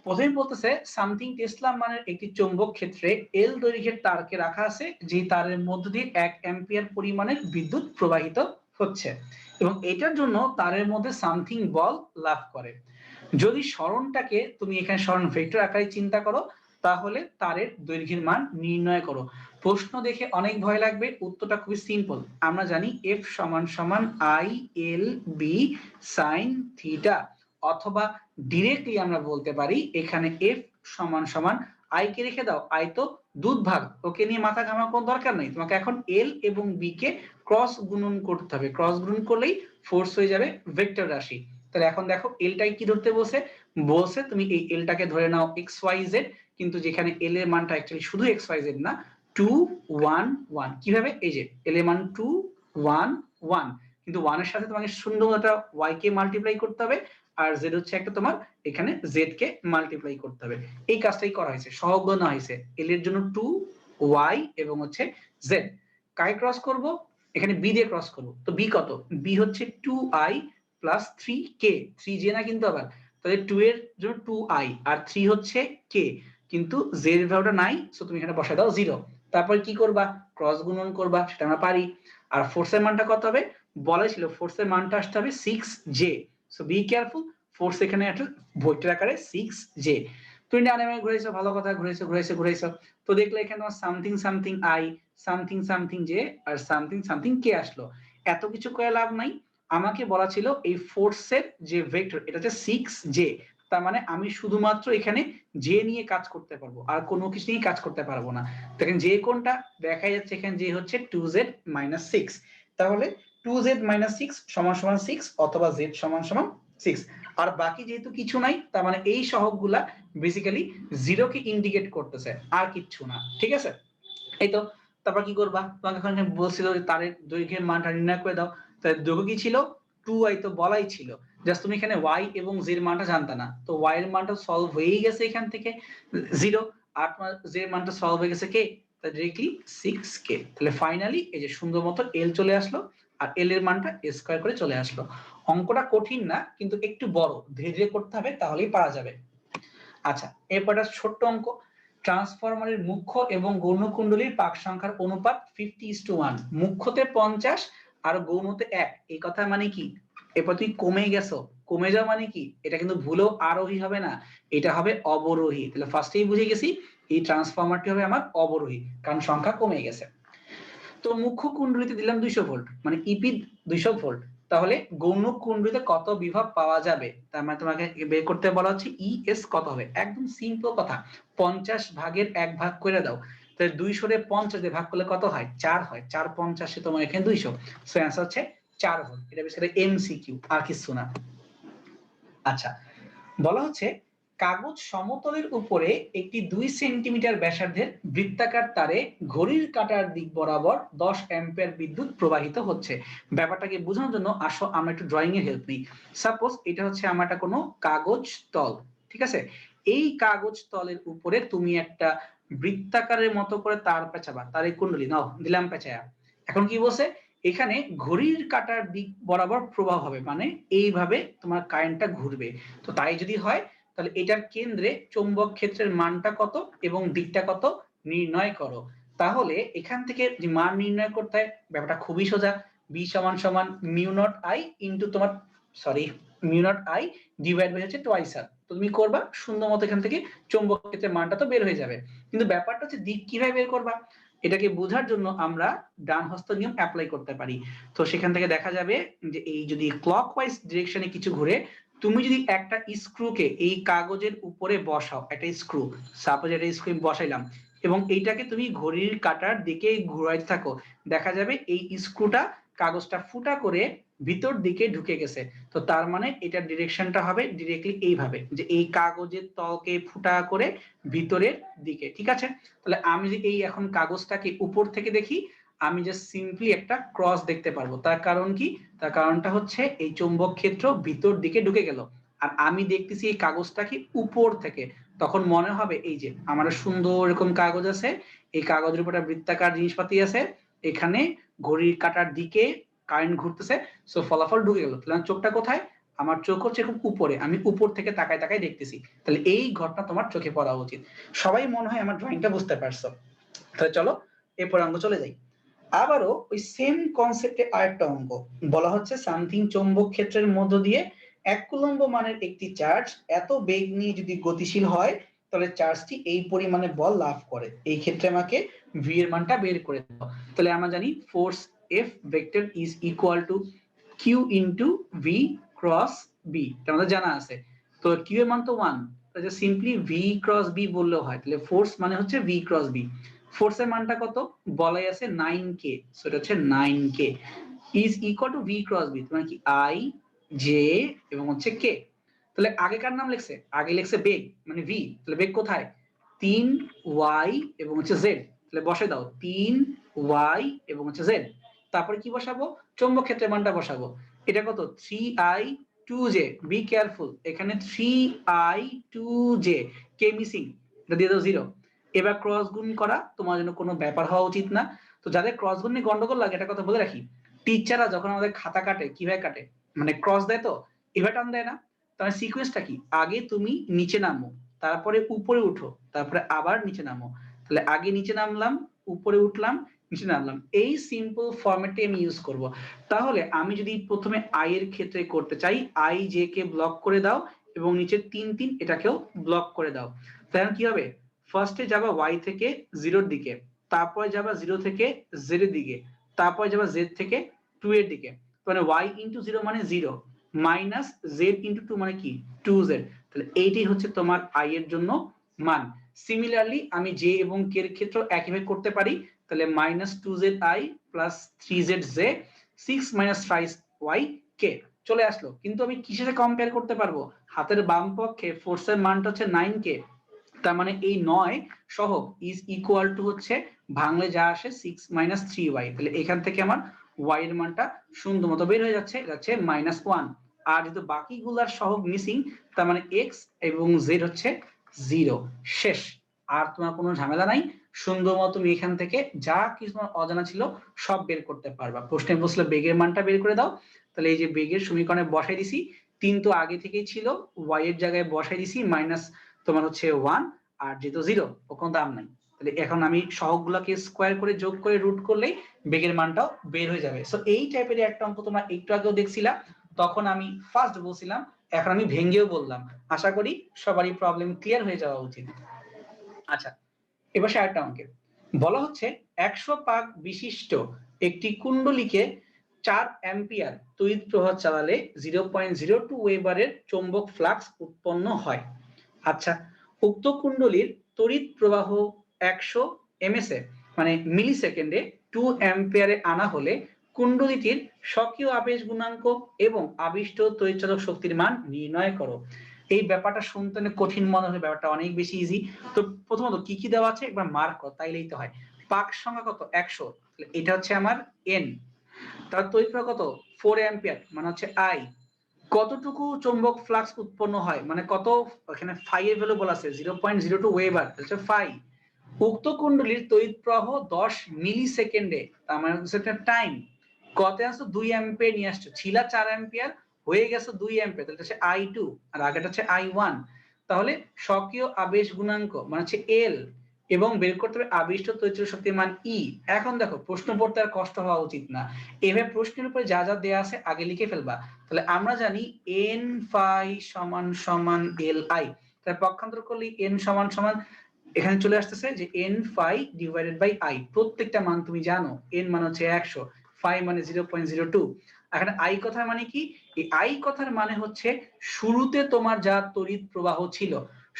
[SPEAKER 4] প্রথমে বলতেছে সামথিং টেসলা মানের একটি চৌম্বক ক্ষেত্রে এল দৈর্ঘ্যের তারকে রাখা আছে, যে তারের মধ্য দিয়ে 1 অ্যাম্পিয়ার পরিমাণের বিদ্যুৎ প্রবাহিত হচ্ছে, এবং এটার জন্য তারের মধ্যে সামথিং বল লাভ করে। যদি সরণটাকে তুমি এখানে সরণ ভেক্টর আকারে চিন্তা করো, তাহলে তারের দৈর্ঘ্যের মান নির্ণয় করো। প্রশ্ন দেখে অনেক ভয় লাগবে, উত্তরটা খুবই সিম্পল। আমরা জানি এফ সমান সমান I L B sine theta, অথবা ডিরেক্টলি আমরা বলতে পারি এখানে এফ সমান সমান আই কে রেখে দাও, আই তো দুধ ভাগ, ওকে নিয়ে মাথা ঘামার কোনো দরকার নেই। তোমাকে এখন এল এবং বি কে ক্রস গুণন করতে হবে, ক্রস গুণন করলেই ফোর্স হয়ে যাবে ভেক্টর রাশি। তাহলে এখন দেখো এলটাই কি ধরতে বলছে? বলছে তুমি এই এলটাকে ধরে নাও এক্স ওয়াই জেড, কিন্তু যেখানে এল এর মানটা অ্যাকচুয়ালি শুধু এক্স ওয়াই জেড না, 2 1 1। কিভাবে? এই যে এল এর মান 2 1 1, কিন্তু 1 এর সাথে তোমাকে সুন্দর একটা ওয়াই কে মাল্টিপ্লাই করতে হবে, আর জেড হচ্ছে একটা তোমার এখানে জেড কে মাল্টিপ্লাই করতে হবে। এই কাজটাই করা হয়েছে, সহগ না হয়েছে। এল এর জন্য 2 ওয়াই এবং হচ্ছে জেড। কাই ক্রস করব? এখানে বি দিয়ে ক্রস করব। তো বি কত? বি হচ্ছে 2i প্লাস 3k, 3j না কিন্তু আবার, তাহলে 2 এর জন্য 2i আর 3 হচ্ছে k, কিন্তু z এর ভ্যালুটা নাই, সো তুমি এখানে বসায় দাও 0। তারপর কি করবা? ক্রস গুণন করবা, সেটা আমরা পারি। আর ফোর্সের মানটা কত হবে? বলা ছিল ফোর্সের মানটা আসতে হবে 6j, so be careful, force এখানে একটা ভেক্টর আকারে 6j। তুমি ডানে বামে ঘুরাইছো, ভালো কথা, ঘুরাইছো ঘুরাইছো ঘুরাইছো, তো দেখলে এখানে তোমার something something I, something something J, আর সামথিং সামথিং কে আসলো। এত কিছু করে লাভ নাই, আমাকে বলা ছিল এই ফোর্সের যে ভেক্টর এটা হচ্ছে 6j, তার মানে আমি শুধুমাত্র এখানে জে নিয়ে কাজ করতে পারবো, আর কোনো কিছু নিয়ে কাজ করতে পারবো না। দেখেন জে কোনটা দেখা যাচ্ছে, এখানে জে হচ্ছে 2z - 6, তাহলে 2z - 6 সমান সমান 6, অথবা z সমান সমান 6। আর বাকি যেহেতু কিছু নাই, তার মানে এই সহগগুলা বেসিক্যালি 0 কে ইন্ডিকেট করতেছে, আর কিচ্ছু না। ঠিক আছে, এই তো। তারপর কি করবা? তোমাকে এখন বলছিল যে তারের দৈর্ঘ্যের মানটা নির্ণয় করে দাও। তাহলে দৈর্ঘ্য কি ছিল? 2i, তো বলাই ছিল, জাস্ট তুমি এখানে y এবং z এর মানটা জানতা না, তো y এর মানটা সলভ হয়েই গেছে এখান থেকে 0, আর তোমার z এর মানটা সলভ হয়ে গেছে কে? তাহলে ডিরেক্টলি 6k। তাহলে ফাইনালি এই যে সুন্দর মতো l চলে আসলো, আর l এর মানটা স্কয়ার করে চলে আসলো। অঙ্কটা কঠিন না, কিন্তু একটু বড়, ধীরে ধীরে করতে হবে, তাহলেই পারা যাবে। আচ্ছা, এরপর একটা ছোট্ট অঙ্ক। ট্রান্সফরমারের মুখ্য এবং গৌণ কুণ্ডলীর পাক সংখ্যার অনুপাত 50:1, মুখ্যতে 50 আর গৌণতে 1। এই কথা মানে কি? এরপর তুই কমে গেছো, কমে যাও মানে কি? এটা কিন্তু ভুলেও আরোহী হবে না, এটা হবে অবরোহী। তাহলে ফার্স্টেই বুঝে গেছি এই ট্রান্সফরমারটি হবে আমার অবরোহী, কারণ সংখ্যা কমে গেছে। তো মুখ্য কুণ্ডলীতে দিলাম 200 ভোল্ট, মানে ইপি 200 ভোল্ট, তাহলে গৌণ কুণ্ডলীতে কত বিভব পাওয়া যাবে? তার মানে তোমাকে বের করতে বলা হচ্ছে ইএস কত হবে। একদম সিম্পল কথা, 50 ভাগের 1 ভাগ করে দাও। তাহলে 200 রে 50 দিয়ে ভাগ করলে কত হয়? 4 হয়, 4 50 তোমার এখানে 200, সো অ্যান্সার হচ্ছে 4 ভোল্ট। এটা বেসিক্যালি এমসিকিউ, আর কিছু না। আচ্ছা, বলা হচ্ছে কাগজ সমতলের উপরে একটি 2 সেন্টিমিটার ব্যাসার্ধের বৃত্তাকার তারে ঘড়ির কাঁটার দিক বরাবর 10 অ্যাম্পিয়ার বিদ্যুৎ প্রবাহিত হচ্ছে। ব্যাপারটাকে বোঝানোর জন্য আসো আমরা একটু ড্রয়িং এর হেল্প নিই। সাপোজ এটা হচ্ছে আমার একটা কোনো কাগজ তল, ঠিক আছে? এই কাগজ তলের উপরে তুমি একটা বৃত্তাকারের মতো করে তার পেঁচাবা, তার এই কুণ্ডলী নাও দিলাম পেঁচায়া। এখন কি বলছে, এখানে ঘড়ির কাঁটার দিক বরাবর প্রবাহ হবে, মানে এইভাবে তোমার কারেন্টটা ঘুরবে। তো তাই যদি হয় তাহলে এটার কেন্দ্রে চৌম্বক ক্ষেত্রের মানটা কত এবং দিকটা কত নির্ণয় করো। তাহলে এখান থেকে যে মান নির্ণয় করতে হয় ব্যাপারটা খুবই সোজা। বি সমান সমান মিউ নট আই ইনটু তোমার mu naught I divide by হচ্ছে টোয়াইস আর। তো তুমি করবা সুন্দর মতো এখান থেকে চৌম্বক ক্ষেত্রের মানটা তো বের হয়ে যাবে। কিন্তু ব্যাপারটা হচ্ছে দিক কিভাবে বের করবা, এটাকে বোঝার জন্য আমরা ডান হস্ত নিয়ম অ্যাপ্লাই করতে পারি। তো সেখান থেকে দেখা যাবে যে এই যদি ক্লকওয়াইজ ডিরেকশনে কিছু ঘুরে, তুমি যদি একটা স্ক্রুকে এই কাগজের উপরে বসাও, একটা স্ক্রু, সাপোজ একটা স্ক্রু বসাইলাম এবং এইটাকে তুমি ঘড়ির কাঁটার দিকে ঘুরাইতে থাকো, দেখা যাবে এই স্ক্রুটা কাগজটা ফুটা করে ভিতর দিকে ঢুকে গেছে। তো তার মানে এটার ডিরেকশনটা হবে ডিরেক্টলি এইভাবে, যে এই কাগজের তলকে ফুটা করে ভিতরের দিকে, ঠিক আছে? তাহলে আমি যদি এই এখন কাগজটাকে উপর থেকে দেখি, আমি জাস্ট সিম্পলি একটা ক্রস দেখতে পারবো। তার কারণ কি? তার কারণটা হচ্ছে এই চৌম্বক ক্ষেত্র ভিতর দিকে ঢুকে গেল, আর আমি দেখতেছি এই কাগজটাকে উপর থেকে। তখন মনে হবে এই যে আমার সুন্দর এরকম কাগজ আছে, এই কাগজের উপর একটা বৃত্তাকার জিনিসপাতি আছে, এখানে ঘড়ির কাঁটার দিকে কারেন্ট ঘুরতেছে, সো ফলাফল ঢুকে গেল। তাহলে চোখটা কোথায়? আমার চোখ হচ্ছে খুব উপরে, আমি উপর থেকে তাকায় তাকায় দেখতেছি। তাহলে এই ঘটনা তোমার চোখে পড়া উচিত। সবাই মনে হয় আমার ড্রয়িংটা বুঝতে পারছো। তাহলে চলো এরপর আমরা চলে যাই। আবারও ওই সেম কনসেপ্টে আরেকটা অঙ্ক বলা হচ্ছে, সামথিং চৌম্বক ক্ষেত্রের মধ্য দিয়ে 1 কুলম্ব মানের একটি চার্জ এত বেগ নিয়ে যদি গতিশীল হয় তাহলে চার্জটি এই পরিমাণে বল লাভ করে। এই ক্ষেত্রে আমাকে ভি এর মানটা বের করে দাও। তাহলে আমরা জানি force F vector is equal to q into v cross B, এটা আমাদের জানা আছে। তো কিউ এর মান তো 1, তাহলে সিম্পলি ভি ক্রস বি বললেও হয়। তাহলে ফোর্স মানে হচ্ছে ভি ক্রস বি। ফোর্সের মানটা কত বলাই আছে 9k, সো এটা হচ্ছে 9k is equal to v cross B, মানে কি আই জে এবং হচ্ছে কে। তাহলে আগে কার নাম লিখছে? আগে লিখছে বেগ মানে ভি, তাহলে বেগ কোথায়? 3y এবং হচ্ছে জেড। তাহলে বসে দাও 3y এবং হচ্ছে জেড। তারপরে কি বসাবো? চৌম্বক ক্ষেত্রের মানটা বসাবো। এটা কত? 3i 2j। বি কেয়ারফুল, এখানে 3i 2j, কে মিসিং, এটা দিয়ে দাও 0। এবার ক্রস গুণ করা তোমার জন্য কোনো ব্যাপার হওয়া উচিত না। তো যাদের ক্রস গুণ নিয়ে গন্ডগোল লাগে এটা কথা বলে রাখি, টিচাররা যখন আমাদের খাতা কাটে কিভাবে কাটে, মানে ক্রস দেয় তো এভাবে টান দেয় না। তাহলে সিকোয়েন্সটা কি? আগে তুমি নিচে নামো, তারপরে উপরে উঠো, তারপরে আবার নিচে নামো। তাহলে আগে নিচে নামলাম, উপরে উঠলাম, নিচে নামলাম, এই সিম্পল ফরম্যাটে আমি ইউজ করব। তাহলে আমি যদি প্রথমে আই এর ক্ষেত্রে করতে চাই, আই জে কে ব্লক করে দাও এবং নিচে 3 3 এটাকেও ব্লক করে দাও। তাহলে কি হবে? ফার্স্টে যাবা y থেকে 0 এর দিকে, তারপরে যাবা 0 থেকে z এর দিকে, তারপরে যাবা z থেকে 2 এর দিকে। মানে y ইনটু 0 মানে 0 মাইনাস z ইনটু 2 মানে কি 2z। তাহলে এইটাই হচ্ছে তোমার i এর জন্য মান। সিমিলারলি আমি j এবং k এর ক্ষেত্রে একইভাবে করতে পারি। তাহলে minus 2zi plus 3zj 6 minus 5y k চলে আসলো। কিন্তু আমি কিসের সাথে কম্পেয়ার করতে পারবো? হাতের বাম পক্ষে ফোর্সের মানটা হচ্ছে 9k, তার মানে এই 9 সহ ইজ ইকুয়াল টু হচ্ছে ভাঙলে যা আসে 6 মাইনাস 3y। তাহলে এখান থেকে আমার y এর মানটা সুন্দর মতো বের হয়ে যাচ্ছে, যাচ্ছে -1। আর যেহেতু বাকিগুলার সহগ মিসিং, তার মানে x এবং z হচ্ছে 0। শেষ, আর তোমার কোনো ঝামেলা নাই। সুন্দর মতো তুমি এখান থেকে যা কিছু তোমার অজানা ছিল সব বের করতে পারবা। প্রশ্নে বলছিল বেগের মানটা বের করে দাও, তাহলে এই যে বেগের সমীকরণে বসাই দিছি, 3 তো আগে থেকেই ছিল, y এর জায়গায় বসাই দিছি মাইনাস তোমার হচ্ছে 1, আর যেহেতু 0 ও কোনো দাম নাই, তাহলে এখন আমি সহগগুলোকে স্কোয়ার করে যোগ করে রুট করলেই বেগের মানটাও বের হয়ে যাবে। সো এই টাইপের একটা অঙ্ক তোমরা একটু আগেও দেখছিলা, তখন আমি ফার্স্ট বলছিলাম, এখন আমি ভেঙ্গেও বললাম। আশা করি সবারই প্রবলেম ক্লিয়ার হয়ে যাওয়া উচিত। আচ্ছা, এবার আরেকটা অঙ্কে বলা হচ্ছে 100 পাক বিশিষ্ট একটি কুণ্ডলীকে 4 অ্যাম্পিয়ার তড়িৎ প্রবাহ চালালে 0.02 ওয়েবারের চৌম্বক ফ্লাক্স উৎপন্ন হয়। আচ্ছা, উক্ত কুণ্ডলীর তড়িৎ প্রবাহ 100 এমএস এ মানে মিলি সেকেন্ডে 2 অ্যাম্পিয়ারে আনা হলে কুণ্ডলীটির স্বকীয় আবেশ গুণাঙ্ক এবং আবিষ্ট তড়িৎচালক শক্তির মান নির্ণয় করো। এই ব্যাপারটা শুনতে অনেক কঠিন মনে হয়, ব্যাপারটা অনেক বেশি ইজি। তো প্রথমত কি কি দেওয়া আছে একবার মার্ক কর, তাইলেই তো হয়। পাক সংখ্যা কত 100, এটা হচ্ছে আমার এন। তার তড়িৎ প্রবাহ কত 4 অ্যাম্পিয়ার, মানে হচ্ছে আই। কতটুকু চৌম্বক ফ্লাক্স উৎপন্ন হয়, মানে কত, এখানে ফাই এর ভ্যালু বলা আছে 0.02 ওয়েবার, হচ্ছে ফাই। উক্ত কুণ্ডলীর তড়িৎ প্রবাহ 10 মিলি সেকেন্ডে, তার মানে হচ্ছে একটা টাইম। কত আসছো 2 অ্যাম্পিয়ার নিয়ে আসছো, ছিলা 4 অ্যাম্পিয়ার হয়ে গেছে 2 অ্যাম্পিয়ার, তাহলে হচ্ছে I2 আর আগেটা হচ্ছে I1। তাহলে স্বকীয় আবেশ গুণাঙ্ক মানে হচ্ছে L এবং বের করতে হবে আবিষ্ট তড়িৎচালক শক্তির মান E। এখন দেখো প্রশ্ন পড়তে আর কষ্ট হওয়া উচিত না, এভাবে প্রশ্নের উপরে যা যা দেয়া আছে আগে লিখে ফেলবা। তাহলে আমরা জানি N ফাই সমান সমান Li, তাহলে পক্ষান্তর করলে N সমান সমান এখানে চলে আসতেছে যে N phi divided by I। প্রত্যেকটা মান তুমি জানো, N মানে হচ্ছে 100, ফাই মানে 0.02। এখানে I কথার মানে কি, এই I কথার মানে হচ্ছে শুরুতে তোমার যা তড়িৎ প্রবাহ ছিল,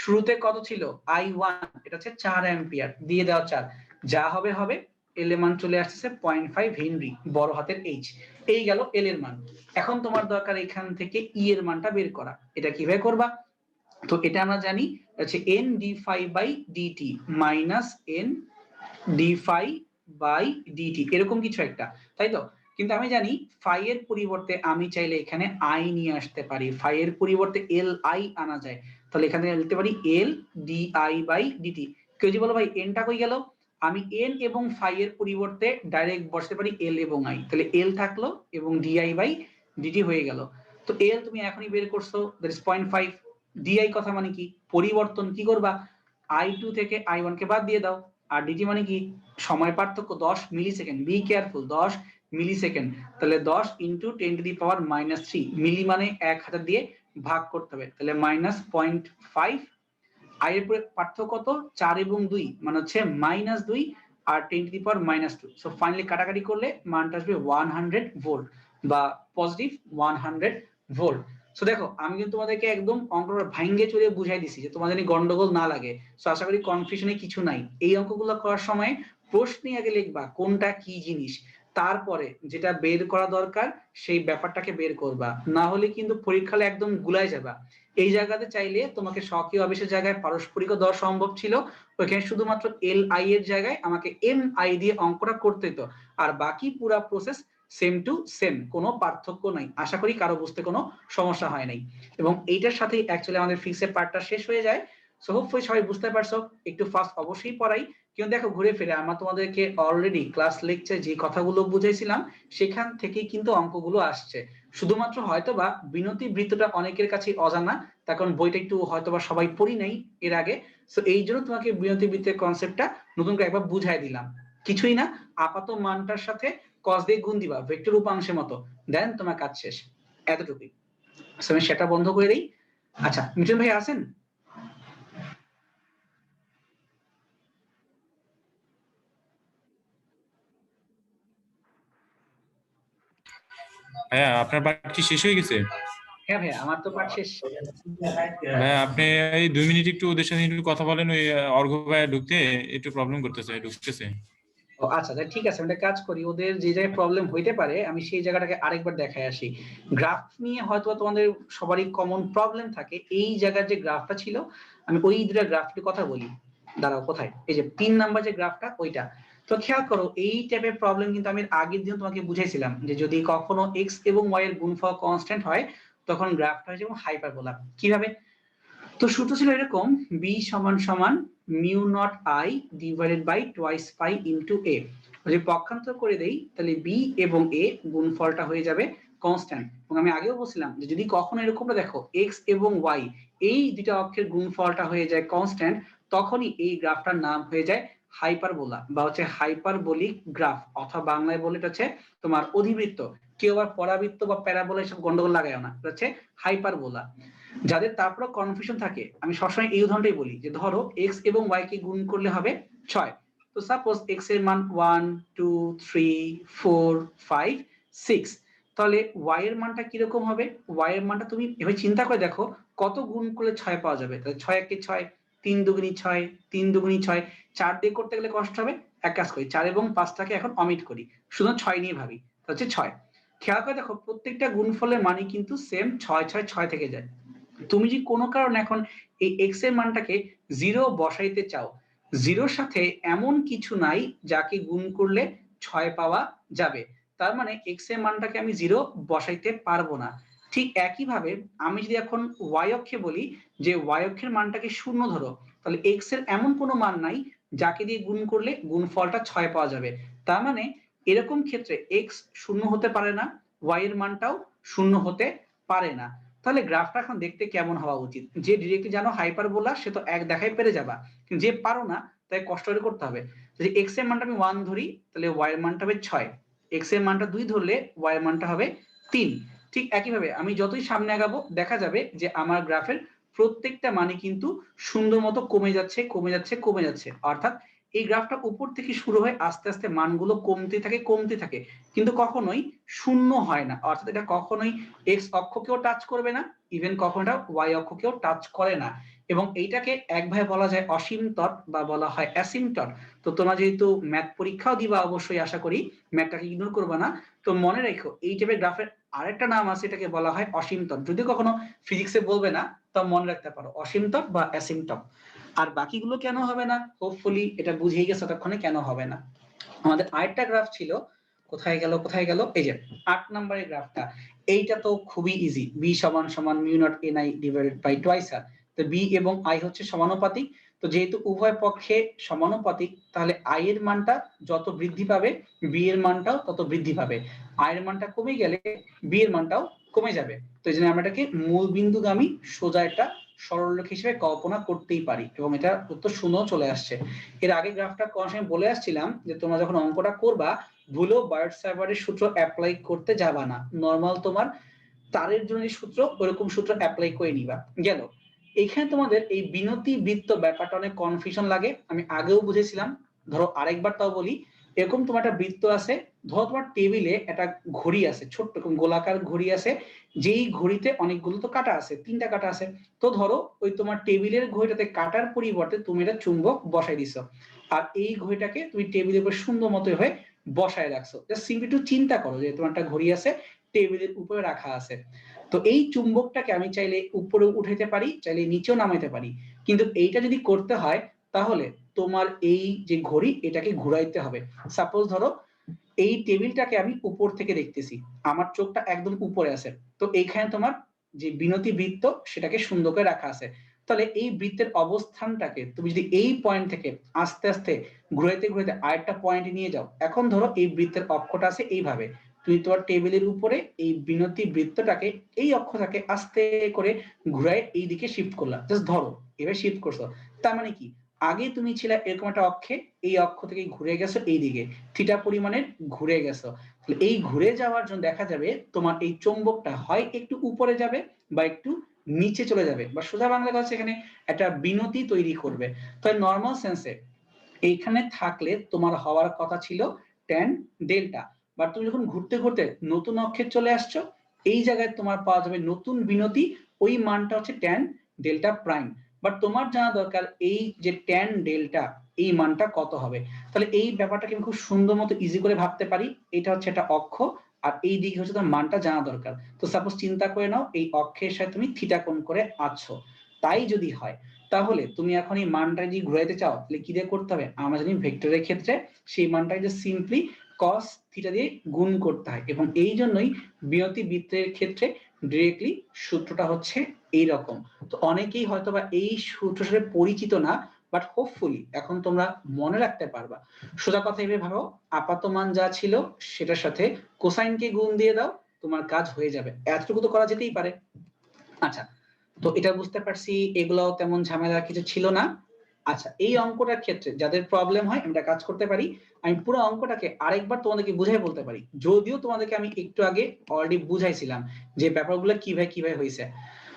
[SPEAKER 4] শুরুতে কত ছিল I1, এটা হচ্ছে 4 অ্যাম্পিয়ার, দিয়ে দেওয়া 4, যা হবে হবে। L এর মান চলে আসছে 0.5 হেনরি, বড় হাতের H। এই গেল L এর মান। এখন তোমার দরকার এখান থেকে E এর মানটা বের করা। এটা কিভাবে করবা? তো এটা আমরা জানি হচ্ছে N d phi by dt minus N d phi by dt, এরকম কিছু একটা, তাই তো? কিন্তু আমি জানি phi এর পরিবর্তে আমি চাইলে এখানে I নিয়ে আসতে পারি, phi এর পরিবর্তে Li আনা যায়, তাহলে এখানে লিখতে পারি L di বাই dt। কেউ যদি বলো ভাই n টা কই গেল, আমি n এবং phi এর পরিবর্তে ডাইরেক্ট বসাতে পারি L এবং I, তাহলে L থাকলো এবং di বাই dt হয়ে গেল। তো L তুমি এখনই বের করছো, দ্যাট ইজ 0.5। di কথা মানে কি, পরিবর্তন, কি করবা, I2 থেকে I1 কে বাদ দিয়ে দাও। আর dt মানে কি, সময় পার্থক্য 10 millisecond, be careful, 10 millisecond, তাহলে 10 ইনটু 10 টু দি পাওয়ার -3, মিলি মানে 1000 দিয়ে ভাগ করতে হবে, তাহলে -0.5। I এর পার্থক্য কত, 4 এবং 2 মানে হচ্ছে -2 আর 10 two the power -2। So finally কাটাকাটি করলে মানটা আসবে 100 ভোল্ট বা পজিটিভ 100 ভোল্ট। সো দেখো আমি কিন্তু তোমাদেরকে একদম অঙ্কটা ভাঙ্গে চড়ে বুঝাই দিছি যে তোমাদের গন্ডগোল না লাগে। সো আশা করি কনফিউশনে কিছু নাই। এই অঙ্কগুলো করার সময় প্রশ্নে আগে লিখবা কোনটা কি জিনিস, তারপরে যেটা বের করা দরকার সেই ব্যাপারটাকে বের করবা, না হলে কিন্তু পরীক্ষালে একদম গুলায় যাবা। এই জায়গাতে চাইলে তোমাকে স্বকীয় আবেশের জায়গায় পারস্পরিক দেওয়া সম্ভব ছিল, ওইখানে শুধুমাত্র Li এর জায়গায় আমাকে Mi দিয়ে অঙ্কটা করতে হতো, আর বাকি পুরা প্রসেস সেম টু সেম, কোনো পার্থক্য নাই। আশা করি কারো বুঝতে কোনো সমস্যা হয় নাই, এবং এইটার সাথেই অ্যাকচুয়ালি আমাদের ফিক্সের পার্টটা শেষ হয়ে যায়। সো হোপফুলি সবাই বুঝতে পারছো। একটু ফাস্ট অবশ্যই পড়াই, কিন্তু দেখো ঘুরে ফিরে আমরা তোমাদেরকে অলরেডি ক্লাস লেকচারে যে কথাগুলো বুঝাইছিলাম সেখান থেকেই কিন্তু অঙ্কগুলো আসছে। শুধুমাত্র হয়তোবা বিনতি বৃত্তটা অনেকের কাছে অজানা, তার কারণ বইটা একটু হয়তোবা সবাই পড়ি নাই এর আগে। সো এই জন্য তোমাকে বিনতি বৃত্তের কনসেপ্টটা নতুন করে একবার বুঝাই দিলাম। কিছুই না, আপাত মানটার সাথে কস দিয়ে গুণ দিবা ভেক্টর উপাংশের মতো, দেন তোমার কাজ শেষ, এতটুকুই। সো আমি সেটা বন্ধ করে দিই। আচ্ছা মিঠুন ভাই আছেন?
[SPEAKER 1] ভাইয়া আপনার পার্ট কি শেষ হয়ে গেছে?
[SPEAKER 4] হ্যাঁ ভাইয়া আমার তো পাঠ শেষ।
[SPEAKER 1] ভাইয়া আপনি এই 2 মিনিট একটু ওদের সাথে একটু কথা বলেন, ওই অর্ঘ ভাইয়া ঢুকতে একটু প্রবলেম ঢুকতেছে।
[SPEAKER 4] ও আচ্ছা ঠিক আছে, আমি একটা কাজ করি, ওদের যে জায়গায় প্রবলেম হইতে পারে আমি সেই জায়গাটাকে আরেকবার দেখায় আসি। গ্রাফ নিয়ে হয়তো তোমাদের সবারই কমন প্রবলেম থাকে, এই জায়গার যে গ্রাফটা ছিল আমি ওই দুটা গ্রাফটির কথা বলি। দাঁড়াও কোথায়, এই যে 3 নাম্বার যে গ্রাফটা ওইটা। তো খেয়াল করো এই টাইপের প্রবলেম কিন্তু আমি আগের দিন তোমাকে বুঝাইছিলাম যে যদি কখনো x এবং y এর গুণফল কনস্ট্যান্ট হয় তখন গ্রাফটা হয়ে যাবে হাইপারবোলা। কিভাবে? তো সূত্র ছিল এরকম, b সমান সমান mu naught i divided by twice pi into a। যদি পক্ষান্তর করে দেই তাহলে b এবং a গুণফলটা হয়ে যাবে কনস্ট্যান্ট। এবং আমি আগেও বলছিলাম যে যদি কখনো এরকমটা দেখো x এবং y এই দুইটা অক্ষের গুণফলটা হয়ে যায় কনস্ট্যান্ট, তখনই এই গ্রাফটার নাম হয়ে যায় হাইপারবোলা বা হচ্ছে হাইপারবোলিক গ্রাফ, অথবা বাংলায় বলে এটা হচ্ছে তোমার অধিবৃত্ত। কেউ আবার পরাবৃত্ত বা প্যারাবোলা এসব গন্ডগোল লাগায় না, এটা হচ্ছে হাইপারবোলা। যাদের তারপর কনফিউশন থাকে আমি সবসময় এই উদাহরণটাই বলি যে ধরো x এবং y কে গুণ করলে হবে 6। তো সাপোজ x এর মান 1 2 3 4 5 6, তাহলে y এর মানটা কিরকম হবে? y এর মানটা তুমি এভাবে চিন্তা করে দেখো কত গুণ করলে 6 পাওয়া যাবে। তাহলে 6 একে 6, 3 দুগুণী 6, 3 দুগুণী 6, 4 দিয়ে করতে গেলে কষ্ট হবে। এক কাজ করি 4 এবং 5টাকে এখন অমিট করি, শুধু 6 নিয়ে ভাবি, হচ্ছে 6। খেয়াল করে দেখো প্রত্যেকটা গুণফলের মানই কিন্তু সেম 6 6 6 থেকে যায়। তুমি যদি কোনো কারণে এখন এই এক্স এর মানটাকে 0 বসাইতে চাও, 0-র সাথে এমন কিছু নাই যাকে গুণ করলে 6 পাওয়া যাবে, তার মানে এক্স এর মানটাকে আমি 0 বসাইতে পারবো না। ঠিক একইভাবে আমি যদি এখন ওয়াই অক্ষে বলি যে ওয়াই অক্ষের মানটাকে 0 ধরো, তাহলে এক্স এর এমন কোনো মান নাই যাকে দিয়ে গুণ করলে গুণফলটা 6 পাওয়া যাবে। তার মানে এরকম ক্ষেত্রে এক্স 0 হতে পারে না, ওয়াই এর মানটাও 0 হতে পারে না। তাহলে গ্রাফটা এখন দেখতে কেমন হওয়া উচিত? যে ডিরেক্টলি জানো হাইপারবোলা সে তো এক দেখায় পেরে যাবা, কিন্তু যে পারো না তাই কষ্ট করে করতে হবে। যদি এক্স এর মানটা আমি 1 ধরি তাহলে ওয়াই এর মানটা হবে 6, এক্স এর মানটা 2 ধরলে ওয়াই এর মানটা হবে 3। ঠিক একইভাবে আমি যতই সামনে আগাবো দেখা যাবে যে আমার গ্রাফের প্রত্যেকটা মানে কিন্তু সুন্দর মতো কমে যাচ্ছে কমে যাচ্ছে কমে যাচ্ছে, অর্থাৎ এই গ্রাফটা উপর থেকে শুরু হয়ে আস্তে আস্তে মানগুলো কমতে থাকে কিন্তু কখনোই 0 হয় না, অর্থাৎ এটা কখনোই এক্স অক্ষকেও টাচ করবে না, ইভেন কখনো এটা ওয়াই অক্ষকেও টাচ করে না। এবং এইটাকে একভাবে বলা যায় অসীমতট বা বলা হয় অ্যাসিমটট। তো তোমরা যেহেতু ম্যাথ পরীক্ষাও দিবা, অবশ্যই আশা করি ম্যাথটাকে ইগনোর করবে না। তো মনে রেখো এই টাইপের গ্রাফের আরেকটা নাম আছে, এটাকে বলা হয় অসীমতট। যদি কখনো ফিজিক্সে বলবে না তা মনে রাখতে পারো অসীমতট বা অ্যাসিমটট। আর বাকিগুলো কেন হবে না, হোপফুলি এটা বুঝেই গেছে ততক্ষণে কেন হবে না। আমাদের আরেকটা গ্রাফ ছিল, কোথায় গেল, এই যে 8 নম্বরের গ্রাফটা। এইটা তো খুবই ইজি, বি সমান সমান mu naught N I divided by twice R. তো বি এবং আই হচ্ছে সমানুপাতিক, তো যেহেতু উভয় পক্ষে সমানুপাতিক তাহলে আই এর মানটা যত বৃদ্ধি পাবে বি এর মানটাও তত বৃদ্ধি পাবে। আই এর মানটা কমে গেলে বি এর মানটাও কমে যাবে। তো এই জন্য আমরা এটাকে মূল বিন্দুগামী সোজা একটা সরলরেখা হিসেবে কল্পনা করতেই পারি, এবং এটা উত্তর 0 চলে আসছে। এর আগে গ্রাফটা কোন সময় বলে আসছিলাম যে তোমরা যখন অঙ্কটা করবা ভুলেও বার্ড সার্ভারের সূত্র অ্যাপ্লাই করতে যাবা না, নরমাল তোমার তারের জন্য সূত্র ওরকম সূত্র অ্যাপ্লাই করে নিবা। গেল এখানে তোমাদের এই বিনতি বৃত্ত ব্যাপারটা অনেক কনফিউশন লাগে, আমি আগেও বুঝেছিলাম, ধরো আরেকবার তাও বলি। এরকম তোমার একটা বৃত্ত আছে, ধরো তোমার টেবিলে একটা ঘড়ি আছে, ছোট্ট এরকম গোলাকার ঘড়ি আছে, যেই ঘড়িতে অনেকগুলো তো কাটা আছে, 3টা কাটা আছে। তো ধরো ওই তোমার টেবিলের ঘড়িটাতে কাটার পরিবর্তে তুমি এটা চুম্বক বসাই দিছো, আর এই ঘড়িটাকে তুমি টেবিলের উপর সুন্দর মতো হয়ে বসায় রাখছো। জাস্ট সিম্পলি একটু চিন্তা করো যে তোমার একটা ঘড়ি আছে, টেবিলের উপরে রাখা আছে। তো এই চুম্বকটাকে আমি চাইলে উপরে উঠাইতে পারি, চাইলে নিচেও নামাইতে পারি, কিন্তু এইটা যদি করতে হয় তাহলে তোমার এই যে ঘড়ি এটাকে ঘুরাইতে হবে। সাপোজ ধরো এই টেবিলটাকে আমি উপর থেকে দেখতেছি, আমার চোখটা একদম উপরে আছে, তো এইখানে তোমার যে বিনতি বৃত্ত সেটাকে সুন্দর করে রাখা আছে। তাহলে এই বৃত্তের অবস্থানটাকে তুমি যদি এই পয়েন্ট থেকে আস্তে আস্তে ঘুরাইতে ঘুরাইতে আরেকটা পয়েন্টে নিয়ে যাও, এখন ধরো এই বৃত্তের অক্ষটা আছে এইভাবে, তুমি তোমার টেবিলের উপরে এই বিনতি বৃত্তটাকে এই অক্ষটাকে আস্তে করে ঘুরায় এই দিকে শিফট করলা, জাস্ট ধরো এবার শিফট করছো। তার মানে কি, আগে তুমি ছিলে এরকম একটা অক্ষে, এই অক্ষ থেকে ঘুরে গেছো এই দিকে, থিটা পরিমাণের ঘুরে গেছো। এই ঘুরে যাওয়ার জন্য দেখা যাবে তোমার এই চৌম্বকটা হয় একটু উপরে যাবে বা একটু নিচে চলে যাবে, বা সোজা বাংলা কথা এখানে একটা বিনতি তৈরি করবে। তো নর্মাল সেন্সে এইখানে থাকলে তোমার হওয়ার কথা ছিল ট্যান ডেল্টা, বাট তুমি যখন ঘুরতে ঘুরতে নতুন অক্ষে চলে আসছো, এই জায়গায় তোমার পাওয়া যাবে নতুন বিনতি, ওই মানটা হচ্ছে ট্যান ডেল্টা প্রাইম। বাট তোমার জানা দরকার এই যে ট্যান ডেল্টা এই মানটা কত হবে। তাহলে এই ব্যাপারটাকে আমি খুব সুন্দর মতো ইজি করে ভাবতে পারি, এটা হচ্ছে একটা অক্ষ আর এই দিকে হচ্ছে তোমার মানটা জানা দরকার। তো সাপোজ চিন্তা করে নাও এই অক্ষের সাথে তুমি থিটা কোণ করে আছো, তাই যদি হয় তাহলে তুমি এখন এই মানটা যদি ঘুরাইতে চাও তাহলে কি দিয়ে করতে হবে, আমরা জানি ভেক্টরের ক্ষেত্রে সেই মানটাকে যে সিম্পলি cos থিটা দিয়ে গুণ করতে হয়, এবং এই জন্যই বিনতি বৃত্তের ক্ষেত্রে ডিরেক্টলি সূত্রটা হচ্ছে এই রকম। তো অনেকেই হয়তোবা এই সূত্রের সাথে পরিচিত না, বাট হোপফুলি এখন তোমরা মনে রাখতে পারবা। সোজা কথা এভাবে ভাবো, আপাত মান যা ছিল সেটার সাথে কোসাইনকে গুণ দিয়ে দাও, তোমার কাজ হয়ে যাবে, এতটুকু তো করা যেতেই পারে। আচ্ছা, তো এটা বুঝতে পারছি, এগুলাও তেমন ঝামেলা কিছু ছিল না। আচ্ছা, এই অঙ্কটার ক্ষেত্রে যাদের প্রবলেম হয় আমরা কাজ করতে পারি, আমি পুরো অঙ্কটাকে আরেকবার তোমাদেরকে বুঝাই বলতে পারি, যদিও তোমাদেরকে আমি একটু আগে অলরেডি বুঝাইছিলাম যে ব্যাপারগুলো কিভাবে হয়েছে।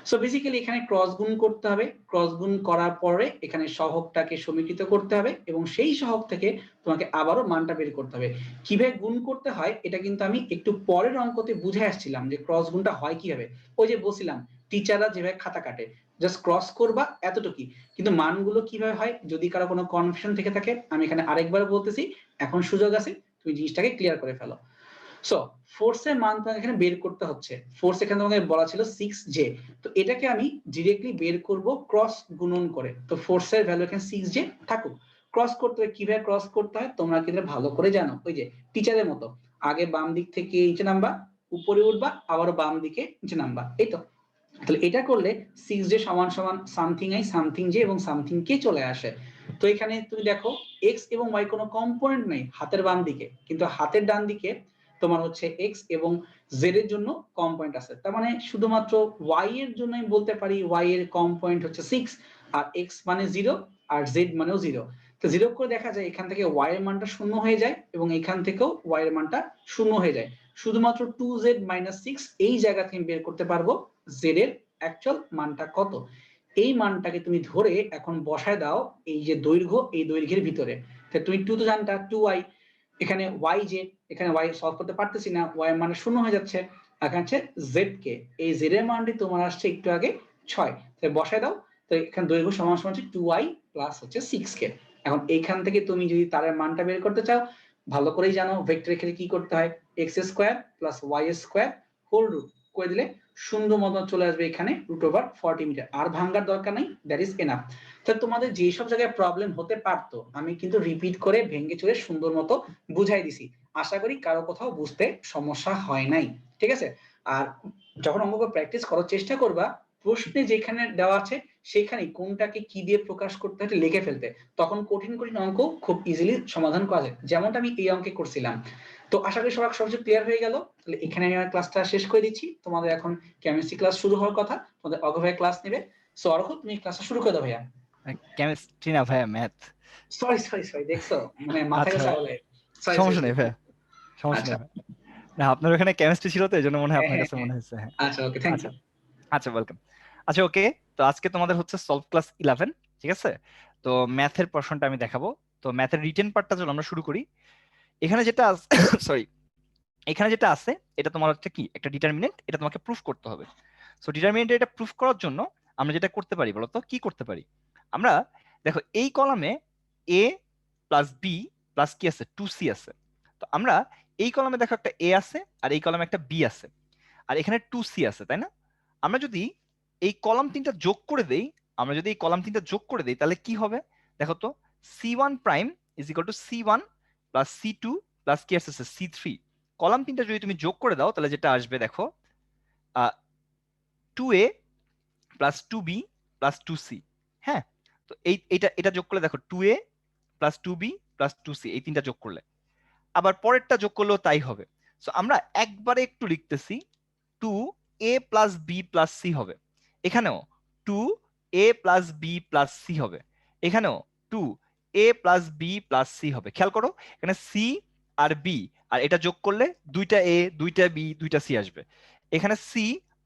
[SPEAKER 4] সো বেসিক্যালি এখানে ক্রস গুণ করতে হবে, ক্রস গুণ করার পরে এখানে সহগটাকে সমীকৃত করতে হবে, এবং সেই সহগ থেকে তোমাকে আবারও মানটা বের করতে হবে। কিভাবে গুণ করতে হয় এটা কিন্তু আমি একটু পরের অঙ্কতে বুঝে আসছিলাম যে ক্রস গুণটা হয় কিভাবে। ওই যে বলছিলাম টিচাররা যেভাবে খাতা কাটে, জাস্ট ক্রস করবা এতটুকুই, কিন্তু মানগুলো কিভাবে হয় যদি কারো কোনো কনফিউশন থেকে থাকে আমি এখানে আরেকবার বলতেছি, এখন সুযোগ আছে তুমি জিনিসটাকে ক্লিয়ার করে ফেলো। সো ফোর্সের মান তোমাকে এখানে বের করতে হচ্ছে। ফোর্স এখানে তোমাকে বলা ছিল 6J, তো এটাকে আমি ডিরেক্টলি বের করব ক্রস গুণন করে। তো ফোর্সের ভ্যালু এখানে 6J থাকুক। ক্রস করতে হয়, কিভাবে ক্রস করতে হয় তোমরা কিন্তু ভালো করে জানো, ওই যে টিচারের মতো আগে বাম দিক থেকে নিচে নামবা, উপরে উঠবা, আবার বাম দিকে নিচে নামবা, এই তো। তাহলে এটা করলে 6J সমান সমান সামথিং আই সামথিং জে এবং সামথিং কে চলে আসে। তো এখানে তুমি দেখো এক্স এবং ওয়াই কোনো কম্পোনেন্ট নেই হাতের বাম দিকে, কিন্তু হাতের ডান দিকে তোমার হচ্ছে এক্স এবং জেড এর জন্য কম্পোনেন্ট আছে। তার মানে শুধুমাত্র ওয়াই এর জন্য আমি বলতে পারি ওয়াই এর কম্পোনেন্ট হচ্ছে 6, আর এক্স মানে 0 আর জেড মানেও 0। তো 0 করে দেখা যায় এখান থেকে ওয়াই এর মানটা শূন্য হয়ে যায় এবং এখান থেকেও ওয়াই এর মানটা শূন্য হয়ে যায়। শুধুমাত্র 2z - 6 এই জায়গা থেকে বের করতে পারবো জেড এর অ্যাকচুয়াল মানটা কত। এই মানটাকে তুমি ধরে এখন বসায় দাও এই যে দৈর্ঘ্য, এই দৈর্ঘ্যের ভিতরে। তুমি 2 তো জানতা 2y, এখানে y যে, এখানে y সলভ করতে পারতেছি না, y এর মান শূন্য হয়ে যাচ্ছে। এখানে হচ্ছে z কে, এই z এর মানটি তোমার আসছে একটু আগে 6, তাই বসায় দাও। তো এখানে দৈর্ঘ্য সমান সমান হচ্ছে 2y প্লাস হচ্ছে 6k। এখন এইখান থেকে তুমি যদি তারের মানটা বের করতে চাও, ভালো করেই জানো ভেক্টরের ক্ষেত্রে কি করতে হয়, x square plus y square whole root করে দিলে সুন্দর মতো চলে আসবে এখানে √40 মিটার। আর ভাঙার দরকার নাই, দ্যাট ইজ এনাফ। তো তোমাদের যে সব জায়গায় প্রবলেম হতে পারতো আমি কিন্তু রিপিট করে ভেঙে চুরে সুন্দর মতো বুঝাই দিছি। আশা করি কারো কোথাও বুঝতে সমস্যা হয় নাই, ঠিক আছে? আর যখন অঙ্ক প্র্যাকটিস করার চেষ্টা করবা, প্রশ্নে যেখানে দেওয়া আছে সেখানে কোনটাকে কি দিয়ে প্রকাশ করতে হয় লিখে ফেলতে, তখন কঠিন কঠিন অঙ্ক খুব ইজিলি সমাধান করা যায়, যেমনটা আমি এই অঙ্কে করছিলাম। তো আশা করি সবার সবকিছু ক্লিয়ার হয়ে গেল। তাহলে এখানে আমি আমার ক্লাসটা শেষ করে দিচ্ছি। তোমাদের এখন কেমিস্ট্রি ক্লাস শুরু হওয়ার কথা, তোমাদের অর্ঘ্য ভাইয়া ক্লাস নেবে। সো অর্ঘ্য তুমি ক্লাসটা শুরু করে দাও ভাইয়া।
[SPEAKER 5] কেমিস্ট্রি না ভাইয়া, ম্যাথ।
[SPEAKER 4] সরি দেখছো, মানে মাথা
[SPEAKER 5] আচ্ছা
[SPEAKER 4] গেছে
[SPEAKER 5] ভাইয়া,
[SPEAKER 4] বলে।
[SPEAKER 5] সমস্যা নেই ভাইয়া, সমস্যা
[SPEAKER 4] আচ্ছা
[SPEAKER 5] নেই ভাইয়া। না, আপনার ওখানে কেমিস্ট্রি ছিল তো এই জন্য মনে হয়
[SPEAKER 4] হ্যাঁ
[SPEAKER 5] আপনার
[SPEAKER 4] হ্যাঁ
[SPEAKER 5] কাছে
[SPEAKER 4] হ্যাঁ
[SPEAKER 5] মনে হয়েছে। হ্যাঁ,
[SPEAKER 4] আচ্ছা ওকে, থ্যাংক
[SPEAKER 5] আচ্ছা
[SPEAKER 4] ইউ।
[SPEAKER 5] আচ্ছা, ওয়েলকাম। আচ্ছা, ওকে। তো আজকে তোমাদের হচ্ছে সলভ ক্লাস 11, ঠিক আছে? তো ম্যাথের পোরশনটা আমি দেখাবো। তো ম্যাথের রিটেন পার্টটা চলো আমরা শুরু করি। এখানে যেটা সরি, এখানে যেটা আছে এটা তোমার হচ্ছে কি একটা ডিটারমিনেন্ট, এটা তোমাকে প্রুফ করতে হবে। সো ডিটারমিনেন্ট এটা প্রুফ করার জন্য আমরা যেটা করতে পারি বলতো, কি করতে পারি আমরা? দেখো এই কলামে a প্লাস বি প্লাস কি আছে, 2c আছে। তো আমরা এই কলামে দেখো একটা a আছে আর এই কলামে একটা b আছে আর এখানে 2c আছে, তাই না? আমরা যদি এই কলাম তিনটা যোগ করে দেই, আমরা যদি এই কলাম তিনটা যোগ করে দেই তাহলে কি হবে দেখো তো, c1 prime is equal to c1 plus c2 plus কি আছে c3। কলাম তিনটা যদি তুমি যোগ করে দাও তাহলে যেটা আসবে দেখো 2a plus 2b plus 2c। হ্যাঁ, তো এটা যোগ করলে দেখো 2a plus 2b plus 2c, এই তিনটা যোগ করলে আবার পরেরটা যোগ করলেও তাই হবে। সো আমরা একবারে একটু লিখতেছি 2a plus b plus c হবে, এখানেও 2a plus b plus c হবে, এখানেও 2a plus b plus c হবে। খেয়াল করো এখানে c আর b আর এটা যোগ করলে দুইটা a দুইটা b দুইটা c আসবে, এখানে c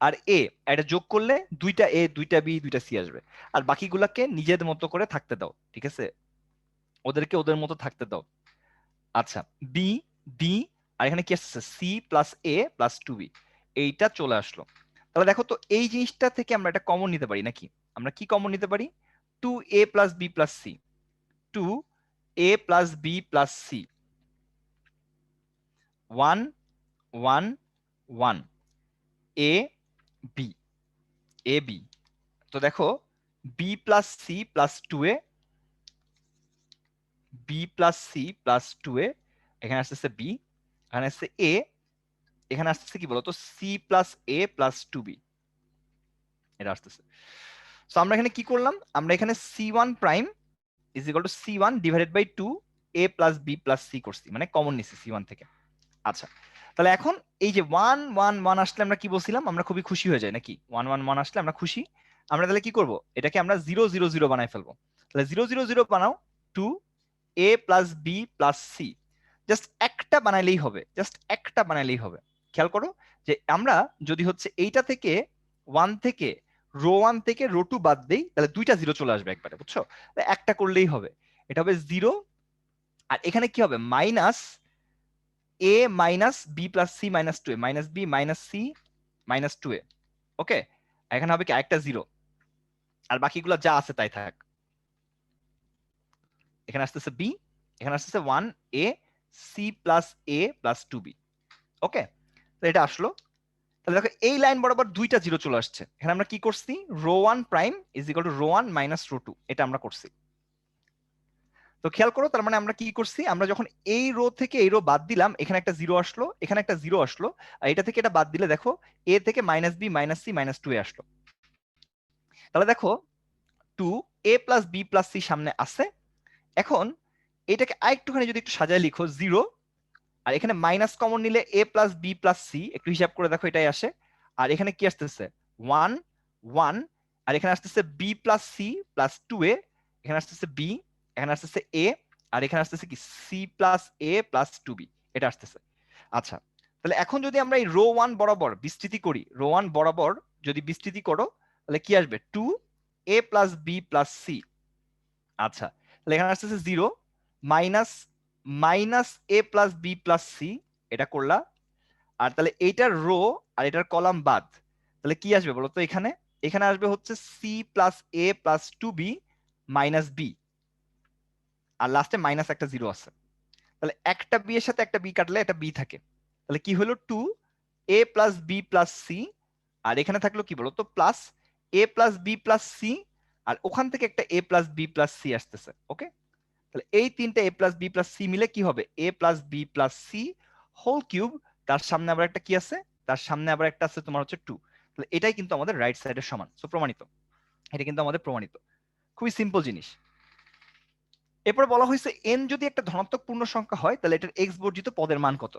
[SPEAKER 5] আর a এটা যোগ করলে দুইটা a দুইটা b দুইটা c আসবে। আর বাকিগুলাকে নিজেদের মতো করে থাকতে দাও, ঠিক আছে? ওদেরকে ওদের মতো থাকতে দাও। আচ্ছা, বি ডি আর এখানে কি আসছে C plus A plus 2b, এইটা চলে আসলো। তাহলে দেখো তো এই জিনিসটা থেকে আমরা এটা কমন নিতে পারি নাকি? আমরা কি কমন নিতে পারি? 2a plus B plus C, 2a plus B plus C, 1 1 1 a b a b। তো দেখো b plus C plus 2a, b plus C plus 2a, এখানে আসতেছে b, এখানে আসছে a, এখানে আসতেছে কি বলতো C plus A plus 2b, এটা আসতেছে। সো আমরা এখানে কি করলাম, আমরা এখানে c1 prime is equal to c1 divided by 2 a plus b plus c করছি, মানে কমন নিছি c1 থেকে। আচ্ছা, তাহলে এখন এই যে 1 1 1 আসলে আমরা কি বলছিলাম, আমরা খুবই খুশি হয়ে যাই নাকি? 1 1 1 আসলে আমরা খুশি। আমরা তাহলে কি করব, এটাকে আমরা 0 0 0 বানাই ফেলবো। তাহলে 0 0 0 বানাও, 2 a plus b plus c, just একটা বানাইলেই হবে, জাস্ট একটা বানাইলেই হবে। খেয়াল করো যে আমরা যদি হচ্ছে এইটা থেকে 1 থেকে রো 1 থেকে রো 2 বাদ দেই তাহলে দুইটা 0 চলে আসবে একবারে, বুঝছো? একটা করলেই হবে, এটা হবে 0। আর এখানে কি হবে, minus a minus b plus c minus 2a, minus b minus c minus 2a। ওকে, এখানে হবে কি আরেকটা 0, আর বাকিগুলো যা আছে তাই থাক। এখানে আসতেছে b, এখানে আসতেছে 1a c plus a plus 2b, ওকে, তো এটা আসলো। তাহলে দেখো এই লাইন বরাবর দুইটা জিরো চলে আসছে। এখানে আমরা কি করছি, row 1 prime is equal to row 1 minus row 2, এটা আমরা করছি। তো খেয়াল করো, তার মানে আমরা কি করছি, আমরা যখন এই রো থেকে এই রো বাদ দিলাম, এখানে একটা জিরো আসলো, এখানে একটা জিরো আসলো, আর এটা থেকে এটা বাদ দিলে দেখো এ থেকে minus B minus C minus 2 A আসলো। তাহলে দেখো 2 a plus B plus C সামনে আছে। এখন এটাকে আরেকটুখানি যদি একটু সাজায় লিখো 0, আর এখানে মাইনাস কমন নিলে a plus B plus C, একটু হিসাব করে দেখো এটাই আসে। আর এখানে কি আসতেছে 1 1, আর এখানে আসতেছে b plus C plus 2a, এখানে আসতেছে b, এখানে আসতেছে a, আর এখানে আসতেছে কি c plus a plus 2b, এটা আসতেছে। আচ্ছা, তাহলে এখন যদি আমরা এই রো 1 বরাবর বিস্তৃতি করি, রো 1 বরাবর যদি বিস্তৃতি করো, তাহলে কি আসবে 2 a plus B plus C. আচ্ছা, তাহলে এখানে আসতেছে 0 minus minus A plus B plus C, এটা করলা। আর তাহলে এইটার রো আর এটার কলাম বাদ, তাহলে কি আসবে বলো তো, এখানে এখানে আসবে হচ্ছে C plus A plus 2b minus B, আর লাস্টে মাইনাস একটা জিরো আছে। তাহলে একটা বি এর সাথে একটা বি কাটলে একটা বি থাকে, তাহলে কি হলো 2 a plus B plus C, আর এখানে থাকলো কি বলো তো plus A plus B plus C, আর ওখান থেকে একটা A plus B plus C আসতেছে। ওকে, তাহলে এই তিনটা A plus B plus C মিলে কি হবে, A plus B plus C whole cube, তার সামনে আবার একটা কি আছে, তার সামনে আবার একটা আছে তোমার হচ্ছে 2। তাহলে এটাই কিন্তু আমাদের রাইট সাইডের সমান, সো প্রমাণিত, এটা কিন্তু আমাদের প্রমাণিত। খুবই সিম্পল জিনিস। এরপর বলা হয়েছে এন যদি একটা ধনাত্মক পূর্ণ সংখ্যা হয়, তাহলে এটার এক্স বর্জিত পদের মান কত।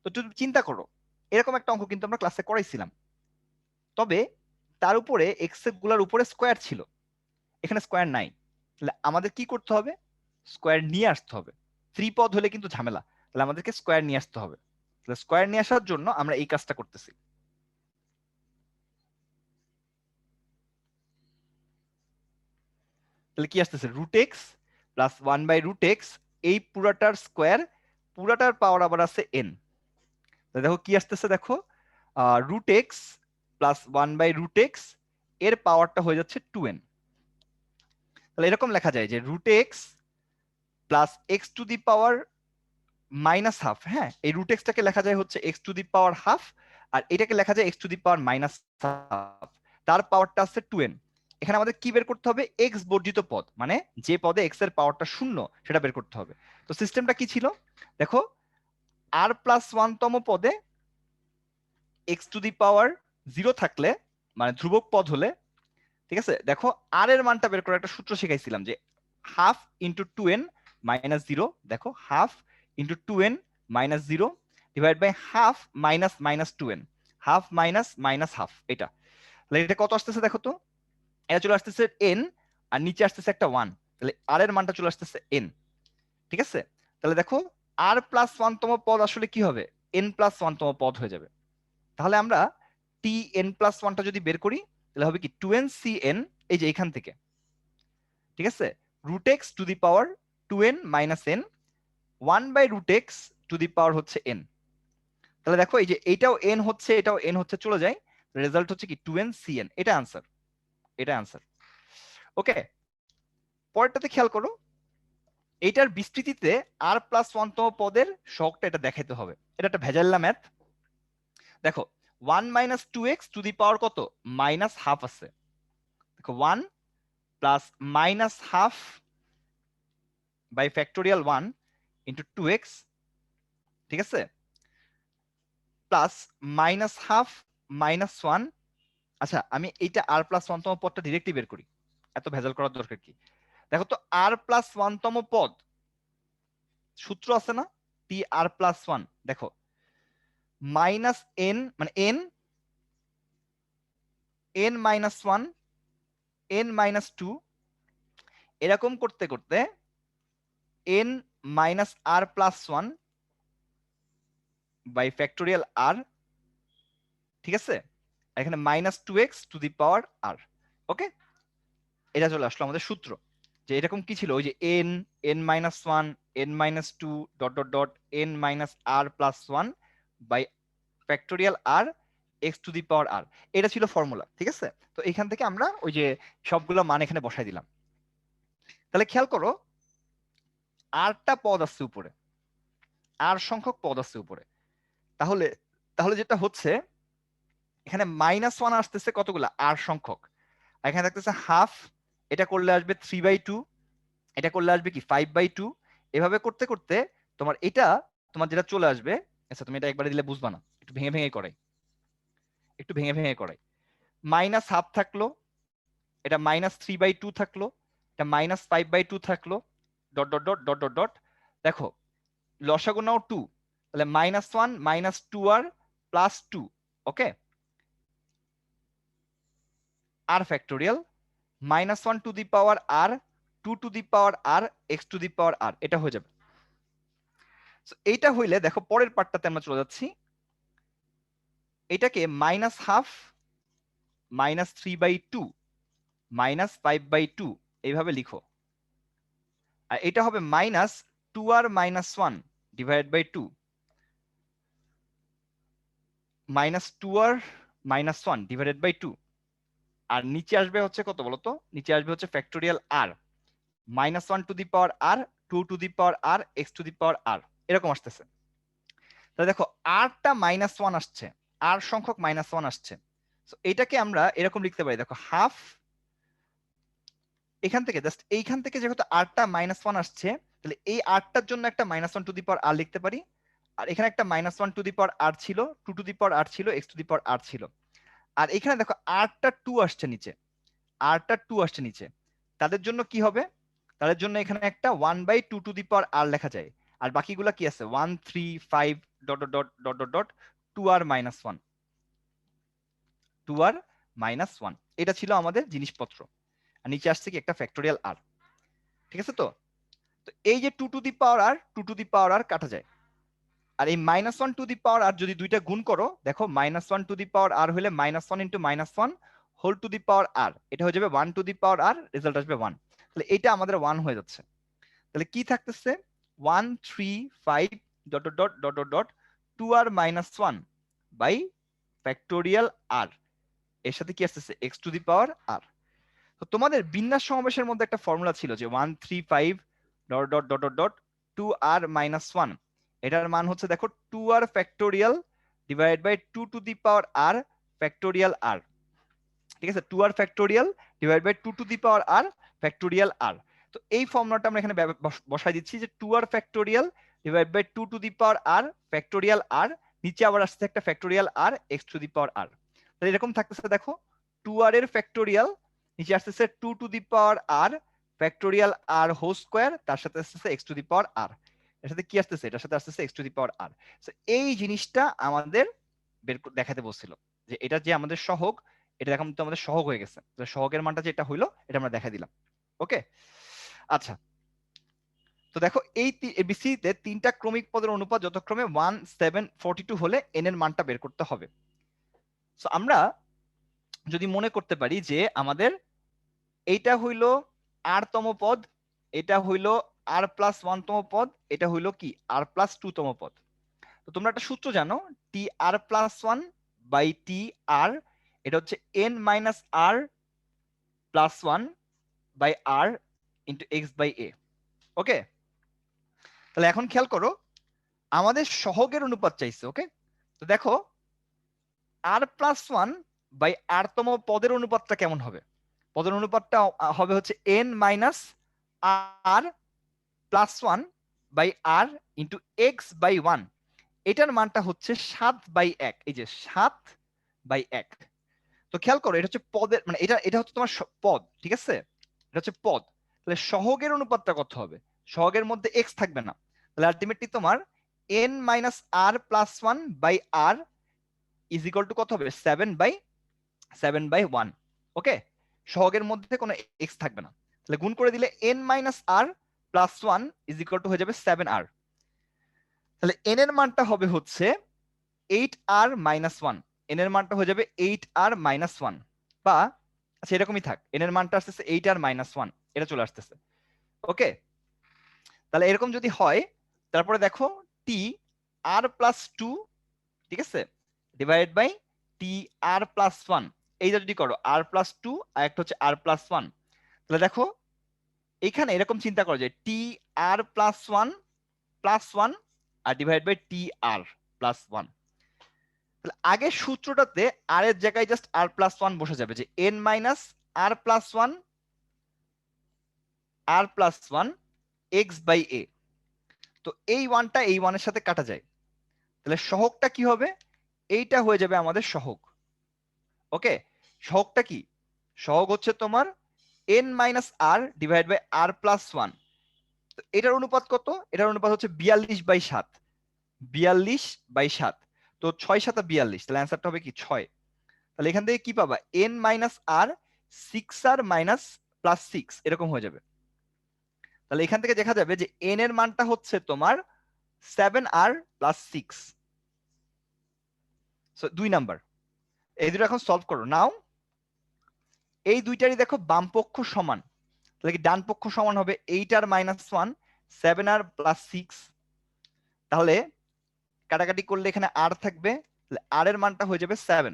[SPEAKER 5] তো তুমি চিন্তা করো, এরকম একটা অঙ্ক কিন্তু আমরা ক্লাসে করাইছিলাম, তবে তার উপরে এক্স গুলার উপরে স্কোয়ার ছিল, এখানে স্কোয়ার নাই। তাহলে আমাদের কি করতে হবে, স্কোয়ার নিয়ে আসতে হবে। ত্রিপদ হলে কিন্তু ঝামেলা, তাহলে আমাদেরকে স্কোয়ার নিয়ে আসতে হবে। তাহলে স্কোয়ার নিয়ে আসার জন্য আমরা এই কাজটা করতেছি। তাহলে কি আসতেছে, রুট এক্স প্লাস 1/√x, এই পুরাটার স্কোয়ার, পুরাটার পাওয়ার আবার আছে n। দেখো কি আসতেছে, দেখো রুট এক্স প্লাস 1/√x, এর পাওয়ারটা হয়ে যাচ্ছে 2n। তাহলে এরকম লেখা যায় যে root x plus x to the power minus half. হ্যাঁ, এই রুট এক্সটাকে লেখা যায় হচ্ছে x to the power half, আর এটাকে লেখা যায় x to the power minus half, তার পাওয়ারটা আছে 2n। এখানে আমাদের কি বের করতে হবে, এক্স বর্জিত পদ, মানে যে পদে এক্স এর পাওয়ারটা শূন্য সেটা বের করতে হবে। তো সিস্টেমটা কি ছিল দেখো, আর প্লাস 1 তম পদে এক্স টু দি পাওয়ার 0 থাকলে, মানে ধ্রুবক পদ হলে, ঠিক আছে, দেখো আর এর মানটা বের করার একটা সূত্র শিখাইছিলাম, যে হাফ ইন্টু 2n মাইনাস 0, দেখো half into 2n minus 0 divide by half minus minus 2n, half minus minus half, এটা। তাহলে এটা কত আসতেছে দেখো তো, এটা চলে আসতেছে n, আর নিচে আসতেছে একটা 1, তাহলে আর এর মানটা চলে আসতেছে n। ঠিক আছে, তাহলে দেখো আর প্লাস 1 তম পদ আসলে কি হবে, n প্লাস 1 তম পদ হয়ে যাবে। তাহলে আমরা টি এন প্লাস 1টা যদি বের করি, তাহলে হবে কি 2n cn, এই যে এখান থেকে, ঠিক আছে, root x to the power 2n minus n, 1/√x to the power হচ্ছে n। তাহলে দেখো এই যে এইটাও n হচ্ছে, এটাও n হচ্ছে, চলে যায়, রেজাল্ট হচ্ছে কি 2n cn, এটা আনসার, এটা আনসার। ওকে, পরেরটাতে খেয়াল করো, এইটার বিস্তৃতিতে আর প্লাস 1 তম পদের শখটা এটা দেখাইতে হবে, এটা একটা ভেজাল্লা ম্যাথ। দেখো 1 minus 2x two the power কত, মাইনাস হাফ আছে। দেখো 1 plus minus half by factorial 1 into 2x, ঠিক আছে, প্লাস মাইনাস হাফ মাইনাস 1। আচ্ছা, আমি এইটা আর প্লাস 1 তম পদটা ডিরেক্টলি বের করি, এত ভেজাল করার দরকার কি। দেখো তো আর প্লাস 1 তম পদ, সূত্র আছে না, টি আর প্লাস 1, দেখো মাইনাস n, মানে n মাইনাস 1, n মাইনাস 2, এরকম করতে করতে n minus r plus 1 by factorial r, ঠিক আছে, এখানে minus 2x two the power আর। ওকে, এটা চলে আসলো আমাদের সূত্র, যে এরকম কি ছিল, ওই যে n minus 1 n minus 2 dot dot dot n minus r plus 1 by factorial r x to the power r, এটা ছিল ফর্মুলা। ঠিক আছে, তো এখান থেকে আমরা ওই যে সবগুলো মান এখানে বসাই দিলাম। তাহলে খেয়াল করো, আরটা পদ আসছে উপরে, আর সংখ্যক পদ আসছে উপরে, তাহলে তাহলে যেটা হচ্ছে এখানে -1 আসতেছে কতগুলা r সংখ্যক, আর এখানে থাকতেছে হাফ, এটা করলে আসবে 3/2, এটা করলে আসবে কি 5/2, এভাবে করতে করতে তোমার এটা তোমার যেটা চলে আসবে, আচ্ছা তুমি এটা একবারে দিলে বুঝবা না, একটু ভেঙে ভেঙে করাই, একটু ভেঙে ভেঙে করাই। -1/2 থাকলো, এটা -3/2 থাকলো, এটা -5/2 থাকলো, dot dot dot dot dot dot. দেখো লসাগু নাও 2, তাহলে -1 -2r +2, okay, r factorial -1 to the power r 2 to the power r x to the power r, এটা হয়ে যাবে। So, এইটা হইলে দেখো পরের পার্টটাতে আমরা চলে যাচ্ছি, এটাকে -1/2 -3/2 -5/2 এইভাবে লিখো, আর এটা হবে -2r - 1 divided by 2 -2r - 1 divided by 2, আর নিচে আসবে হচ্ছে কত বলতো, নিচে আসবে হচ্ছে factorial r -1 to the power r 2 to the power r x to the power r, এরকম আসতেছে। তাহলে দেখো rটা -1 আসছে, r সংখ্যক -1 আসছে, সো এটাকে আমরা এরকম লিখতে পারি, দেখো হাফ, এখান থেকে জাস্ট এইখান থেকে যেহেতু rটা -1 আসছে, তাহলে এই rটার জন্য একটা -1 টু দি পাওয়ার r লিখতে পারি, আর এখানে একটা -1 টু দি পাওয়ার r ছিল, 2 টু দি পাওয়ার r ছিল, x to the power r ছিল, আর এখানে দেখো rটা 2 আসছে নিচে, rটা 2 আসছে নিচে, তাদের জন্য কি হবে, তাদের জন্য এখানে একটা 1/2 টু দি পাওয়ার r লেখা যায়, আর বাকিগুলা কি আছে 1 3 5 dot dot dot dot dot 2r - 1, 2r - 1, এটা ছিল আমাদের জিনিসপত্র, আর নিচে আসছে কি একটা ফ্যাক্টোরিয়াল r, ঠিক আছে। তো তো এই যে 2 to the power r 2 to the power r কাটা যায়, আর এই -1 টু দি পাওয়ার r যদি দুইটা গুণ করো, দেখো -1 টু দি পাওয়ার r হলে -1 into -1 whole to the power r, এটা হয়ে যাবে 1 to the power r, result আসবে 1, তাহলে এটা আমাদের 1 হয়ে যাচ্ছে। তাহলে কি থাকতেছে 1 3 5 dot dot dot dot dot 2r - 1 by factorial r, এর সাথে কি আসতেছে x to the power r। তো তোমাদের বিন্যাস সমাবেশের মধ্যে একটা ফর্মুলা ছিল যে 1 3 5 dot dot dot dot dot 2r - 1, এটার মান হচ্ছে দেখো 2r factorial divide by 2 to the power r factorial r, ঠিক আছে, 2r factorial divide by 2 to the power r factorial r। তো এই ফর্মুলাটা আমরা এখানে বসাই দিচ্ছি যে 2r factorial divide by 2 to the power r factorial r, নিচে আবার আসছে একটা factorial r x to the power r। তাহলে এরকম থাকতেছে, দেখো 2r এর ফ্যাক্টোরিয়াল, নিচে আসতেছে 2 to the power r factorial r whole square, তার সাথে আসতেছে x to the power r, এর সাথে কি আসতেছে, এটার সাথে আসতেছে x to the power r। So এই জিনিসটা আমাদের দেখাতে বলছিল যে এটা যে আমাদের সহগ, এটা এখন তো আমাদের সহগ হয়ে গেছে, তো সহগের মানটা যেটা হইলো এটা আমরা দেখা দিলাম, ওকে। আচ্ছা, তো দেখো এই এবিসি তে তিনটা ক্রমিক পদের অনুপাত যথাক্রমে 1 7 42 হলে n এর মানটা বের করতে হবে। সো আমরা যদি মনে করতে পারি যে আমাদের এইটা হইলো r তম পদ, এটা হইলো r প্লাস 1 তম পদ, এটা হইলো কি r প্লাস 2 তম পদ। তো তোমরা একটা সূত্র জানো, টি আর প্লাস 1 বাই টি আর, এটা হচ্ছে n minus r plus 1 by r into x by a, okay. তাহলে এখন খেয়াল করো আমাদের সহগের অনুপাত চাইছে, ওকে। তো দেখো r প্লাস 1 বাই r তম পদের অনুপাতটা কেমন হবে, পদের অনুপাতটা হবে হচ্ছে n minus r plus 1 by r into x by 1, এটার মানটা হচ্ছে 7/1, এই যে 7/1। তো খেয়াল করো এটা হচ্ছে পদের, মানে এটা হচ্ছে তোমার পদ, ঠিক আছে, এটা হচ্ছে পদ। তাহলে সহগের অনুপাতটা কত হবে, সহগের মধ্যে x থাকবে না, তাহলে আলটিমেটলি তোমার n minus r plus 1 by r is equal to কত হবে 7/1, ওকে। সহগের মধ্যে কোনো x থাকবে না, তাহলে গুণ করে দিলে n minus r plus 1 is equal two হয়ে যাবে 7r। তাহলে n এর মানটা হবে হচ্ছে 8r মাইনাস 1, n এর মানটা হয়ে যাবে 8r মাইনাস 1, বা আচ্ছা এরকমই থাক, n এর মানটা আসতেছে 8r মাইনাস 1, এটা চলে আসতেছে, ওকে। তাহলে এরকম যদি হয়, তারপরে দেখো টি আর প্লাস 2, ঠিক আছে, divide by T R plus 1, এইটা যদি করো আর প্লাস 2 আর একটা হচ্ছে আর প্লাস 1, তাহলে দেখো এইখানে এরকম চিন্তা করো যে টি আর প্লাস 1 আর divide by T R plus 1, তাহলে আগের সূত্রটাতে আর এর জায়গায় জাস্ট আর প্লাস ওয়ান বসে যাবে, যে n minus r plus one x by a. তো এই ওয়ানটা এই ওয়ানের সাথে কাটা যায়, তাহলে সহগটা কি হবে, এইটা হয়ে যাবে আমাদের সহগ। ওকে, সহগটা কি, সহগ হচ্ছে তোমার N minus R divide by R plus one. এটার অনুপাত কত, এটার অনুপাত হচ্ছে 42/7, 42/7। তো 6×7 = 42, তাহলে অ্যান্সারটা হবে কি 6। তাহলে এখান থেকে কি পাবা, এন মাইনাস আর 6r মাইনাস প্লাস 6 এরকম হয়ে যাবে। তাহলে এখান থেকে দেখা যাবে যে এন এর মানটা হচ্ছে তোমার 7r প্লাস 6। সো 2 নাম্বার, এই দুটো এখন সলভ করো। নাও এই দুইটারই দেখো বাম পক্ষ সমান, তাহলে কি ডান পক্ষ সমান হবে 8r মাইনাস 1 7r প্লাস 6। তাহলে কাটাকাটি করলে এখানে আর থাকবে, তাহলে আর এর মানটা হয়ে যাবে 7।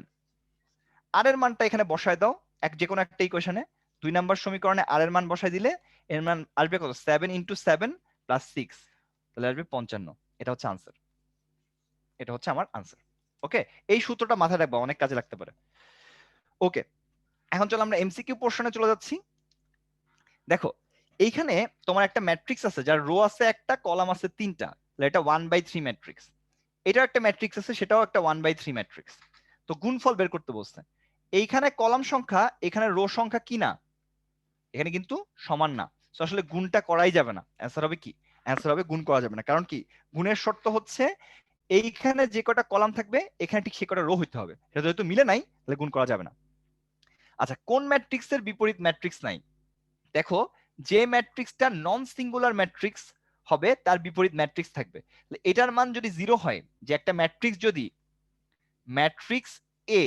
[SPEAKER 5] আর এর মানটা এখানে বসায় দাও যে কোনো একটা ইকুয়েশনে, 2 নাম্বার সমীকরণে আর এর মান বসায় দিলে এর মান আসবে কত, 7 × 7 + 6, তাহলে আসবে 55। এটা হচ্ছে আনসার, এটা হচ্ছে আমার আনসার। ওকে, এই সূত্রটা মাথায় রাখবা, অনেক কাজে লাগতে পারে। ওকে, এখন চলো আমরা এমসিকিউ পোর্শনে চলে যাচ্ছি। দেখো এইখানে তোমার একটা ম্যাট্রিক্স আছে যার রো আছে একটা, কলাম আছে 3টা, তাহলে এটা 1/3 ম্যাট্রিক্স। এটা একটা ম্যাট্রিক্স আছে, সেটাও একটা 1/3 ম্যাট্রিক্স। তো গুণফল বের করতে বলছে। এইখানে কলাম সংখ্যা, এখানে রো সংখ্যা কি না, এখানে কিন্তু সমান না, তো আসলে গুণটা করাই যাবে না। অ্যান্সার হবে কি, অ্যান্সার হবে গুণ করা যাবে না। কারণ কি, গুণের শর্ত হচ্ছে এইখানে যে কটা কলাম থাকবে এখানে ঠিক সে কটা রো হইতে হবে, এটা যেহেতু মিলে নাই তাহলে গুণ করা যাবে না। আচ্ছা, কোন ম্যাট্রিক্সের বিপরীত ম্যাট্রিক্স নাই, দেখো যে ম্যাট্রিক্সটা নন সিঙ্গুলার ম্যাট্রিক্স হবে তার বিপরীত ম্যাট্রিক্স থাকবে। এটার মান যদি 0 হয়, যে একটা ম্যাট্রিক্স যদি ম্যাট্রিক্স এ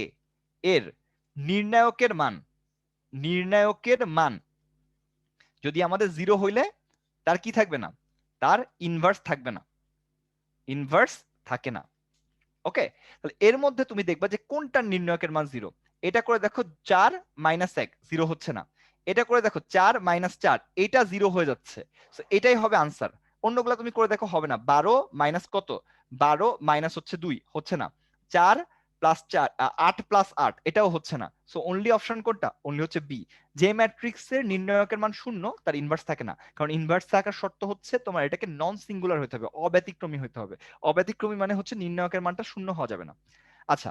[SPEAKER 5] এর নির্ণায়কের মান যদি আমাদের 0 হইলে তার কি থাকবে না, তার ইনভার্স থাকবে না, ইনভার্স থাকে না। ওকে, তাহলে এর মধ্যে তুমি দেখবা যে কোনটার নির্ণায়কের মান 0। এটা করে দেখো 4 - 1 0 হচ্ছে না, এটা করে দেখো 4 - 4 এটা 0 হয়ে যাচ্ছে, সো এটাই হবে আনসার। অন্যগুলা তুমি করে দেখো হবে না, 12 মাইনাস কত, 12 মাইনাস হচ্ছে 2 হচ্ছে না, 4 প্লাস 4 8 প্লাস 8 এটাও হচ্ছে না। সো অনলি অপশন কোনটা, অনলি হচ্ছে বি। যে ম্যাট্রিক্সের নির্ণায়কের মান 0 তার ইনভার্স থাকে না, কারণ ইনভার্স থাকার শর্ত হচ্ছে তোমার এটাকে নন সিঙ্গুলার হতে হবে, অব্যতিক্রমী হতে হবে। অব্যতিক্রমী মানে হচ্ছে নির্ণায়কের মানটা 0 হওয়া যাবে না। আচ্ছা,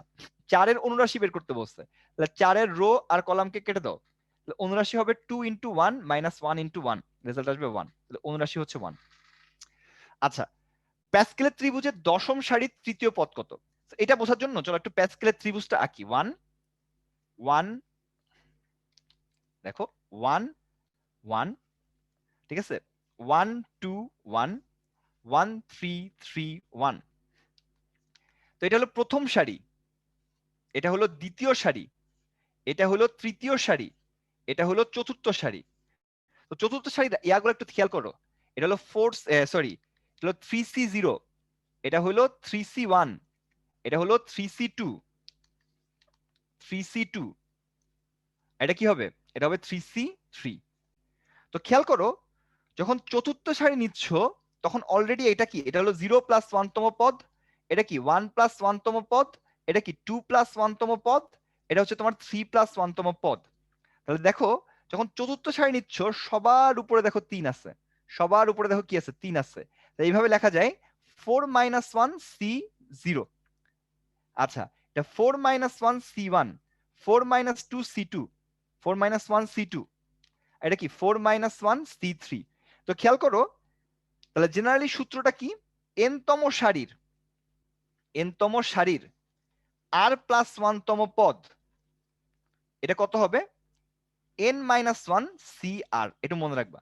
[SPEAKER 5] 4 এর অনুরাশি বের করতে বলছে, তাহলে 4 এর রো আর কলামকে কেটে দাও, তাহলে অনুরাশি হবে 2 × 1 - 1 × 1, রেজাল্ট আসবে 1, তাহলে অনুরাশি হচ্ছে 1। আচ্ছা, প্যাসকেলের ত্রিভুজের দশম সারির তৃতীয় পদ কত, এটা বোঝার জন্য চলো একটু প্যাসকেলের ত্রিভুজটা আঁকি। 1 1 দেখো 1 1, ঠিক আছে, 1 2 1 1 3 3 1। তো এটা হলো প্রথম সারি, এটা হলো দ্বিতীয় সারি, এটা হলো তৃতীয় সারি, এটা হলো চতুর্থ সারি। তো চতুর্থ সারি ইয়াগুলো একটু খেয়াল করো, এটা হলো 3C0, এটা হলো 3C1, এটা হলো 3C2, 3C2, এটা কি হবে, এটা হবে 3C3। তো খেয়াল করো যখন চতুর্থ সারি নিচ্ছ তখন অলরেডি এটা কি, এটা হলো 0 + 1 তম পদ, এটা কি 1 + 1 তম পদ, এটা কি 2 + 1 তম পদ, এটা হচ্ছে তোমার 3 + 1 তম পদ। তাহলে দেখো যখন চতুর্থ সারি নিচ্ছ সবার উপরে দেখো 3 আছে, সবার উপরে দেখো কি আছে, 3 আছে। তাই এইভাবে লেখা যায় 4 - 1 C0। আচ্ছা, এটা 4 - 1 C1, 4 - 2 C2, 4 - 1 C2, এটা কি 4 - 1 C3। তো খেয়াল করো তাহলে জেনারেলি সূত্রটা কি, n তম সারির r + 1 তম পদ এটা কত হবে, n - 1 CR, এটা মনে রাখবা,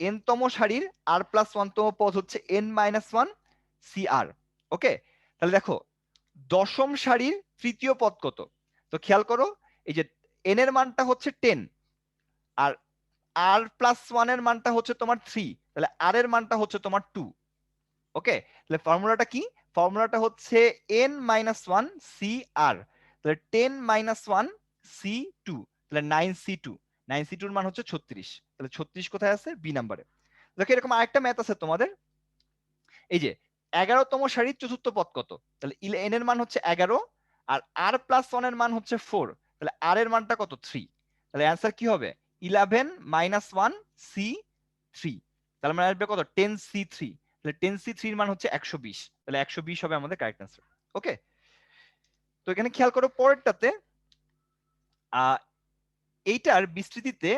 [SPEAKER 5] n তম সারির r + 1 তম পদ হচ্ছে n - 1 CR। ওকে, তাহলে দেখো দশম সারির তৃতীয় পদ কত, তো খেয়াল করো এই যে n এর মানটা হচ্ছে 10 আর r + 1 এর মানটা হচ্ছে তোমার 3, তাহলে r এর মানটা হচ্ছে তোমার 2। ওকে, তাহলে ফর্মুলাটা কি, ফর্মুলাটা হচ্ছে n - 1 CR, তাহলে 10 - 1 C2, তাহলে 9C2, 9C2 এর মান হচ্ছে 36, তাহলে 36 কোথায় আছে, বি নাম্বারে। দেখো এরকম আরেকটা ম্যাথ আছে তোমাদের, এই যে 11তম সারির চতুর্থ পদ কত, তাহলে n এর মান হচ্ছে 11, আর r প্লাস 1 এর মান হচ্ছে 4, তাহলে r এর মানটা কত 3, তাহলে অ্যান্সার কি হবে 11 মাইনাস 1 c3, তাহলে মানে আসবে কত 10c3, তাহলে 10c3 এর মান হচ্ছে 120, তাহলে 120 হবে আমাদের কারেক্ট অ্যান্সার। ওকে, তো এখানে খেয়াল করো পরেরটাতে এইটার বিস্তৃতিতে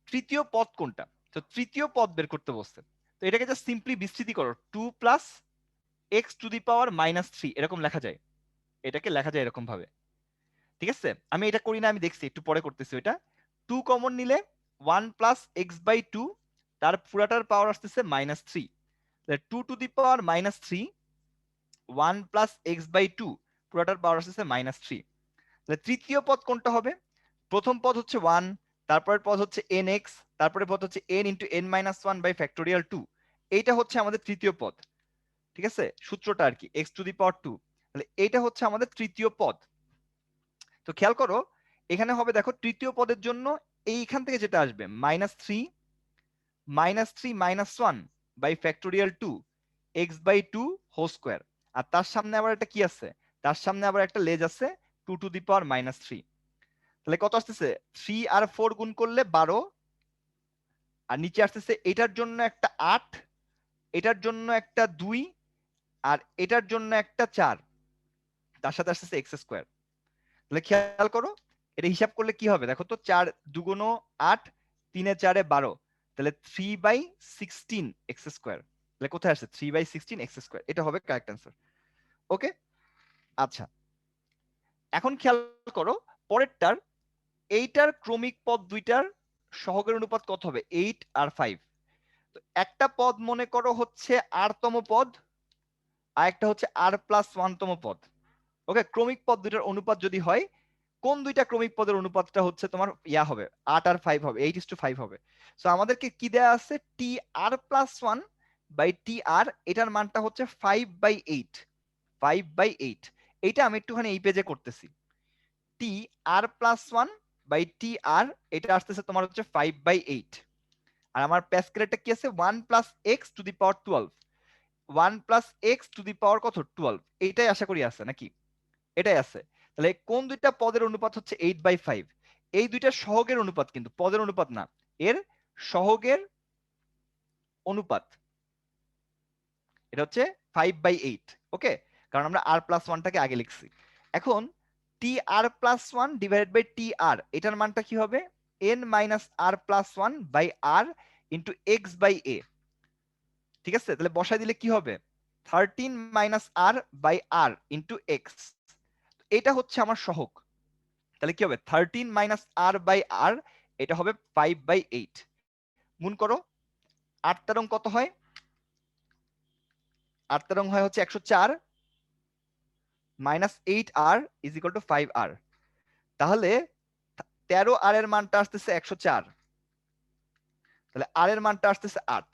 [SPEAKER 5] তৃতীয় পদ কোনটা, তো তৃতীয় পদ বের করতে বলছে। তো এটাকে জাস্ট সিম্পলি বিস্তৃতি করো, 2 plus x to the power minus 3 এরকম লেখা যায়, এটাকে লেখা যায় এরকম ভাবে, ঠিক আছে? আমি এটা করি না, আমি দেখছি, একটু পরে করতেছি। এটা 2 কমন নিলে 1 প্লাস এক্স বাই 2, তার পুরাটার পাওয়ার আসতেছে মাইনাস 3, তাহলে 2 to the power minus 3, 1 plus X by 2 পুরাটার পাওয়ার আসতেছে মাইনাস 3, তাহলে তৃতীয় পদ কোনটা হবে? প্রথম পদ হচ্ছে 1, তারপরের পদ হচ্ছে nx, তারপরে পদ হচ্ছে n into n minus 1 by factorial 2, এইটা হচ্ছে আমাদের তৃতীয় পদ, ঠিক আছে? সূত্রটা আর কি x টু দি পাওয়ার 2, তাহলে এইটা হচ্ছে আমাদের তৃতীয় পদ। তো খেয়াল করো এখানে হবে, দেখো তৃতীয় পদের জন্য এইখান থেকে যেটা আসবে minus 3 minus 1 by factorial 2 x by 2 whole square, আর তার সামনে আবার একটা কি আছে, তার সামনে আবার একটা লেজ আছে 2 টু দি পাওয়ার মাইনাস 3, তাহলে কত আসতেছে 3 আর 4 গুণ করলে 12, আর নিচে আসতেছে এটার জন্য একটা 8, এটার জন্য একটা 2, আর এটার জন্য একটা 4, তার সাথে আসতেছে এক্স স্কোয়ার। তাহলে খেয়াল করো এটা হিসাব করলে কি হবে, দেখো তো 4 দুগুণ 8, 3 এ 4 এ 12, তাহলে 3/16 এক্স স্কোয়ার, তাহলে কোথায় আসছে 3/16 এক্স স্কোয়ার, এটা হবে কারেক্ট অ্যান্সার। ওকে, আচ্ছা এখন খেয়াল করো পরেরটার, এইটার ক্রমিক পদ দুইটার সহগের অনুপাত কত হবে 8 আর 5। তো একটা পদ মনে করো হচ্ছে r তম পদ, আর একটা হচ্ছে r প্লাস 1 তম পদ। ওকে, ক্রমিক পদ দুইটার অনুপাত যদি হয়, কোন দুইটা ক্রমিক পদের অনুপাতটা হচ্ছে তোমার ইয়া হবে 8 আর 5 হবে, 8:5 হবে। সো আমাদেরকে কি দেয়া আছে, টি আর প্লাস 1 বাই টি আর, এটার মানটা হচ্ছে 5/8, 5/8। এইটা আমি একটুখানি এই পেজে করতেছি, টি আর প্লাস 1 বাই টি আর, এটা আসতেছে তোমার হচ্ছে 5/8, আর আমার প্যাসকেলটা কি আছে 1 plus x to the power 12, 1 plus x to the power কত 12, এইটাই আশা করি আছে নাকি, এটাই আছে। তাহলে কোন দুইটা পদের অনুপাত হচ্ছে 8/5, এই দুইটা সহগের অনুপাত, কিন্তু পদের অনুপাত না, এর সহগের অনুপাত, এটা হচ্ছে 5/8। ওকে, কারণ আমরা আর প্লাস 1টাকে আগে লিখছি। এখন T R plus 1 divided by T r, এটার মানটা কি হবে n minus r plus 1 by r into x by a, ঠিক আছে? তাহলে বসাই দিলে কি হবে 13 minus r by r into x, এটা হচ্ছে আমার সহগ, তাহলে কি হবে 13 মাইনাস আর বাই আর, এটা হবে 5/8, গুণ করো 8 তেরং কত হয়, 8 তেরং হয় হচ্ছে 104 minus 8r is equal two 5r, তাহলে 13 আর এর মানটা আসতেছে 104, তাহলে আর এর মানটা আসতেছে 8,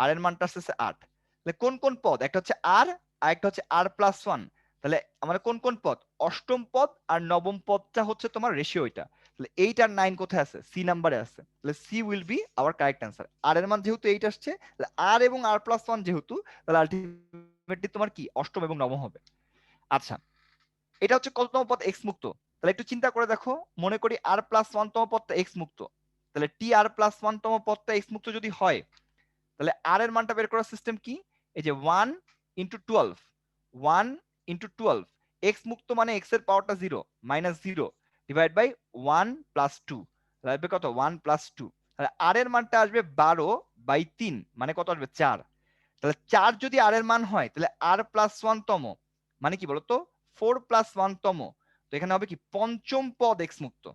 [SPEAKER 5] আর এর মানটা আসতেছে 8, তাহলে কোন কোন পদ, একটা হচ্ছে আর আর একটা হচ্ছে আর প্লাস 1, তাহলে আমার কোন কোন পদ, অষ্টম পদ আর নবম পদটা হচ্ছে তোমার রেশিও, এটা তাহলে 8 আর 9 কোথায় আছে, সি নাম্বারে আছে, তাহলে C will be our correct answer. আর এর মান যেহেতু 8 আসছে, তাহলে আর এবং আর প্লাস 1 যেহেতু, তাহলে আলটিমেটলি তোমার কি অষ্টম এবং নবম হবে। আচ্ছা এটা হচ্ছে কততম পদ এক্স মুক্ত, তাহলে একটু চিন্তা করে দেখো, মনে করি আর প্লাস 1 তম পদটা এক্স মুক্ত, তাহলে টি আর প্লাস 1 তম পদটা এক্স মুক্ত যদি হয়, তাহলে আর এর মানটা বের করার সিস্টেম কি, এই যে 1 ইন্টু 12, 1 ইন্টু 12, এক্স মুক্ত মানে এক্স এর পাওয়ারটা 0 মাইনাস 0 ডিভাইড বাই 1 প্লাস 2, আসবে কত 1 প্লাস 2, তাহলে আর এর মানটা আসবে 12/3, মানে কত আসবে 4, তাহলে 4 যদি আর এর মান হয়, তাহলে আর প্লাস 1 তম মানে কি বলতো 4 প্লাস 1 তম, তো এখানে হবে কি পঞ্চম পদ এক্স মুক্ত,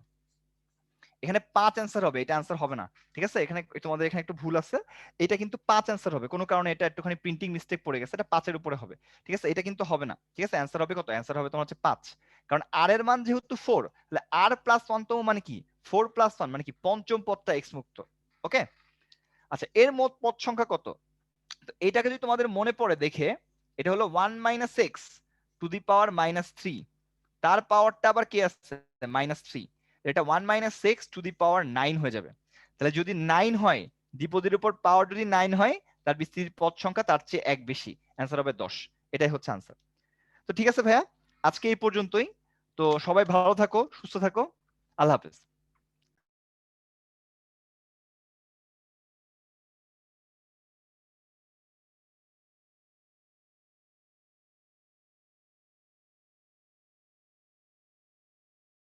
[SPEAKER 5] এখানে 5 অ্যান্সার হবে, এটা অ্যান্সার হবে না, ঠিক আছে? এখানে তোমাদের এখানে একটু ভুল আছে, এটা কিন্তু 5 অ্যান্সার হবে, কোনো কারণে এটা একটুখানি প্রিন্টিং মিস্টেক পড়ে গেছে, এটা 5 এর উপরে হবে, ঠিক আছে? এটা কিন্তু হবে না, ঠিক আছে? অ্যান্সার হবে কত, অ্যান্সার হবে তোমার হচ্ছে 5, কারণ আর এর মান যেহেতু 4, তাহলে আর প্লাস 1 তম মানে কি 4 প্লাস 1 মানে কি পঞ্চম পদটা এক্স মুক্ত। ওকে, আচ্ছা এর মোট পদ সংখ্যা কত, তো এটাকে যদি তোমাদের মনে পড়ে দেখে, এটা হলো 1 minus x to the power minus 3, তার পাওয়ারটা আবার কি আসছে মাইনাস 3, এটা 1 মাইনাস এক্স টু দি পাওয়ার 9 হয়ে যাবে। তাহলে যদি 9 হয়, দ্বিপদীর উপর পাওয়ার যদি 9 হয়, তার বিস্তৃত পদ সংখ্যা তার চেয়ে 1 বেশি, অ্যান্সার হবে 10, এটাই হচ্ছে আনসার। তো ঠিক আছে ভাইয়া, আজকে এই পর্যন্তই। তো সবাই ভালো থাকো, সুস্থ থাকো। আল্লাহ হাফেজ।